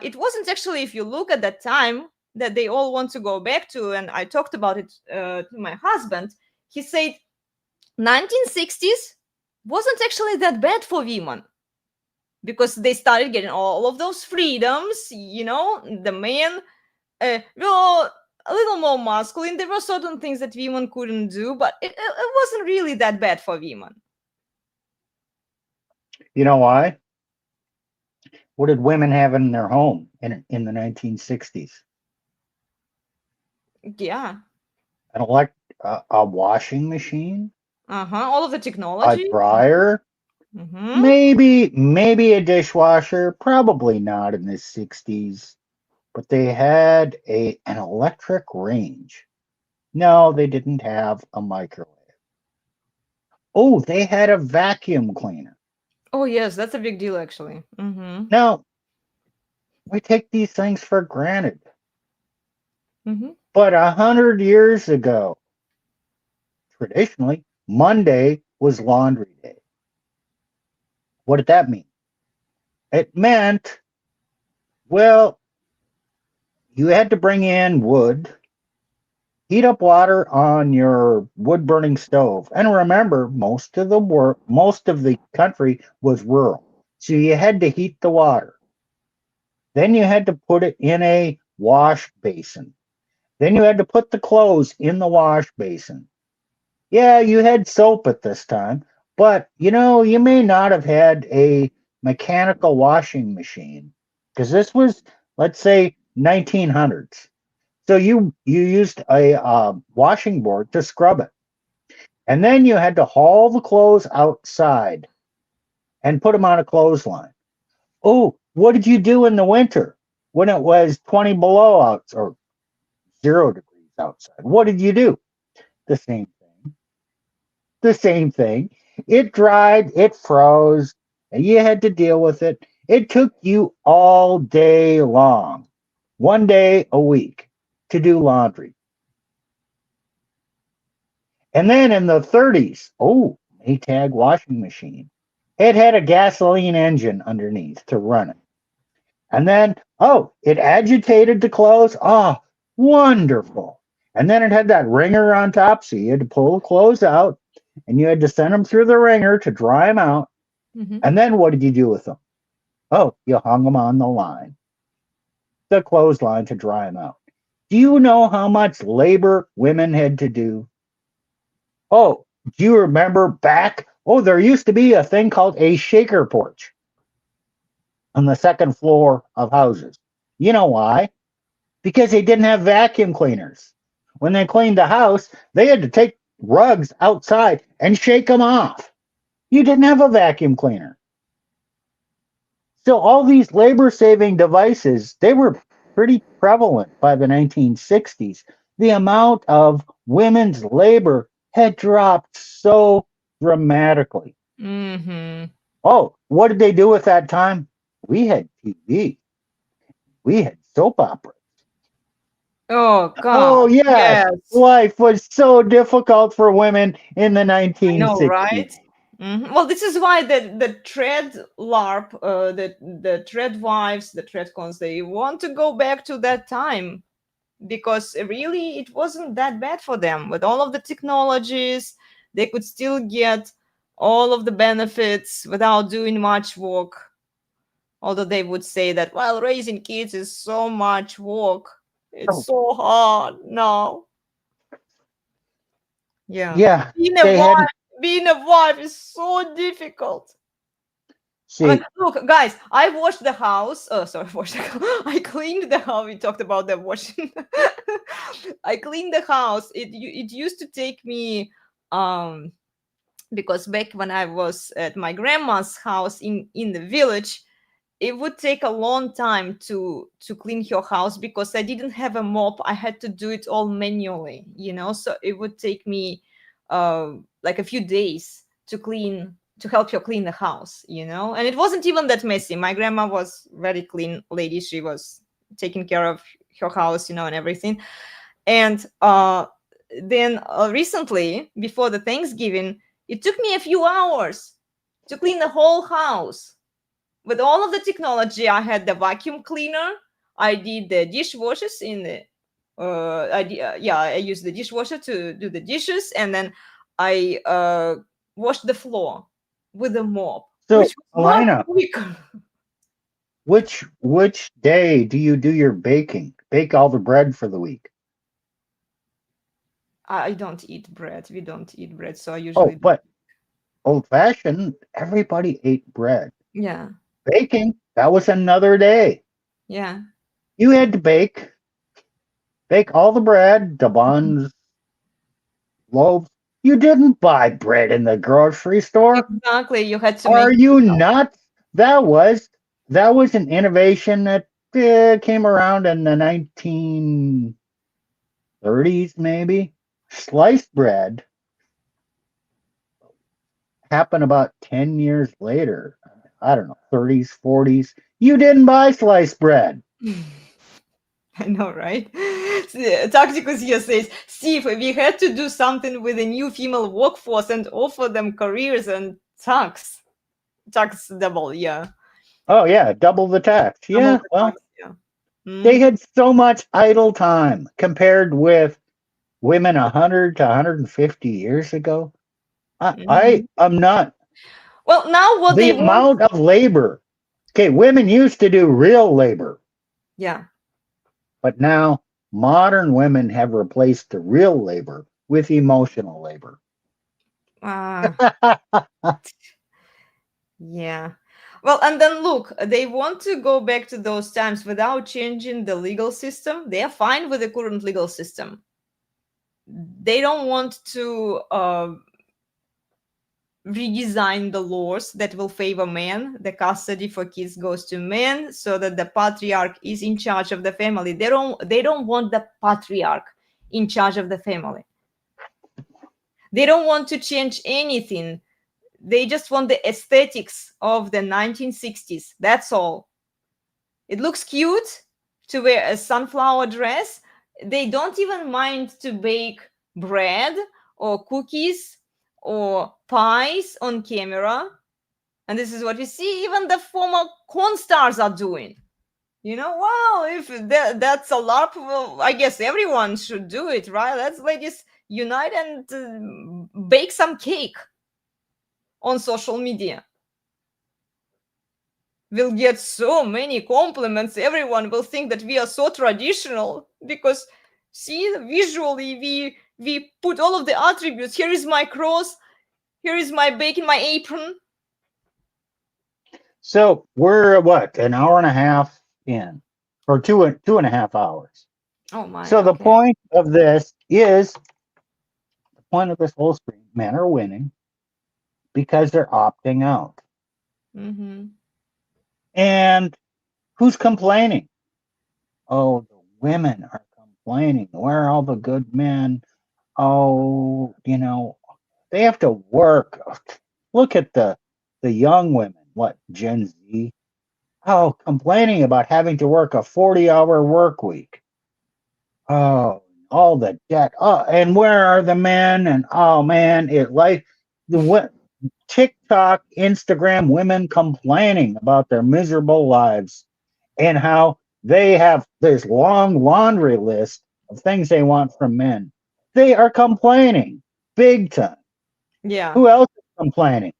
it wasn't actually, if you look at that time that they all want to go back to, and I talked about it to my husband. He said 1960s wasn't actually that bad for women because they started getting all of those freedoms. The men were a little more masculine. There were certain things that women couldn't do, but it wasn't really that bad for women. You know why? What did women have in their home in the 1960s? Yeah. A washing machine, All of the technology. a dryer, Mm-hmm. maybe a dishwasher. Probably not in the 60s, but they had an electric range. No, they didn't have a microwave. Oh, they had a vacuum cleaner. Oh yes, that's a big deal, actually. Mm-hmm. Now, we take these things for granted. Mm-hmm. But 100 years ago, traditionally, Monday was laundry day. What did that mean? It meant, well, you had to bring in wood, heat up water on your wood burning stove. And remember, most of the country was rural. So you had to heat the water. Then you had to put it in a wash basin. Then you had to put the clothes in the wash basin. Yeah, you had soap at this time, but you may not have had a mechanical washing machine because this was, let's say, 1900s. So you used a washing board to scrub it. And then you had to haul the clothes outside and put them on a clothesline. Oh, what did you do in the winter when it was 20 below out or 0 degrees outside? What did you do? The same thing. The same thing. It dried, it froze, and you had to deal with it. It took you all day long, 1 day a week, to do laundry. And then in the 30s, Maytag washing machine. It had a gasoline engine underneath to run it. And then, it agitated the clothes. Oh, wonderful. And then it had that wringer on top, so you had to pull the clothes out, and you had to send them through the wringer to dry them out. Mm-hmm. And then what did you do with them? Oh, you hung them on the line, the clothesline, to dry them out. Do you know how much labor women had to do? Oh, do you remember back? Oh, there used to be a thing called a shaker porch on the second floor of houses. You know why? Because they didn't have vacuum cleaners. When they cleaned the house, they had to take rugs outside and shake them off. You didn't have a vacuum cleaner. So all these labor-saving devices, they were pretty prevalent by the 1960s. The amount of women's labor had dropped so dramatically. Mm-hmm. Oh, what did they do with that time? We had TV. We had soap operas. Oh God. Oh, yes. Yes. Life was so difficult for women in the 1960s. I know, right? Mm-hmm. Well, this is why the thread LARP, the thread wives, the thread cons, they want to go back to that time. because really it wasn't that bad for them. With all of the technologies, they could still get all of the benefits without doing much work. Although they would say that, well, raising kids is so much work. It's so hard now. Yeah. Yeah, Being a they wife, hadn't. is so difficult. I mean, See, look, guys, I washed the house. Oh, sorry, washed the house. I cleaned the house. We talked about the washing. I cleaned the house. It used to take me because back when I was at my grandma's house in the village, it would take a long time to clean her house because I didn't have a mop. I had to do it all manually, so it would take me like a few days to help her clean the house, and it wasn't even that messy. My grandma was very clean lady. She was taking care of her house, and everything. And then recently, before the Thanksgiving, it took me a few hours to clean the whole house. With all of the technology, I had the vacuum cleaner. I did the dishwashers in the I used the dishwasher to do the dishes, and then I washed the floor with a mop, so which was much Elena, quicker. which day do you do your baking? Bake all the bread for the week? I don't eat bread. We don't eat bread, so I Oh, usually but old fashioned, everybody ate bread. yeah, Baking, that was another day. yeah. You had to bake all the bread, the buns, loaves. You didn't buy bread in the grocery store. Exactly. You had to make Are you nuts? That was an innovation that came around in the 1930s, maybe. Sliced bread happened about 10 years later. I don't know, 30s, 40s. You didn't buy sliced bread. I know, right? Tacticus here says, Steve, we had to do something with the new female workforce and offer them careers and tax double, yeah. Oh, yeah, double the tax. Double Yeah, the well, tax, yeah. they had so much idle time compared with women 100 to 150 years ago. I Mhm. am not. Well, now what The they want, amount of labor. Okay, women used to do real labor, yeah. but now modern women have replaced the real labor with emotional labor. Uh, yeah. Well, and then look, they want to go back to those times without changing the legal system. They are fine with the current legal system. They don't want to redesign the laws that will favor men. The custody for kids goes to men, so that the patriarch is in charge of the family. They don't want the patriarch in charge of the family. They don't want to change anything. They just want the aesthetics of the 1960s. That's all. It looks cute to wear a sunflower dress. They don't even mind to bake bread or cookies or pies on camera. And this is what we see even the former corn stars are doing. Wow, if that's a lot, well, I guess everyone should do it, right? Let's ladies unite and bake some cake on social media. We'll get so many compliments. Everyone will think that we are so traditional because, see, visually we put all of the attributes. Here is my cross. Here is my bake in my apron. So we're what, an hour and a half in, or two and a half hours. Oh my. So the Okay. point of this is the point of this whole stream. Men are winning because they're opting out. Mm-hmm. And who's complaining? Oh, the women are complaining. Where are all the good men? Oh, they have to work. Look at the young women, what, Gen Z? Oh, complaining about having to work a 40-hour work week. Oh, all the debt. Oh, and where are the men? And oh man, the TikTok, Instagram women complaining about their miserable lives and how they have this long laundry list of things they want from men, they are complaining big time. Yeah. Who else is complaining?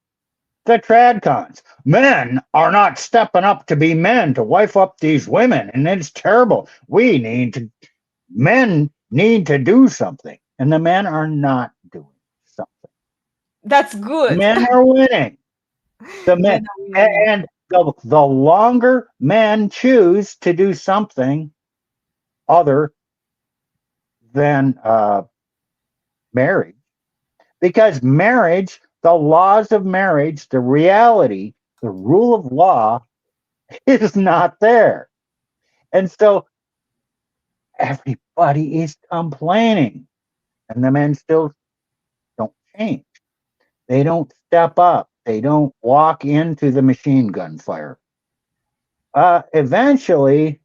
The tradcons. Men are not stepping up to be men to wife up these women, and it's terrible. Men need to do something, and the men are not doing something. That's good. Men are winning. The men, Men are winning. and the longer men choose to do something other than marriage, because marriage, the laws of marriage, the reality, the rule of law is not there. And so everybody is complaining, and the men still don't change. They don't step up. They don't walk into the machine gun fire. Eventually,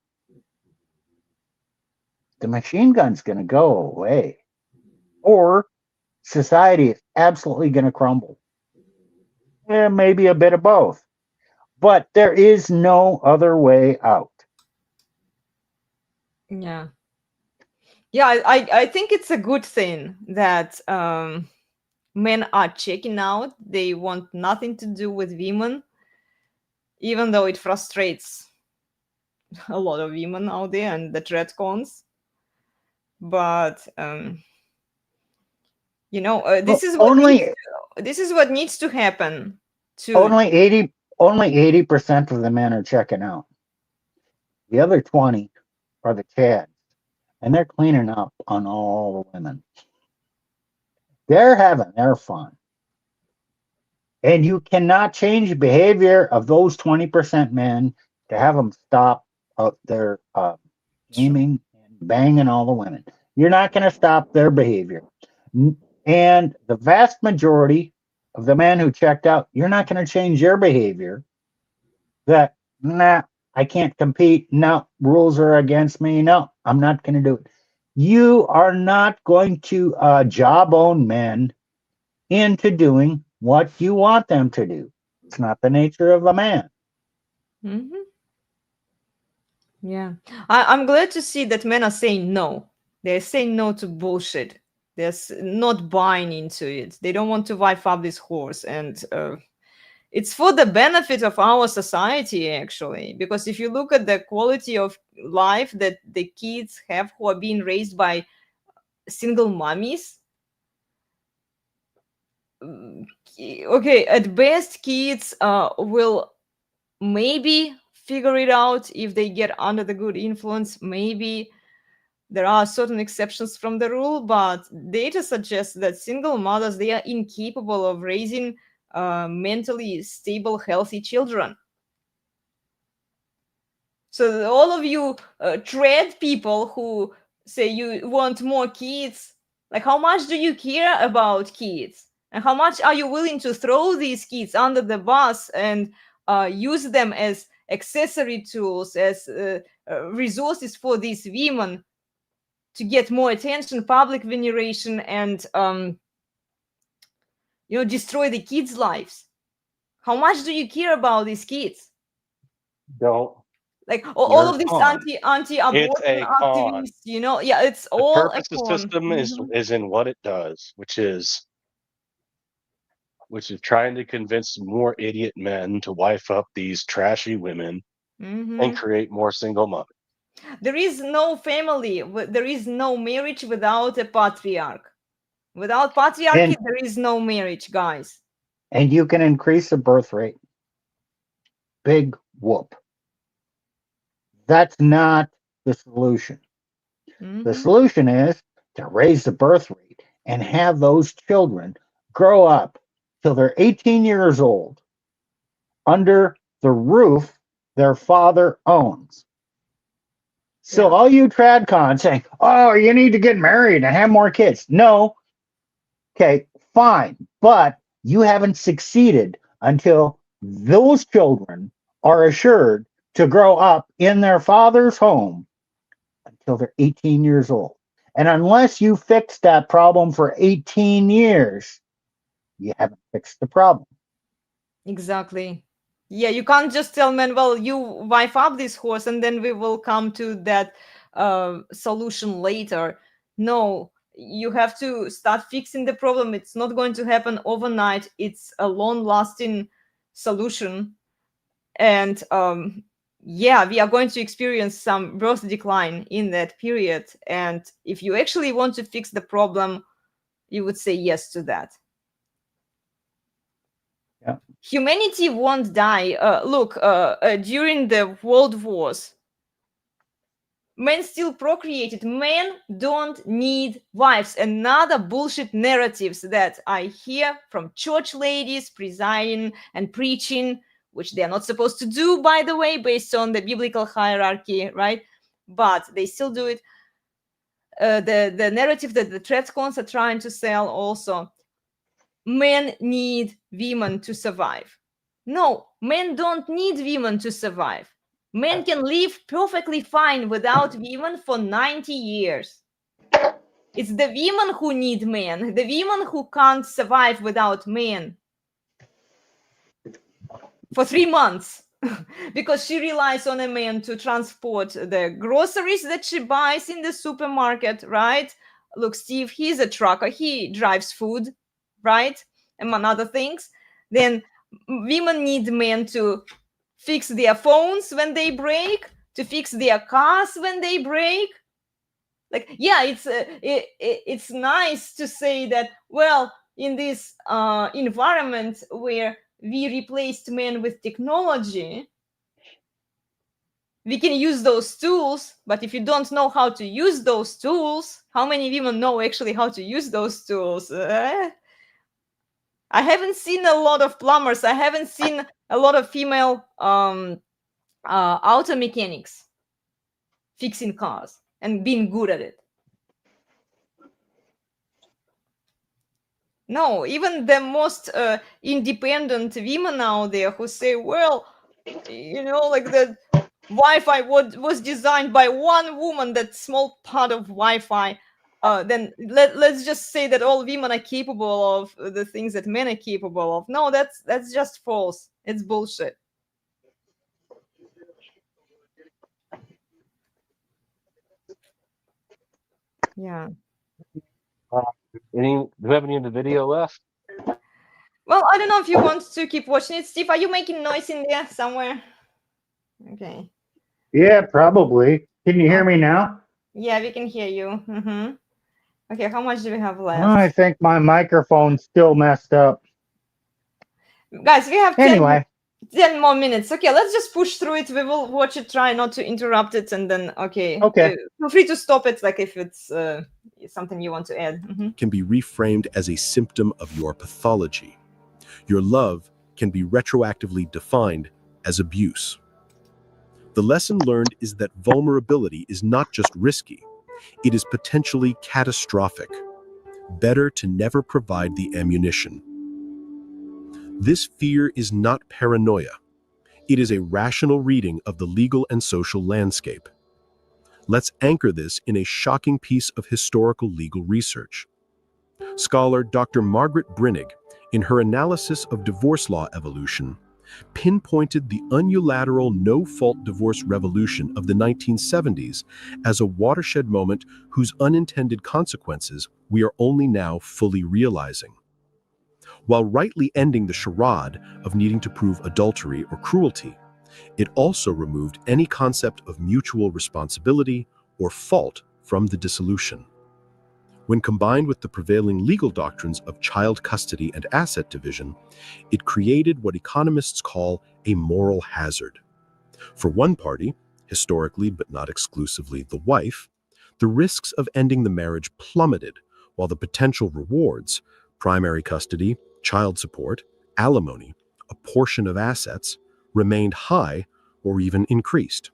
the machine gun's going to go away, or society is absolutely going to crumble. Maybe a bit of both, but there is no other way out. Yeah. Yeah, I think it's a good thing that men are checking out. They want nothing to do with women, even though it frustrates a lot of women out there and the tradcons. But this is what needs to happen. Only 80% of the men are checking out. The other 20 are the chads, and they're cleaning up on all the women. They're having their fun. And you cannot change the behavior of those 20% men to have them stop their aiming and banging all the women. You're not going to stop their behavior. And the vast majority of the men who checked out, you're not going to change their behavior. That, nah, I can't compete. No, rules are against me. No, I'm not going to do it. You are not going to jawbone men into doing what you want them to do. It's not the nature of a man. Mm-hmm. Yeah, I'm glad to see that men are saying no. They're saying no to bullshit. They're not buying into it. They don't want to wipe up this horse, and it's for the benefit of our society, actually. Because if you look at the quality of life that the kids have who are being raised by single mommies, okay, at best, kids will maybe figure it out if they get under the good influence. Maybe there are certain exceptions from the rule, but data suggests that single mothers, they are incapable of raising mentally stable, healthy children. So all of you trad people who say you want more kids, like, how much do you care about kids? And how much are you willing to throw these kids under the bus and use them as accessory tools, as resources for these women to get more attention, public veneration, and destroy the kids' lives? How much do you care about these kids? Don't. Like all You're of these con. anti-abortion It's a con. activists, yeah, it's The all a purpose of the con. system Mhm. is in what it does, which is trying to convince more idiot men to wife up these trashy women and create more single mothers. There is no family, there is no marriage without a patriarch. Without patriarchy, there is no marriage, guys. And you can increase the birth rate. Big whoop. That's not the solution. The solution is to raise the birth rate and have those children grow up till they're 18 years old under the roof their father owns. So all you tradcons saying, oh, you need to get married and have more kids. No. Okay, fine. But you haven't succeeded until those children are assured to grow up in their father's home until they're 18 years old. And unless you fix that problem for 18 years, you haven't fixed the problem. Exactly. Yeah, you can't just tell men, well, you wife up this horse and then we will come to that solution later. No, you have to start fixing the problem. It's not going to happen overnight. It's a long-lasting solution. And yeah, we are going to experience some birth decline in that period. And if you actually want to fix the problem, you would say yes to that. Yeah. Humanity won't die. Look, during the world wars, men still procreated. Men don't need wives. Another bullshit narratives that I hear from church ladies presiding and preaching, which they are not supposed to do, by the way, based on the biblical hierarchy, right? But they still do it. The narrative that the Treadcons are trying to sell also. Men need women to survive. No, men don't need women to survive. Men can live perfectly fine without women for 90 years. It's the women who need men, the women who can't survive without men for 3 months because she relies on a man to transport the groceries that she buys in the supermarket, right? Look, Steve, he's a trucker. He drives food, right? Among other things. Then women need men to fix their phones when they break, to fix their cars when they break. Like, yeah, it's nice to say that, well, in this environment where we replaced men with technology, we can use those tools. But if you don't know how to use those tools, how many women know actually how to use those tools? I haven't seen a lot of plumbers. I haven't seen a lot of female auto mechanics fixing cars and being good at it. No, even the most independent women out there who say, well, like the Wi-Fi was designed by one woman, that small part of Wi-Fi, then let's just say that all women are capable of the things that men are capable of. No, that's just false. It's bullshit. Yeah. Do we have any of the video left? Well, I don't know if you want to keep watching it. Steve, are you making noise in there somewhere? Okay. Yeah, probably. Can you hear me now? Yeah, we can hear you. Mm-hmm. Okay, how much do we have left? I think my microphone's still messed up. Guys, we have 10 Anyway, more minutes. Okay, let's just push through it. We will watch it, try not to interrupt it, and then, okay. Feel free to stop it, like if it's something you want to add. Mhm. Can be reframed as a symptom of your pathology. Your love can be retroactively defined as abuse. The lesson learned is that vulnerability is not just risky, it is potentially catastrophic. Better to never provide the ammunition. This fear is not paranoia. It is a rational reading of the legal and social landscape. Let's anchor this in a shocking piece of historical legal research. Scholar Dr. Margaret Brinnig, in her analysis of divorce law evolution, pinpointed the unilateral no-fault divorce revolution of the 1970s as a watershed moment whose unintended consequences we are only now fully realizing. While rightly ending the charade of needing to prove adultery or cruelty, it also removed any concept of mutual responsibility or fault from the dissolution. When combined with the prevailing legal doctrines of child custody and asset division, it created what economists call a moral hazard. For one party, historically but not exclusively the wife, the risks of ending the marriage plummeted, while the potential rewards, primary custody, child support, alimony, a portion of assets, remained high or even increased.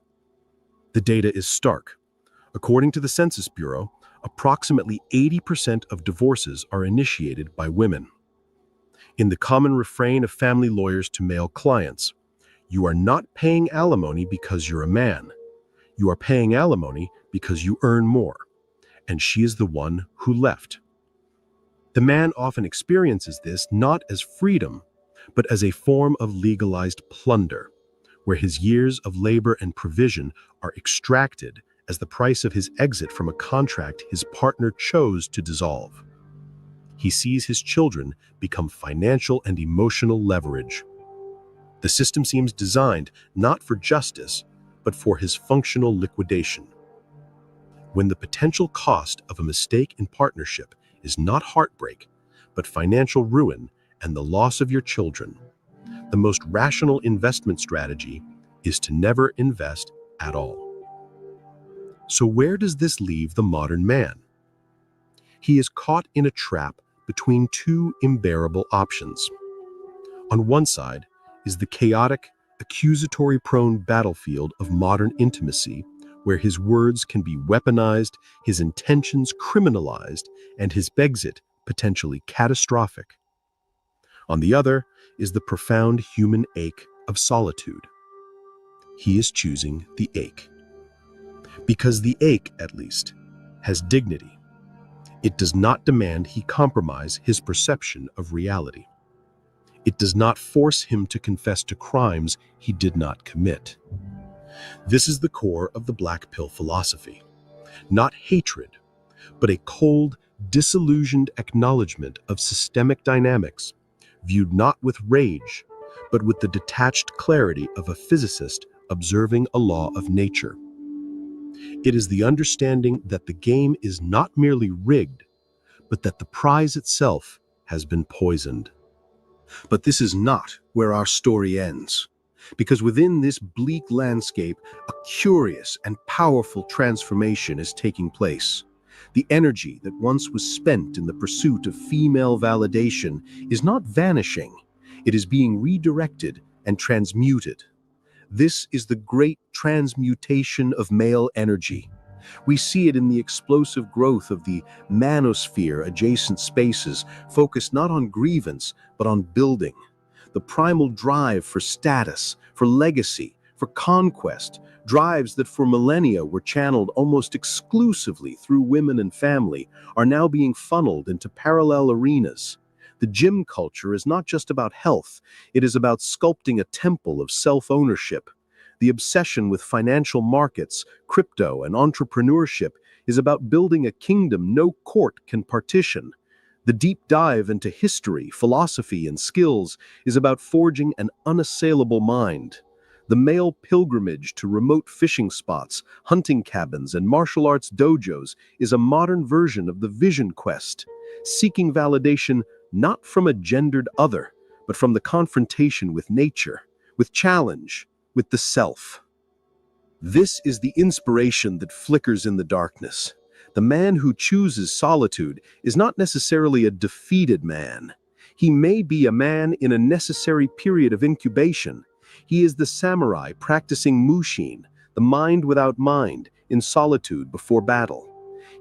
The data is stark. According to the Census Bureau, approximately 80% of divorces are initiated by women. In the common refrain of family lawyers to male clients, you are not paying alimony because you're a man. You are paying alimony because you earn more, and she is the one who left. The man often experiences this not as freedom, but as a form of legalized plunder, where his years of labor and provision are extracted as the price of his exit from a contract his partner chose to dissolve. He sees his children become financial and emotional leverage. The system seems designed not for justice, but for his functional liquidation. When the potential cost of a mistake in partnership is not heartbreak, but financial ruin and the loss of your children, the most rational investment strategy is to never invest at all. So where does this leave the modern man? He is caught in a trap between two unbearable options. On one side is the chaotic, accusatory-prone battlefield of modern intimacy, where his words can be weaponized, his intentions criminalized, and his exit potentially catastrophic. On the other is the profound human ache of solitude. He is choosing the ache. Because the ache, at least, has dignity. It does not demand he compromise his perception of reality. It does not force him to confess to crimes he did not commit. This is the core of the black pill philosophy. Not hatred, but a cold, disillusioned acknowledgement of systemic dynamics, viewed not with rage, but with the detached clarity of a physicist observing a law of nature. It is the understanding that the game is not merely rigged, but that the prize itself has been poisoned. But this is not where our story ends, because within this bleak landscape, a curious and powerful transformation is taking place. The energy that once was spent in the pursuit of female validation is not vanishing, it is being redirected and transmuted. This is the great transmutation of male energy. We see it in the explosive growth of the manosphere adjacent spaces, focused not on grievance, but on building. The primal drive for status, for legacy, for conquest, drives that for millennia were channeled almost exclusively through women and family, are now being funneled into parallel arenas. The gym culture is not just about health, it is about sculpting a temple of self-ownership. The obsession with financial markets, crypto, and entrepreneurship is about building a kingdom no court can partition. The deep dive into history, philosophy, and skills is about forging an unassailable mind. The male pilgrimage to remote fishing spots, hunting cabins, and martial arts dojos is a modern version of the vision quest, seeking validation not from a gendered other, but from the confrontation with nature, with challenge, with the self. This is the inspiration that flickers in the darkness. The man who chooses solitude is not necessarily a defeated man. He may be a man in a necessary period of incubation. He is the samurai practicing mushin, the mind without mind, in solitude before battle.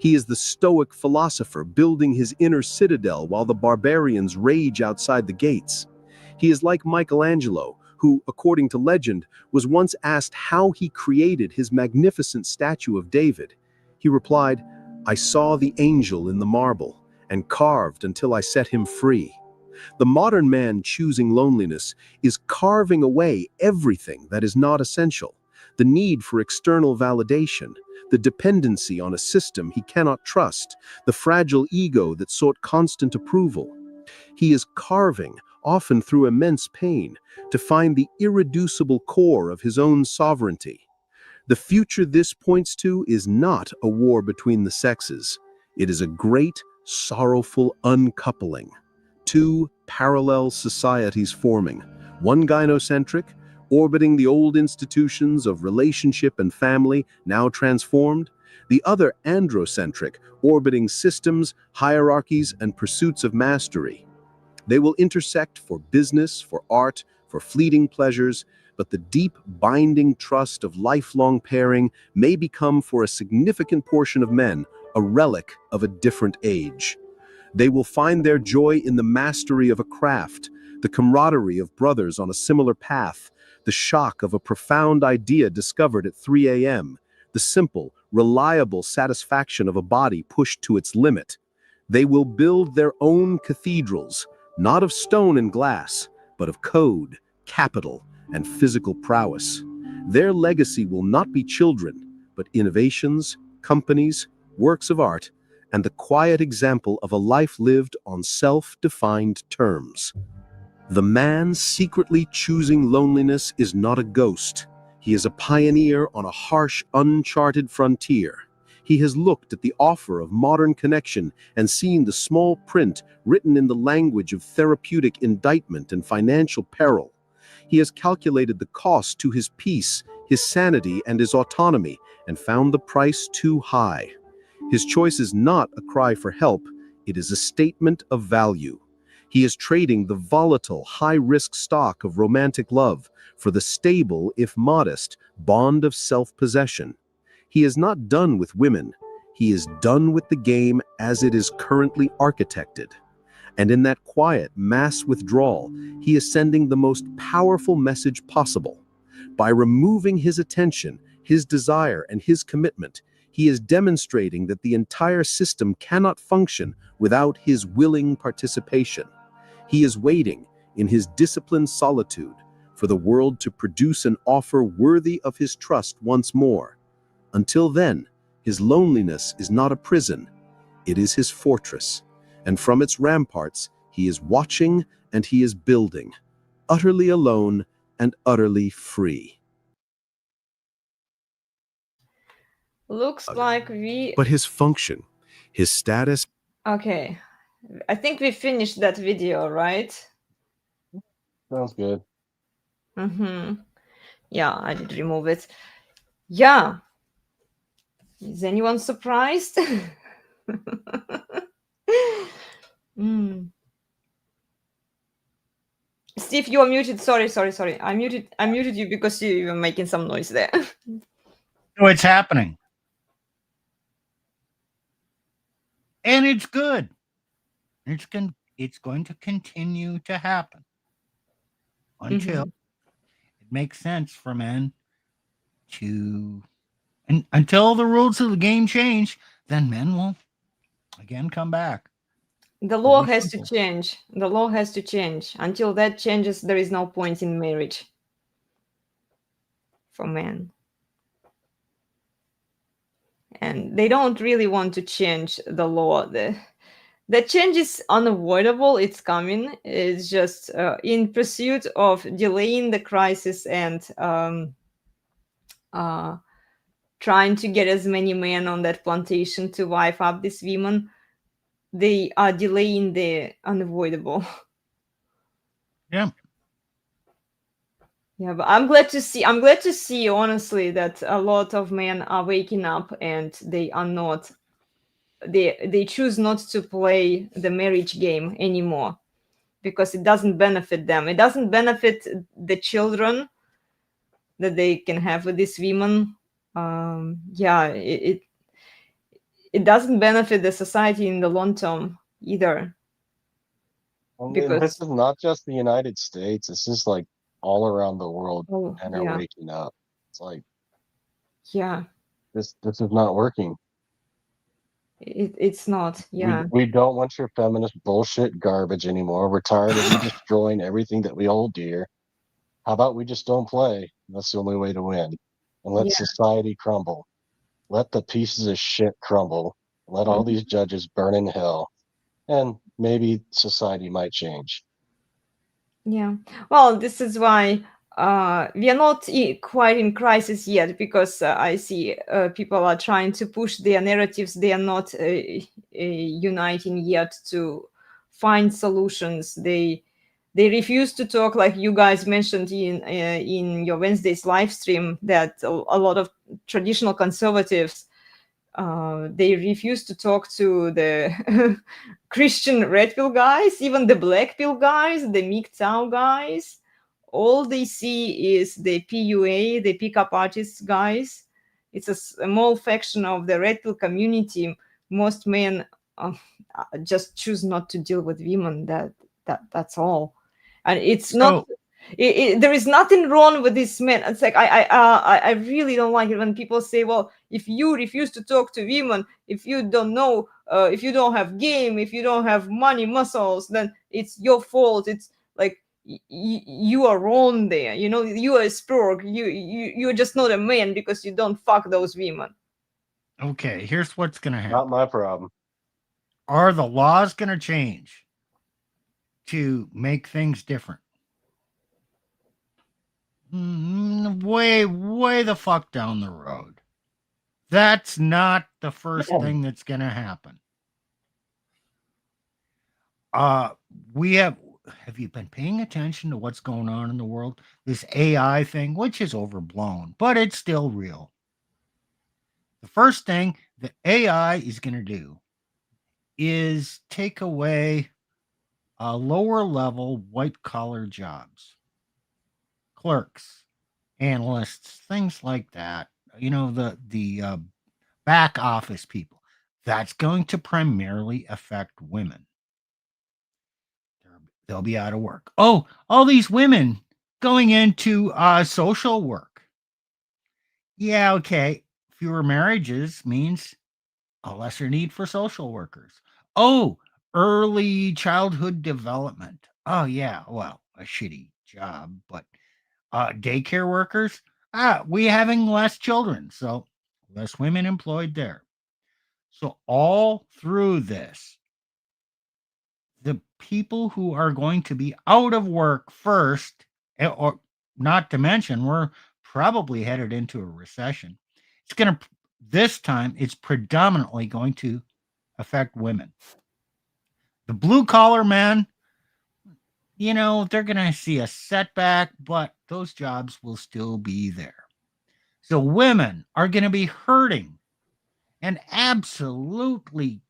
He is the stoic philosopher building his inner citadel while the barbarians rage outside the gates. He is like Michelangelo, who, according to legend, was once asked how he created his magnificent statue of David. He replied, "I saw the angel in the marble, and carved until I set him free." The modern man choosing loneliness is carving away everything that is not essential: the need for external validation, the dependency on a system he cannot trust, the fragile ego that sought constant approval. He is carving, often through immense pain, to find the irreducible core of his own sovereignty. The future this points to is not a war between the sexes. It is a great, sorrowful uncoupling. Two parallel societies forming, one gynocentric, orbiting the old institutions of relationship and family, now transformed, the other androcentric, orbiting systems, hierarchies, and pursuits of mastery. They will intersect for business, for art, for fleeting pleasures, but the deep binding trust of lifelong pairing may become for a significant portion of men a relic of a different age. They will find their joy in the mastery of a craft, the camaraderie of brothers on a similar path, the shock of a profound idea discovered at 3 a.m., the simple, reliable satisfaction of a body pushed to its limit. They will build their own cathedrals, not of stone and glass, but of code, capital, and physical prowess. Their legacy will not be children, but innovations, companies, works of art, and the quiet example of a life lived on self-defined terms. The man secretly choosing loneliness is not a ghost. He is a pioneer on a harsh, uncharted frontier. He has looked at the offer of modern connection and seen the small print written in the language of therapeutic indictment and financial peril. He has calculated the cost to his peace, his sanity, and his autonomy, and found the price too high. His choice is not a cry for help, it is a statement of value. He is trading the volatile, high-risk stock of romantic love for the stable, if modest, bond of self-possession. He is not done with women. He is done with the game as it is currently architected. And in that quiet, mass withdrawal, he is sending the most powerful message possible. By removing his attention, his desire, and his commitment, he is demonstrating that the entire system cannot function without his willing participation. He is waiting, in his disciplined solitude, for the world to produce an offer worthy of his trust once more. Until then, his loneliness is not a prison, it is his fortress, and from its ramparts he is watching and he is building, utterly alone and utterly free. Looks like we... But his function, his status... Okay. I think we finished that video, right? Sounds good. Mm-hmm. Yeah, I did remove it. Yeah. Is anyone surprised? Mm. Steve, you are muted. Sorry. I muted you because you were making some noise there. So it's happening. And it's good. It's going to continue to happen until it makes sense for men to, and until the rules of the game change, then men will again come back. The law has to change. The law has to change. Until that changes, there is no point in marriage for men. And they don't really want to change the law. The change is unavoidable. It's coming. It's just in pursuit of delaying the crisis and trying to get as many men on that plantation to wipe up these women. They are delaying the unavoidable. Yeah. Yeah, but I'm glad to see honestly that a lot of men are waking up and they are not, they choose not to play the marriage game anymore because it doesn't benefit them. It doesn't benefit the children that they can have with these women. It doesn't benefit the society in the long term either. And Because this is not just the United States. This is like all around the world, and are waking up. It's like, this is not working. It's not. We don't want your feminist bullshit garbage anymore. We're tired of you destroying everything that we hold dear. How about we just don't play? That's the only way to win. And let society crumble. Let the pieces of shit crumble. Let all these judges burn in hell. And maybe society might change. Yeah. Well, this is why we are not quite in crisis yet, because I see people are trying to push their narratives. They are not uniting yet to find solutions. They refuse to talk, like you guys mentioned in your Wednesday's live stream, that a lot of traditional conservatives, they refuse to talk to the Christian red pill guys, even the black pill guys, the MGTOW guys. All they see is the PUA, the pickup artists guys. It's a small faction of the red pill community. Most men just choose not to deal with women. That's all. And it's not. There is nothing wrong with this men. It's like I really don't like it when people say, well, if you refuse to talk to women, if you don't know, if you don't have game, if you don't have money, muscles, then it's your fault. It's like, you are wrong there. You know, you are a spurg. You're just not a man because you don't fuck those women. Okay, here's what's going to happen. Not my problem. Are the laws going to change to make things different? Way the fuck down the road. That's not the first thing that's going to happen. We have you been paying attention to what's going on in the world? This AI thing, which is overblown, but it's still real. The first thing that AI is going to do is take away lower level white collar jobs, clerks, analysts, things like that. You know, the back office people. That's going to primarily affect women. They'll be out of work. Oh, all these women going into social work. Yeah, okay. Fewer marriages means a lesser need for social workers. Oh, early childhood development. Oh, yeah. Well, a shitty job, but daycare workers. We having less children, so less women employed there. So all through this, the people who are going to be out of work first, or not to mention, we're probably headed into a recession. It's going to, this time, it's predominantly going to affect women. The blue collar men, you know, they're going to see a setback, but those jobs will still be there. So women are going to be hurting and absolutely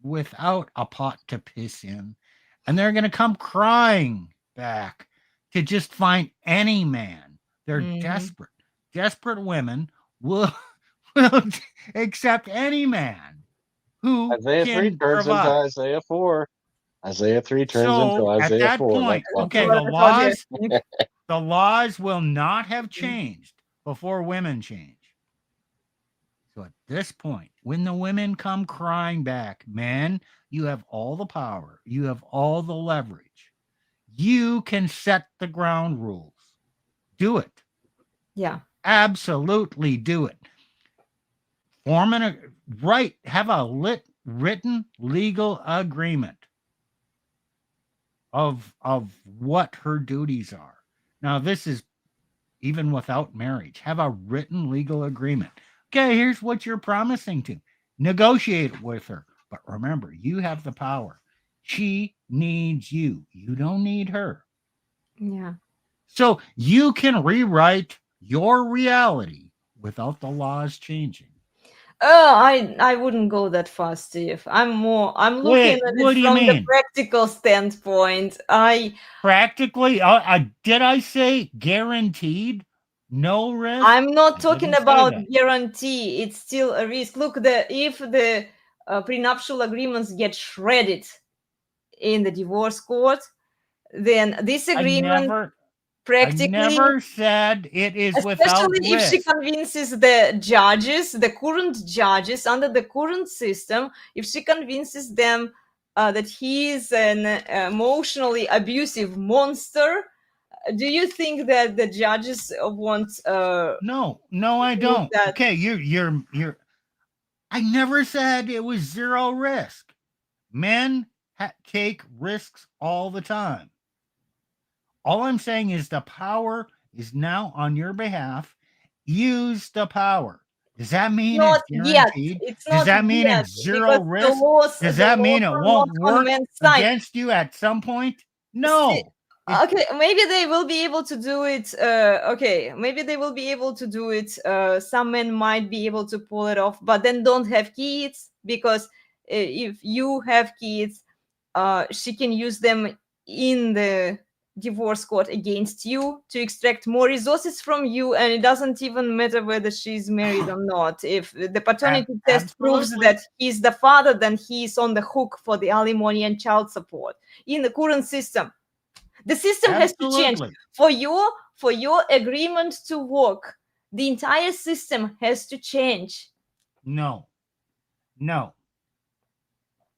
without a pot to piss in. And they're going to come crying back to just find any man. They're desperate. Desperate women will accept any man who Isaiah 3 can turns into provide. Isaiah 4. Isaiah 3 turns into So at Isaiah that 4. point, That's okay, What I told you. the laws will not have changed before women change. So at this point, when the women come crying back, man, you have all the power, you have all the leverage. You can set the ground rules. Do it. Yeah. Absolutely do it. Have a written legal agreement of what her duties are. Now, this is even without marriage. Have a written legal agreement. Okay, here's what you're promising to. Negotiate with her. But remember, you have the power. She needs you. You don't need her. Yeah. So you can rewrite your reality without the laws changing. Oh, I wouldn't go that far, Steve. I'm looking Wait, at what it do you from the mean? practical standpoint. Practically, did I say guaranteed? No risk? I'm not I talking didn't say about that. guarantee. It's still a risk. Look, if the prenuptial agreements get shredded in the divorce court, then this agreement I practically, never said it is without especially if she risk. convinces the judges, the current judges under the current system, if she convinces them that he is an emotionally abusive monster, do you think that the judges want No, I don't. that? Okay, you're. I never said it was zero risk. Men take risks all the time. All I'm saying is the power is now on your behalf. Use the power. Does that mean Not it's yet. guaranteed? It's Does not that mean yet it's zero because risk? Does the that laws mean it are won't not on work men's side. against you at some point? See, No. okay, maybe they will be able to do it. Okay, maybe they will be able to do it. Some men might be able to pull it off, but then don't have kids, because if you have kids, she can use them in the divorce court against you to extract more resources from you, and it doesn't even matter whether she's married or not. If the paternity test proves Absolutely. that he's the father, then he's on the hook for the alimony and child support in the current system. The system has to change Absolutely. for your agreement to work. The entire system has to change. No.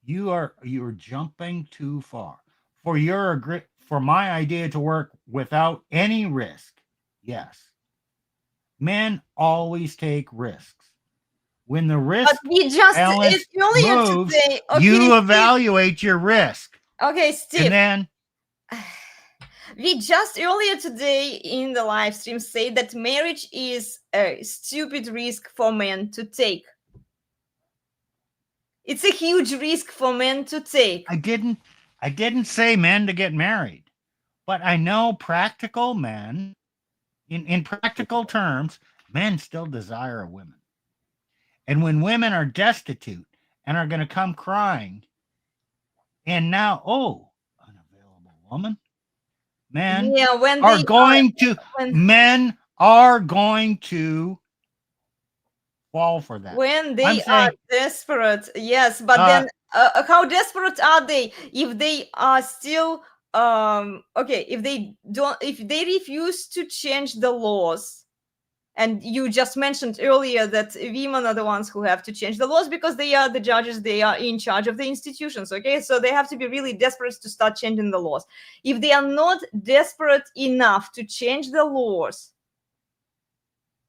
You're jumping too far. for my idea to work without any risk, yes. Men always take risks. When the But risk we just balance earlier moves, today. Okay, you Steve. evaluate your risk. Okay, Steve. And then We just earlier today in the live stream say that marriage is a stupid risk for men to take. It's a huge risk for men to take. I didn't say men to get married, but I know practical men, in practical terms, men still desire a woman. And when women are destitute and are going to come crying, and now, oh, unavailable woman, men Yeah, when are they going to, when, men are going to fall for that. when I'm they saying, are desperate, yes, but then how desperate are they if they are still okay, if they refuse to change the laws? And you just mentioned earlier that women are the ones who have to change the laws because they are the judges, they are in charge of the institutions, okay? So they have to be really desperate to start changing the laws. If they are not desperate enough to change the laws,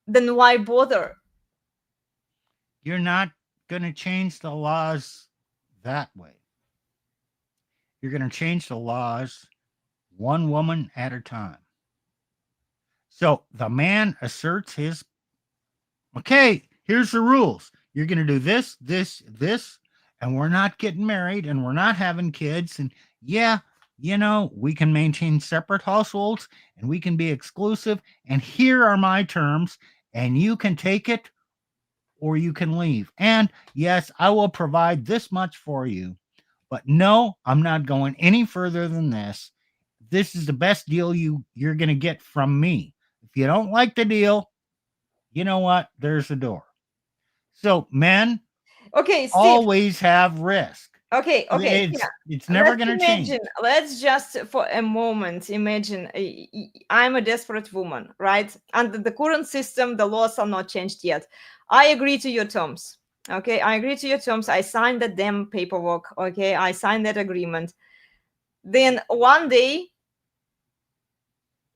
then why bother? you're not going to change the laws that way. You're going to change the laws one woman at a time. So the man asserts his, okay, here's the rules. You're going to do this, this, this, and we're not getting married and we're not having kids. And yeah, you know, we can maintain separate households and we can be exclusive. And here are my terms, and you can take it or you can leave. And yes, I will provide this much for you. But no, I'm not going any further than this. This is the best deal you're going to get from me. If you don't like the deal, you know what? There's the door. So men Okay, Steve. always have risk. Okay. It's never going to change. Let's just for a moment imagine I'm a desperate woman, right? Under the current system, the laws are not changed yet. I agree to your terms. Okay, I agree to your terms. I signed that damn paperwork. Okay, I signed that agreement. Then one day,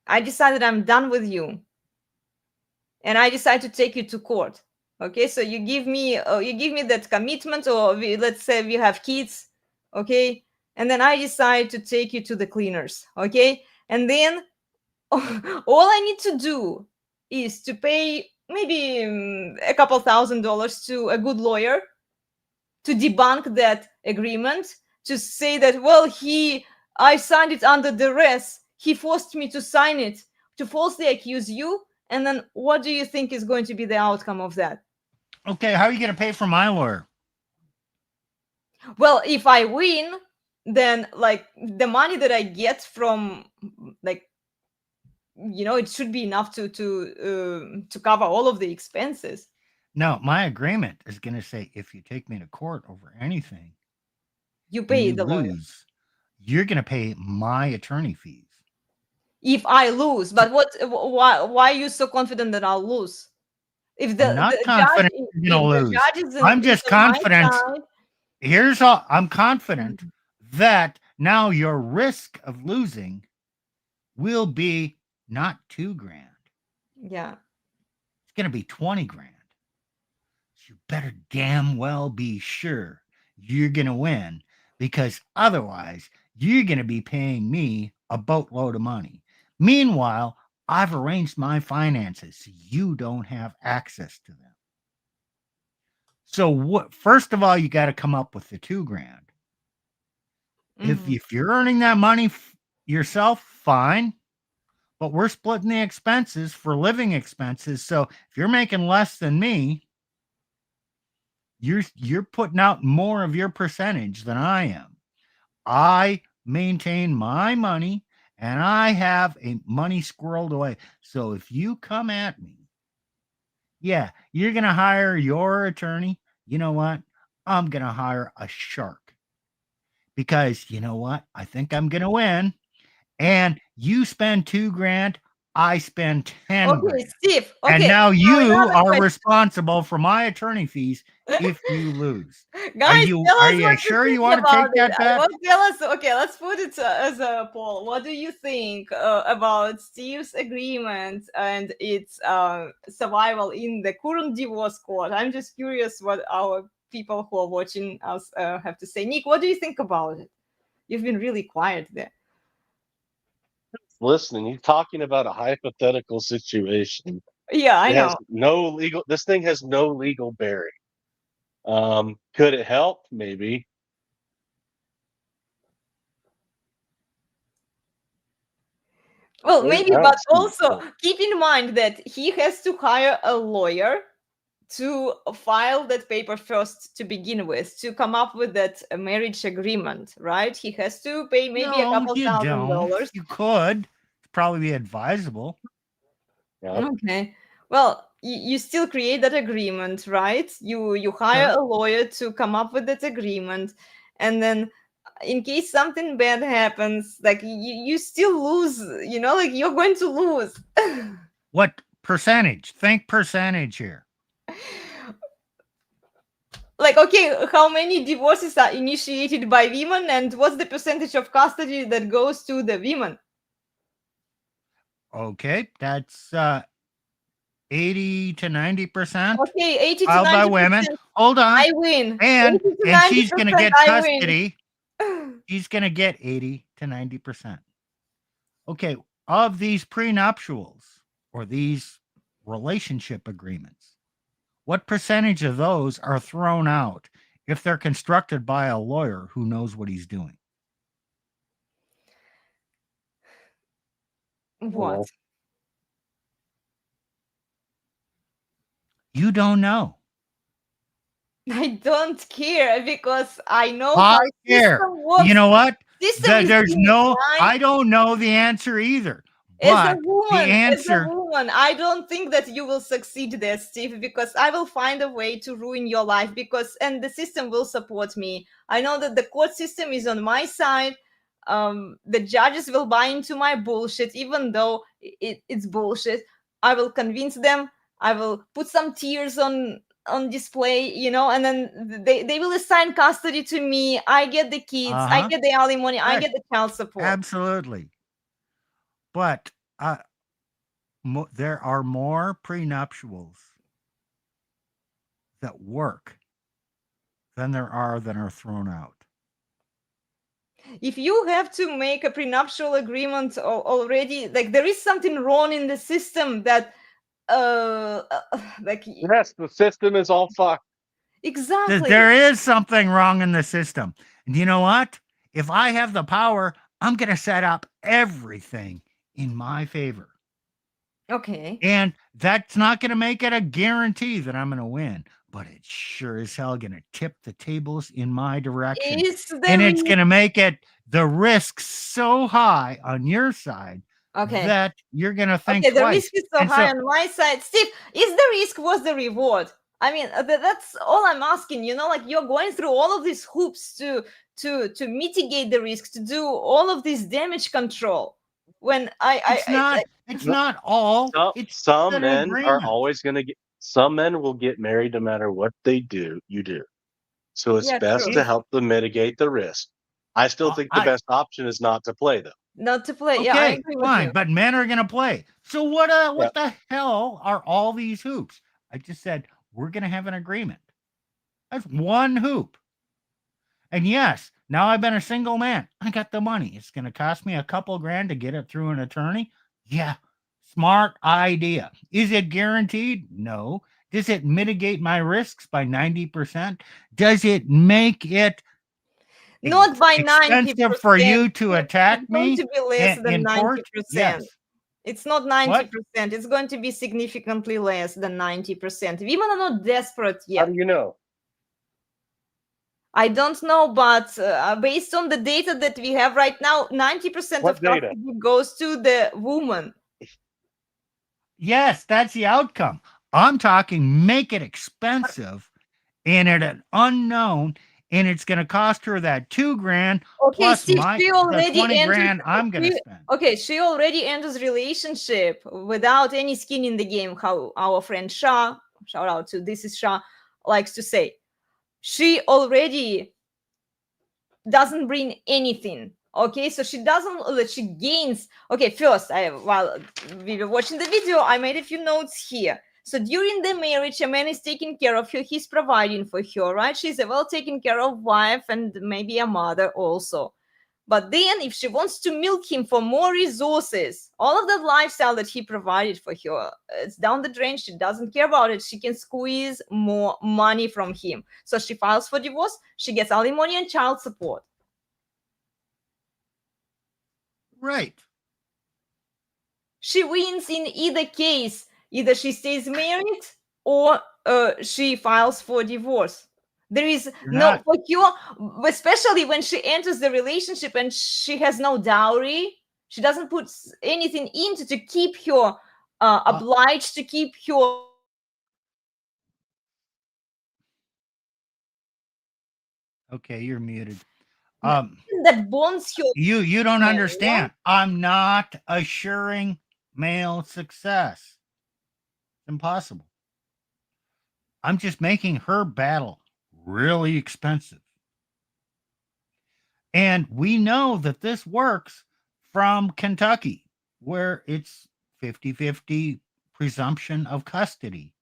I decided I'm done with you, and I decide to take you to court. Okay, so you give me that commitment, or let's say we have kids, okay, and then I decide to take you to the cleaners, okay, and then all I need to do is to pay maybe a couple $1,000s to a good lawyer to debunk that agreement, to say that, well, I signed it under duress, he forced me to sign it, to falsely accuse you. And then what do you think is going to be the outcome of that? Okay, how are you going to pay for my lawyer? Well, if I win, then like the money that I get from, like, you know, it should be enough to cover all of the expenses. No, my agreement is going to say if you take me to court over anything, you pay the lawyer. You're going to pay my attorney fees. If I lose, but why are you so confident that I'll lose? If I'm not confident you're going to lose. I'm just confident. Here's all I'm confident that now your risk of losing will be not $2,000. Yeah. It's going to be $20,000. So you better damn well be sure you're going to win, because otherwise you're going to be paying me a boatload of money. Meanwhile, I've arranged my finances so you don't have access to them. So first of all, you got to come up with the $2,000. If you're earning that money yourself, fine. But we're splitting the expenses for living expenses. So if you're making less than me, you're putting out more of your percentage than I am. I maintain my money and I have a money squirreled away. So if you come at me, yeah, you're going to hire your attorney. You know what? I'm going to hire a shark, because you know what? I think I'm going to win. And you spend $2,000, I spend 10 Okay, grand. Steve. And Okay, now you another are question. responsible for my attorney fees if you lose. Guys, tell Are us you what you sure you think want to about take it. that bet? Well, tell us. Okay, let's put it as a poll. What do you think about Steve's agreement and its survival in the current divorce court? I'm just curious what our people who are watching us have to say. Nick, what do you think about it? You've been really quiet there. Listening, you're talking about a hypothetical situation. Yeah, I It has know. no legal. This thing has no legal bearing. Could it help? Maybe. Well, I maybe, don't but see also it. keep in mind that he has to hire a lawyer to file that paper first to begin with, to come up with that marriage agreement, right? He has to pay maybe a No, couple you don't. $1,000. You could. Probably be advisable. Yeah. Okay. Well, you still create that agreement, right? You hire Sure. a lawyer to come up with that agreement, and then in case something bad happens, like you still lose, like you're going to lose. What percentage? Think percentage here. Like, okay, how many divorces are initiated by women, and what's the percentage of custody that goes to the women? Okay, that's 80 to 90%. Okay, 80 to Filed by women. 90%. Hold on. I win. And 80 to she's going to 90%, get I win. custody. She's going to get 80 to 90%. Okay, of these prenuptials or these relationship agreements, what percentage of those are thrown out if they're constructed by a lawyer who knows what he's doing? What? You don't know. I don't care because I know I how care. system works. You know what? System is There's no, designed I don't know the answer either. as a But woman, the answer, I don't think that you will succeed there, Steve, because I will find a way to ruin your life and the system will support me. I know that the court system is on my side. The judges will buy into my bullshit, even though it's bullshit. I will convince them. I will put some tears on display, and then they will assign custody to me. I get the kids, I Uh-huh. get the alimony, I Right. get the child support. Absolutely. But there are more prenuptials that work than there are that are thrown out. If you have to make a prenuptial agreement already, like there is something wrong in the system that like Yes, the system is all fucked. exactly. There is something wrong in the system. And you know what? If I have the power, I'm going to set up everything in my favor. Okay. And that's not going to make it a guarantee that I'm going to win, but it's sure as hell going to tip the tables in my direction. And it's going to make it the risk so high on your side that you're going to think okay, the twice. risk is so high on my side. Steve, is the risk worth the reward? I mean, that's all I'm asking. Like you're going through all of these hoops to mitigate the risk, to do all of this damage control. When it's not all. Some men are always going to get. Some men will get married no matter what they do. You do. So it's best to help them mitigate the risk. I still think the best option is not to play, though. Not to play. Okay, yeah, I agree with fine. you. But men are going to play. So what the hell are all these hoops? I just said we're going to have an agreement. That's one hoop. And yes, now I've been a single man. I got the money. It's going to cost me a couple grand to get it through an attorney. Yeah, smart idea. Is it guaranteed? No. Does it mitigate my risks by 90%? Does it make it not by 90% for you to attack me? It's going to be less than 90%. Yes. It's not 90%. It's going to be significantly less than 90%. Women are not desperate yet. How do you know? I don't know, but based on the data that we have right now, 90% of custody goes to the woman. Yes, that's the outcome. I'm talking make it expensive and at an unknown and it's going to cost her that $2,000 Okay, plus see, the 20 grand I'm going to spend. Okay, she already enters relationship without any skin in the game. How our friend Shah, shout out to this is Shah, likes to say, she already doesn't bring anything. Okay, so she doesn't. She gains. Okay, first, while we were watching the video, I made a few notes here. So during the marriage, a man is taking care of her. He's providing for her, right? She's a well taken care of wife and maybe a mother also. But then if she wants to milk him for more resources, all of that lifestyle that he provided for her, it's down the drain. She doesn't care about it. She can squeeze more money from him. So she files for divorce. She gets alimony and child support. Right. She wins in either case. Either she stays married or she files for divorce. There is no, for sure, especially when she enters the relationship and she has no dowry. She doesn't put anything into to keep her obliged to keep her. Okay, you're muted. That bonds her. You don't understand. I'm not assuring male success. Impossible. I'm just making her battle really expensive. And we know that this works from Kentucky, where it's 50-50 presumption of custody.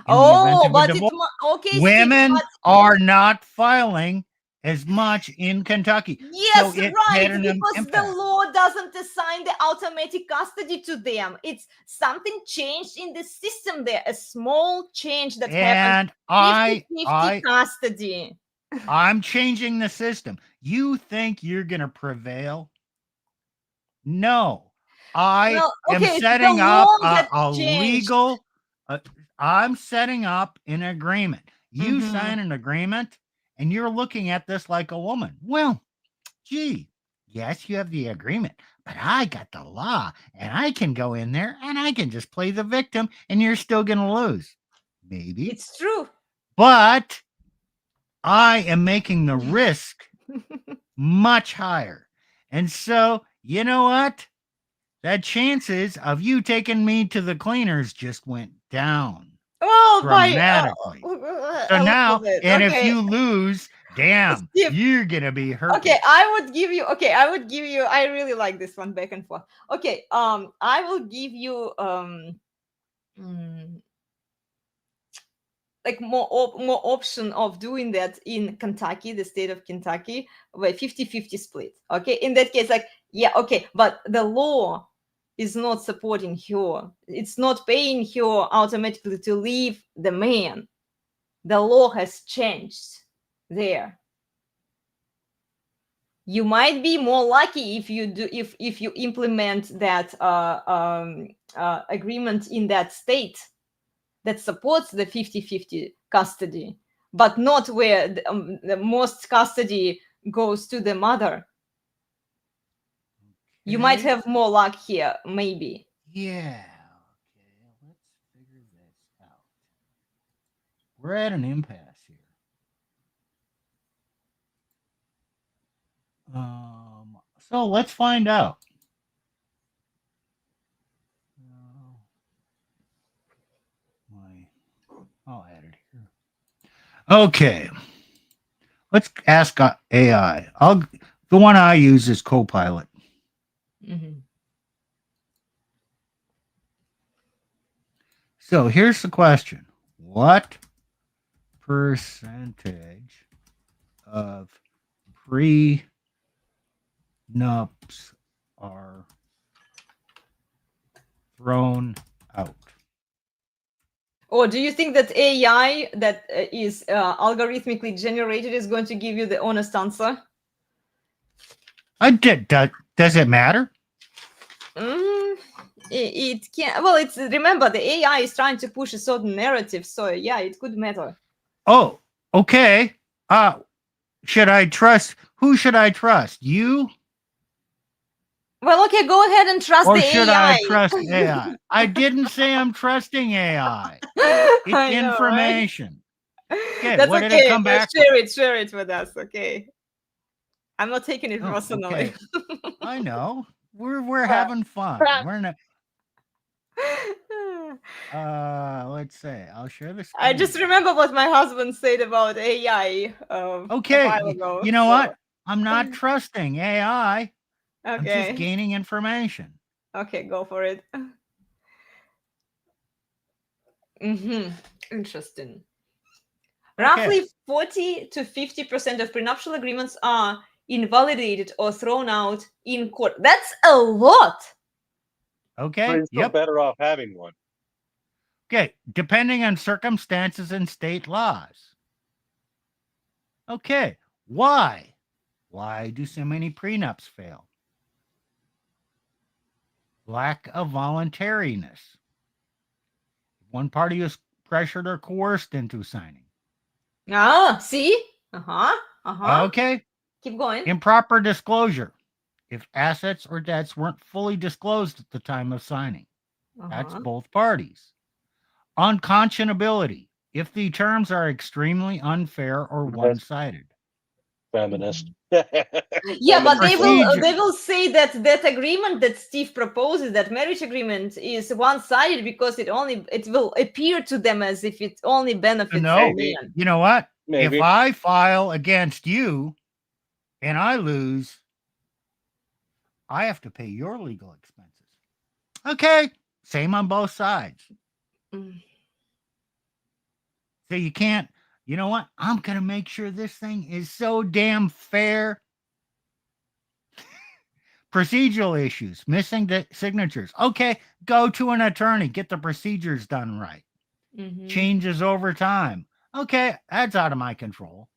Oh, but it's okay. Women are not filing as much in Kentucky. Yes, so right, because the law doesn't assign the automatic custody to them. It's something changed in the system there, a small change that happened. 50-50 custody. I'm changing the system. You think you're going to prevail? No. I am setting up a legal, I'm setting up an agreement. You sign an agreement and you're looking at this like a woman. Well, gee, yes, you have the agreement, but I got the law and I can go in there and I can just play the victim and you're still going to lose. Maybe. It's true. But I am making the risk much higher. And so, you know what? The chances of you taking me to the cleaners just went down dramatically. So now, and if you lose, damn, you're gonna be hurt. Okay, I really like this one, back and forth. Okay, I will give you like more option of doing that in Kentucky, the state of Kentucky, where 50-50 split. Okay, in that case, like, yeah, okay, but the law is not supporting her. It's not paying her automatically to leave the man. The law has changed there. You might be more lucky if you do, if you implement that agreement in that state that supports the 50-50 custody, but not where the most custody goes to the mother. You might have more luck here, maybe. Yeah. Okay, let's figure this out. We're at an impasse here. So let's find out. I'll add it here. Okay. Let's ask AI. The one I use is Copilot. So here's the question. What percentage of prenups are thrown out? Or do you think that AI that is algorithmically generated is going to give you the honest answer? Does it matter? It can. Well, it's, remember, the AI is trying to push a certain narrative, so yeah, it could matter. Oh, okay. Should I trust? Who should I trust? You? Well, okay, go ahead and trust the AI. Or should I trust AI? I didn't say I'm trusting AI. It's information. That's what did okay. it come back? Share it with us. Okay. I'm not taking it Oh, personally. okay. I know. We're having fun. We're not. Let's see. I'll share the screen. I just remember what my husband said about AI a Okay. while ago. You know so- what? I'm not trusting AI. I'm just Okay. gaining information. Okay, go for it. Interesting. Roughly 40 to 50% of prenuptial agreements are invalidated or thrown out in court. That's a lot. But Okay. you're still better off having one. Okay. Depending on circumstances and state laws. Okay. Why? Why do so many prenups fail? Lack of voluntariness. One party is pressured or coerced into signing. Ah, see? Okay. Keep going. Improper disclosure. If assets or debts weren't fully disclosed at the time of signing. That's both parties. Unconscionability. If the terms are extremely unfair or one-sided. Feminist. Yeah, but they Procedure. will say that that agreement that Steve proposes, that marriage agreement, is one-sided because it will appear to them as if it only benefits No. the man. You know what? Maybe. If I file against you and I lose, I have to pay your legal expenses. Okay. Same on both sides. Mm. So you can't, you know what? I'm going to make sure this thing is so damn fair. Procedural issues, missing the signatures. Okay, go to an attorney, get the procedures done right. Changes over time. Okay, that's out of my control.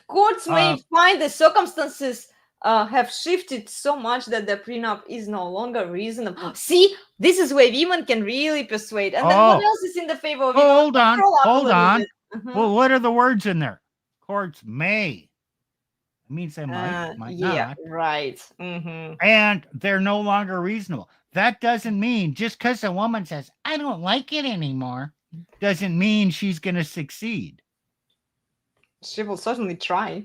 Courts may find the circumstances have shifted so much that the prenup is no longer reasonable. See, this is where women can really persuade. And then what else is in the favor of women? Hold on. Well, what are the words in there? Courts may. It means they might yeah, not. right. And they're no longer reasonable. That doesn't mean just because a woman says, I don't like it anymore, doesn't mean she's going to succeed. She will certainly try.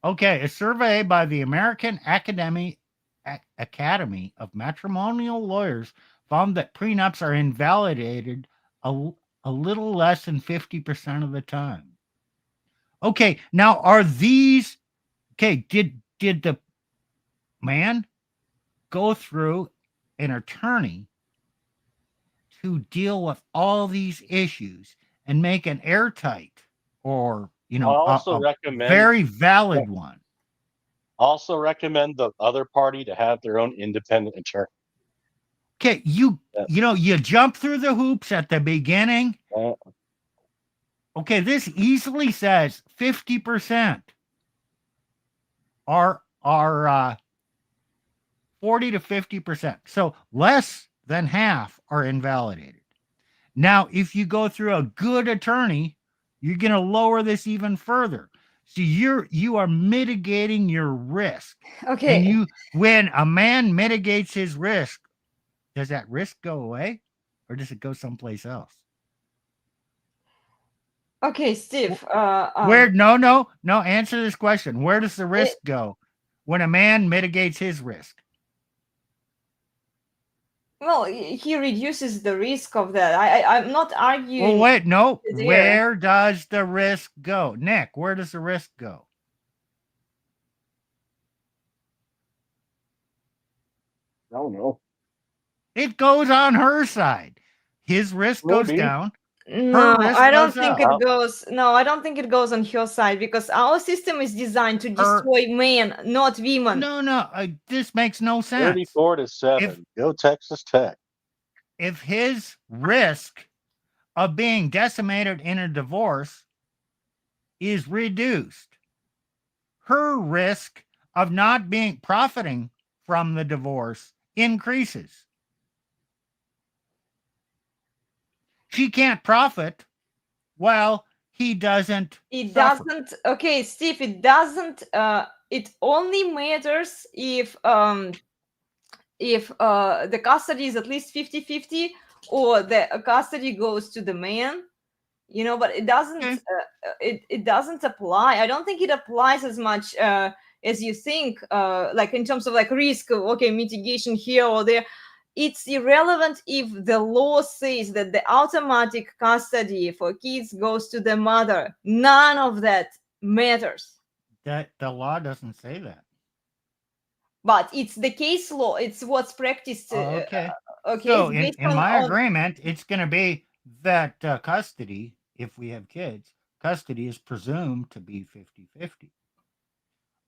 Okay, a survey by the American Academy of Matrimonial Lawyers found that prenups are invalidated a little less than 50% of the time. Okay, now are these, okay, did the man go through an attorney to deal with all these issues and make an airtight or, very valid one? Also recommend the other party to have their own independent attorney. Okay, you jump through the hoops at the beginning. Okay, this easily says 50% are 40 to 50%. So less than half are invalidated. Now, if you go through a good attorney, you're going to lower this even further. So you are mitigating your risk. Okay. And when a man mitigates his risk, does that risk go away or does it go someplace else? Okay, Steve. No, answer this question. Where does the risk go when a man mitigates his risk? Well, he reduces the risk of that. I'm not arguing. Well, wait, no. Where does the risk go? Nick, where does the risk go? I don't know. It goes on her side. His risk goes down. No, I don't think it goes. No, I don't think it goes on her side because our system is designed to destroy men, not women. No. This makes no sense. 34 to 7. Go Texas Tech. If his risk of being decimated in a divorce is reduced, her risk of not profiting from the divorce increases. She can't profit while he doesn't. It doesn't. Okay, Steve, it doesn't. It only matters if the custody is at least 50-50 or the custody goes to the man you know, but it doesn't Okay. it doesn't apply. I don't think it applies as much as you think, like in terms of like risk, okay, mitigation here or there. It's irrelevant if the law says that the automatic custody for kids goes to the mother. None of that matters. That the law doesn't say that. But it's the case law. It's what's practiced. Okay. Okay, So it's based in my on agreement, it's going to be that custody, if we have kids, custody is presumed to be 50-50.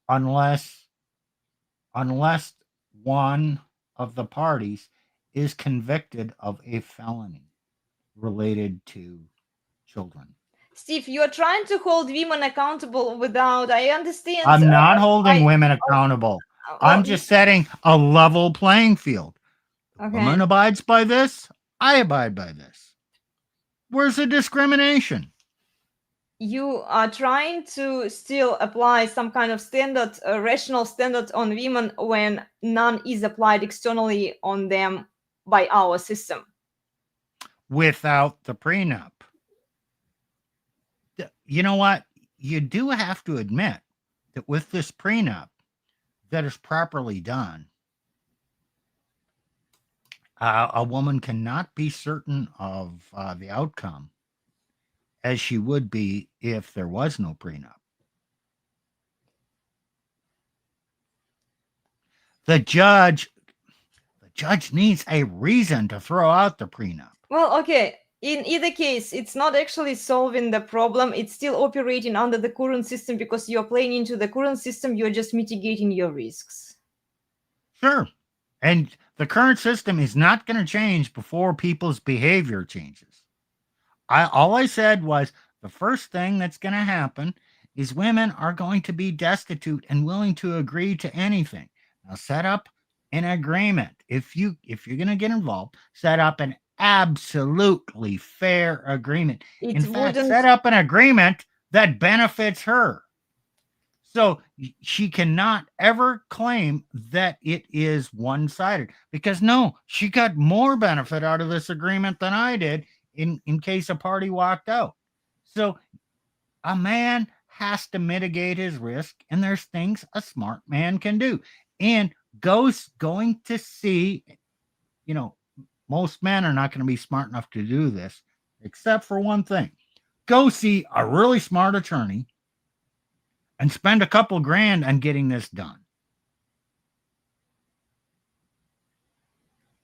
Unless one of the parties is convicted of a felony related to children. Steve, you're trying to hold women accountable without, I understand. I'm not holding women accountable. I'm well, just setting a level playing field. The Okay. woman abides by this. I abide by this. Where's the discrimination? You are trying to still apply some kind of standard, rational standard on women when none is applied externally on them by our system. Without the prenup. You know what? You do have to admit that with this prenup that is properly done, a woman cannot be certain of the outcome as she would be if there was no prenup. The judge needs a reason to throw out the prenup. Well, okay. In either case, it's not actually solving the problem. It's still operating under the current system because you're playing into the current system. You're just mitigating your risks. Sure. And the current system is not going to change before people's behavior changes. All I said was the first thing that's going to happen is women are going to be destitute and willing to agree to anything. Now set up an agreement. If you're going to get involved, set up an absolutely fair agreement. It In fact, wouldn't- set up an agreement that benefits her. So she cannot ever claim that it is one-sided, because no, she got more benefit out of this agreement than I did in case a party walked out. So a man has to mitigate his risk, and there's things a smart man can do. And going to see, you know, most men are not going to be smart enough to do this, except for one thing. Go see a really smart attorney and spend a couple grand on getting this done.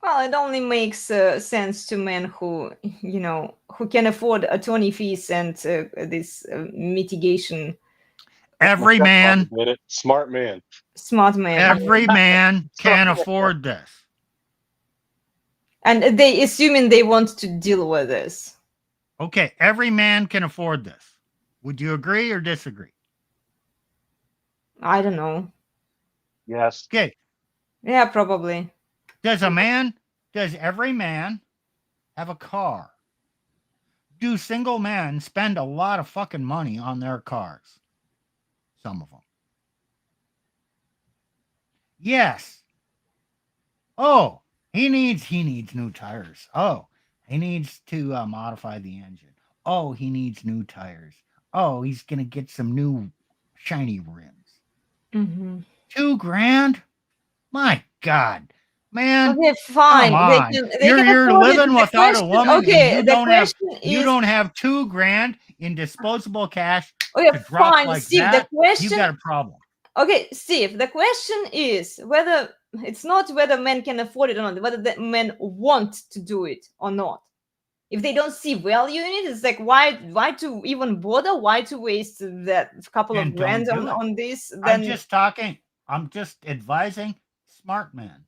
Well, it only makes sense to men who, you know, who can afford attorney fees and this mitigation. Every man, Smart man. Smart man. every man can afford this. And they assuming they want to deal with this. Okay, every man can afford this. Would you agree or disagree? I don't know. Yes. Okay. Yeah, probably. Does every man have a car? Do single men spend a lot of fucking money on their cars? Some of them. Yes. Oh, he needs new tires. Oh, he needs to modify the engine. Oh, he needs new tires. Oh, he's gonna get some new shiny rims. Mm-hmm. $2,000? My God, man! Okay, fine. Come on. You're afford it. living The without a question- woman. Okay, And the question is, you don't have $2,000 in disposable cash okay, to drop fine, like Steve. that. The question. You've got a problem. Okay, Steve. The question is whether it's not whether men can afford it or not, whether the men want to do it or not. If they don't see value in it, it's like why to even bother? Why to waste that couple Then of grand don't do it. on this? Then I'm just advising smart men.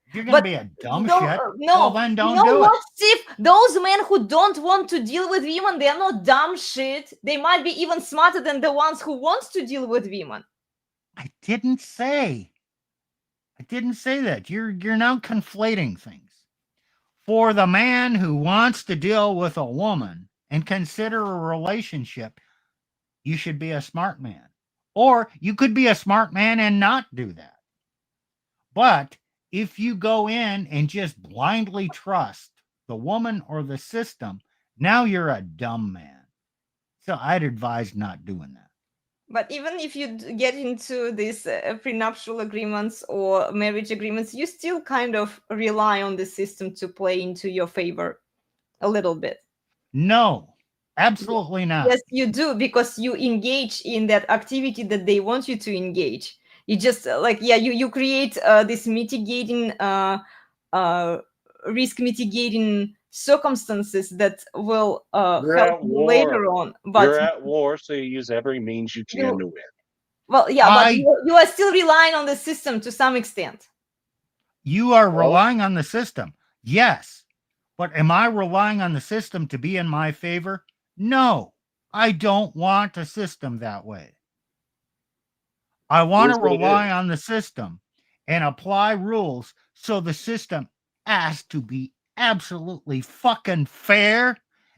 If you're But gonna be a dumb no, shit, no, well then don't you know do what, it. Steve? Those men who don't want to deal with women, they are not dumb shit. They might be even smarter than the ones who wants to deal with women. I didn't say that. You're now conflating things. For the man who wants to deal with a woman and consider a relationship, you should be a smart man. Or you could be a smart man and not do that. But if you go in and just blindly trust the woman or the system, now you're a dumb man. So I'd advise not doing that. But even if you get into these prenuptial agreements or marriage agreements, you still kind of rely on the system to play into your favor a little bit. No, absolutely not. Yes, you do, because you engage in that activity that they want you to engage. You just you create this mitigating risk mitigating circumstances that will You're help at you war. later on. But You're at war, so you use every means you can to win. well, yeah, but you are still relying on the system to some extent. You are relying on the system. Yes. But am I relying on the system to be in my favor? No. I don't want a system that way. I want Here's to what it rely is. on the system and apply rules so the system has to be absolutely fucking fair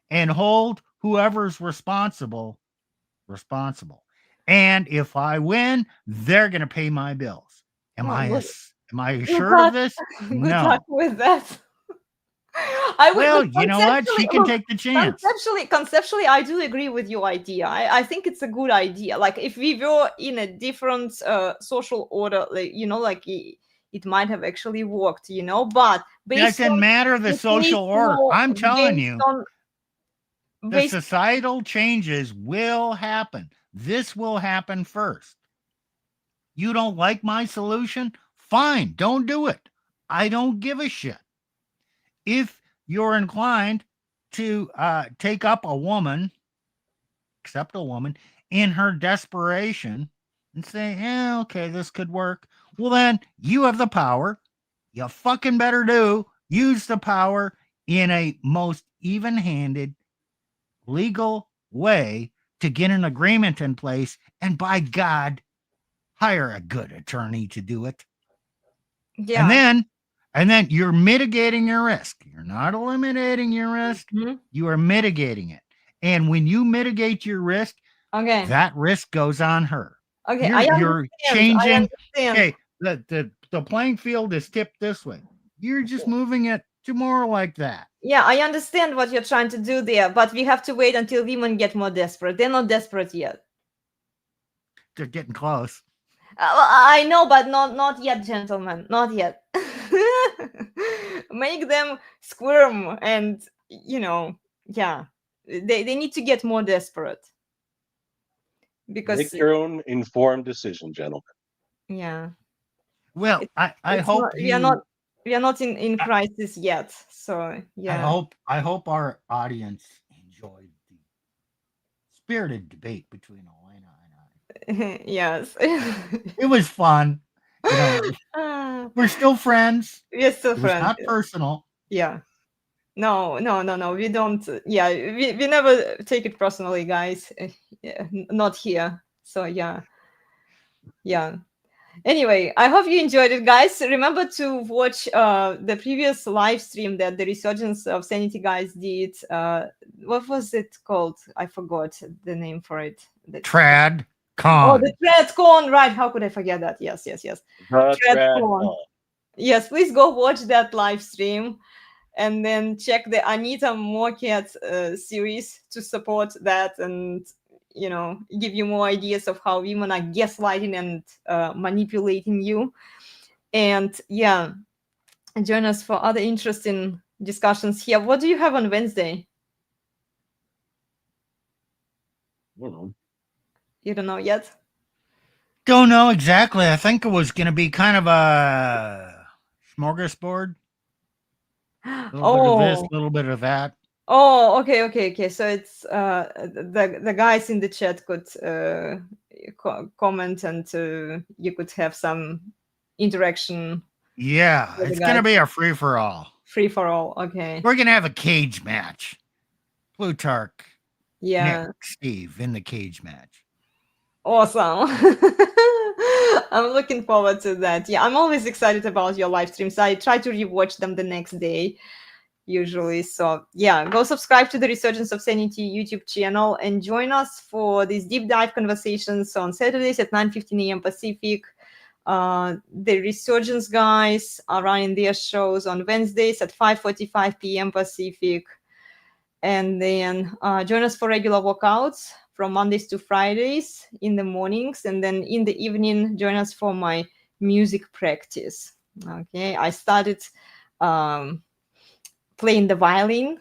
and hold whoever's responsible. And if I win, they're going to pay my bills. Am I assured of this? Good No. luck with that. I would, Well, you know what? She can take the chance. Conceptually, I do agree with your idea. I think it's a good idea. Like if we were in a different social order, it might have actually worked, But based Doesn't on matter the social order. I'm telling you, the societal changes will happen. This will happen first. You don't like my solution? Fine, don't do it. I don't give a shit. If you're inclined to take up a woman, accept a woman in her desperation and say, yeah, okay, this could work. Well, then you have the power. You fucking better use the power in a most even-handed, legal way to get an agreement in place. And by God, hire a good attorney to do it. Yeah. And then you're mitigating your risk. You're not eliminating your risk. Mm-hmm. You are mitigating it. And when you mitigate your risk, that risk goes on her. Okay, You're changing. I understand. Okay, the playing field is tipped this way. You're just moving it to more like that. Yeah, I understand what you're trying to do there, but we have to wait until women get more desperate. They're not desperate yet. They're getting close. I know, but not yet, gentlemen. Not yet. Make them squirm, and yeah, they need to get more desperate. Because make your own informed decision, gentlemen. Yeah. Well, I hope we are not in crisis yet. So yeah. I hope our audience enjoyed the spirited debate between Elena and I. Yes. It was fun. We're still friends. We're still friends. It's not personal. Yeah. No. We don't. Yeah, we never take it personally, guys. Yeah, not here. So yeah. Anyway, I hope you enjoyed it, guys. Remember to watch the previous live stream that the Resurgence of Sanity guys did. What was it called? I forgot the name for it. TradCon. Oh, the TradCon, right? How could I forget that? Yes. TradCon. Yes, please go watch that live stream, and then check the Anita Moket series to support that, and give you more ideas of how women are gaslighting and manipulating you. And yeah, join us for other interesting discussions here. What do you have on Wednesday? I don't know. You don't know yet? Don't know exactly. I think it was going to be kind of a smorgasbord. A little bit of this, a little bit of that. Oh, okay. So it's the guys in the chat could comment, and you could have some interaction. Yeah, it's going to be a free for all. Free for all. Okay. We're going to have a cage match. Plutarch. Yeah. Nick, Steve in the cage match. Awesome. I'm looking forward to that. Yeah, I'm always excited about your live streams. I try to rewatch them the next day usually. So yeah, go subscribe to the Resurgence of Sanity YouTube channel and join us for these deep dive conversations on Saturdays at 9:15 a.m. Pacific. The Resurgence guys are running their shows on Wednesdays at 5:45 p.m. Pacific. And then join us for regular workouts from Mondays to Fridays in the mornings. And then in the evening, join us for my music practice. Okay, I started playing the violin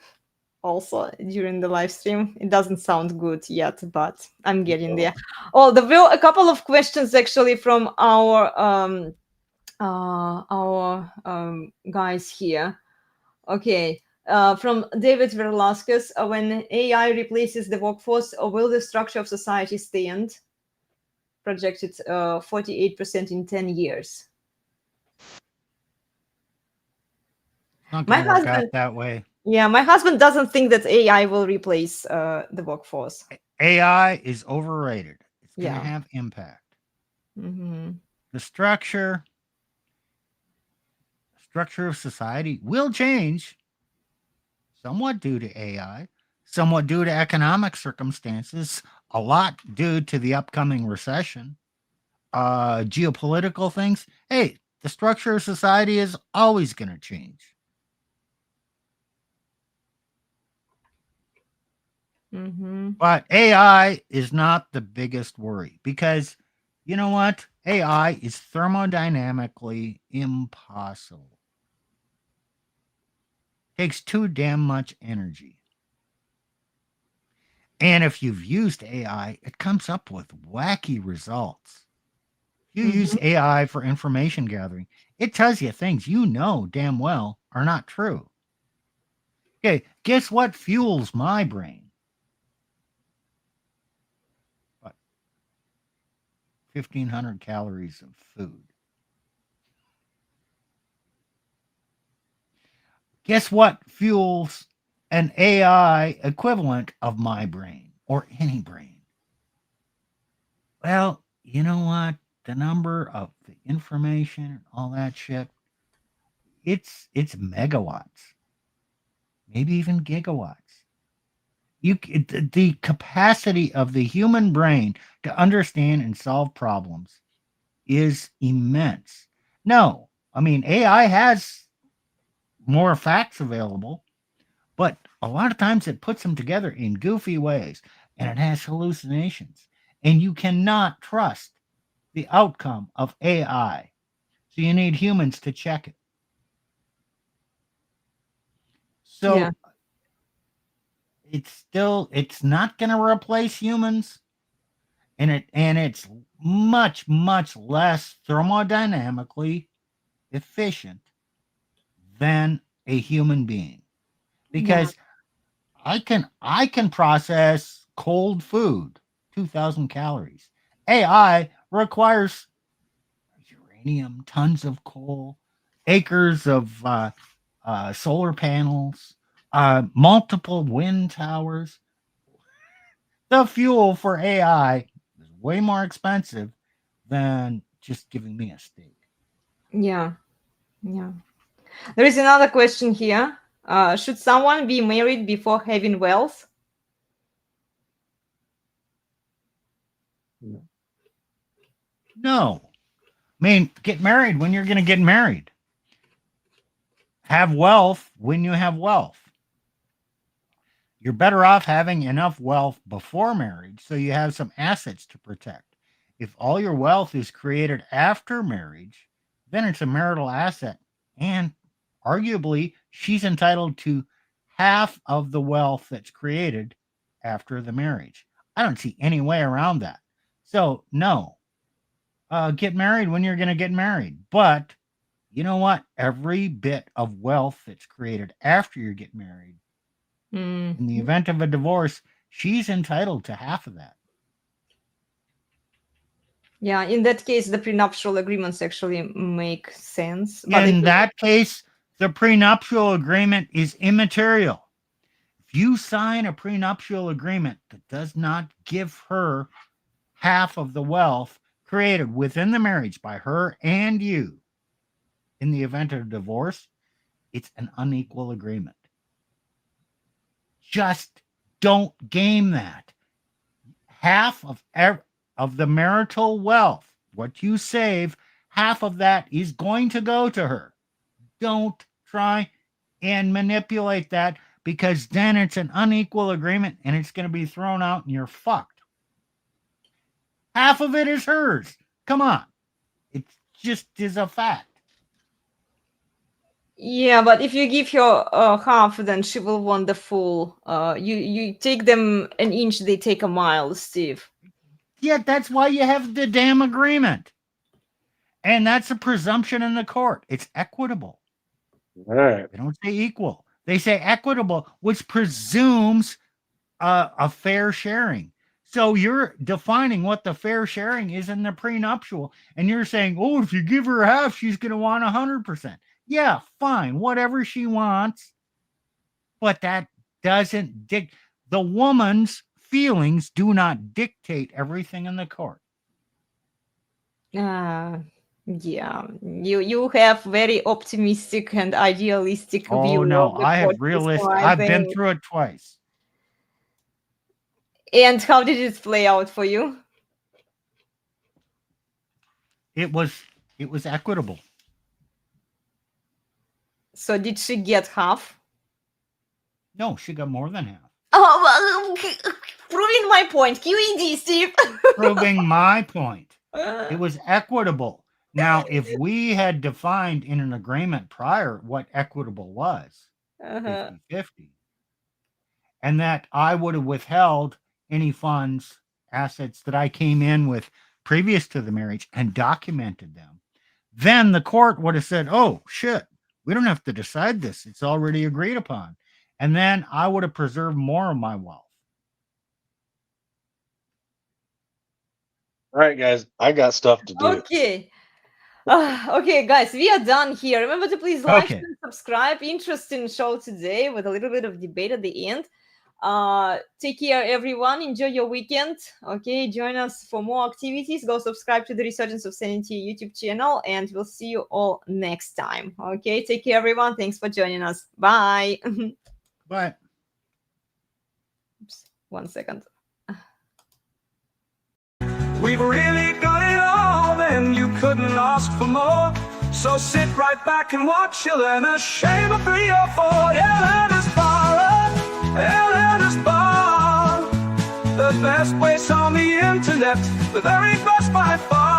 also during the live stream. It doesn't sound good yet, but I'm getting there. Oh, there were a couple of questions actually from our guys here. Okay, from David Velasquez, when AI replaces the workforce, will the structure of society stand? Projected 48% in 10 years. Not My going to work out husband, that way. yeah, my husband doesn't think that AI will replace the workforce. AI is overrated. It's going to Yeah. have impact. Mhm. The structure of society will change somewhat due to AI, somewhat due to economic circumstances, a lot due to the upcoming recession, geopolitical things. Hey, the structure of society is always going to change. Mhm. But AI is not the biggest worry because you know what? AI is thermodynamically impossible. Takes too damn much energy. And if you've used AI, it comes up with wacky results. If you use AI for information gathering, it tells you things you know damn well are not true. Okay, guess what fuels my brain? What? 1,500 calories of food. Guess what fuels an AI equivalent of my brain or any brain? Well, you know what? The number of the information and all that shit, it's megawatts, maybe even gigawatts. The capacity of the human brain to understand and solve problems is immense. No, I mean AI has more facts available, but a lot of times it puts them together in goofy ways and it has hallucinations. And you cannot trust the outcome of AI. So you need humans to check it. So Yeah. it's not going to replace humans, and it's much less thermodynamically efficient than a human being, because I can process cold food, 2,000 calories. AI requires uranium, tons of coal, acres of solar panels, multiple wind towers. The fuel for AI is way more expensive than just giving me a steak. Yeah. Yeah. There is another question here. Should someone be married before having wealth? No. I mean, get married when you're going to get married. Have wealth when you have wealth. You're better off having enough wealth before marriage so you have some assets to protect. If all your wealth is created after marriage, then it's a marital asset. And arguably, she's entitled to half of the wealth that's created after the marriage. I don't see any way around that. So, no, get married when you're going to get married. But you know what? Every bit of wealth that's created after you get married, in the event of a divorce, she's entitled to half of that. Yeah, in that case, the prenuptial agreements actually make sense. But In that case, the prenuptial agreement is immaterial. If you sign a prenuptial agreement that does not give her half of the wealth created within the marriage by her and you, in the event of divorce, it's an unequal agreement. Just don't game that. Half of the marital wealth, what you save, half of that is going to go to her. Don't try and manipulate that because then it's an unequal agreement and it's going to be thrown out and you're fucked. Half of it is hers. Come on. It just is a fact. Yeah, but if you give her half, then she will want the full. You take them an inch, they take a mile, Steve. Yeah, that's why you have the damn agreement. And that's a presumption in the court. It's equitable. All right. They don't say equal. They say equitable, which presumes a fair sharing. So you're defining what the fair sharing is in the prenuptial, and you're saying, oh, if you give her half, she's going to want 100%. Yeah, fine, whatever she wants. But that doesn't the woman's feelings do not dictate everything in the court. Yeah, you have very optimistic and idealistic Oh view. no, of the I have court realistic. system, I I've been think. through it twice. And how did it play out for you? It was equitable. So did she get half? No, she got more than half. Oh, well, proving my point. QED, Steve. Proving my point. It was equitable. Now, if we had defined in an agreement prior what equitable was, 50-50, and that I would have withheld any funds, assets that I came in with previous to the marriage and documented them, then the court would have said, oh, shit, we don't have to decide this. It's already agreed upon. And then I would have preserved more of my wealth. All right, guys, I got stuff to do. Okay. Okay, guys, we are done here. Remember to please like Okay. and subscribe. Interesting show today with a little bit of debate at the end. Take care, everyone. Enjoy your weekend. Okay, join us for more activities. Go subscribe to the Resurgence of Sanity YouTube channel, and we'll see you all next time. Okay, take care, everyone. Thanks for joining us. Bye. But Oops, 1 second. We've really got it all, and you couldn't ask for more. So sit right back and watch Elena shave a 3 or 4. elenasbarre, elenasbarre, the best place on the internet, the very best by far.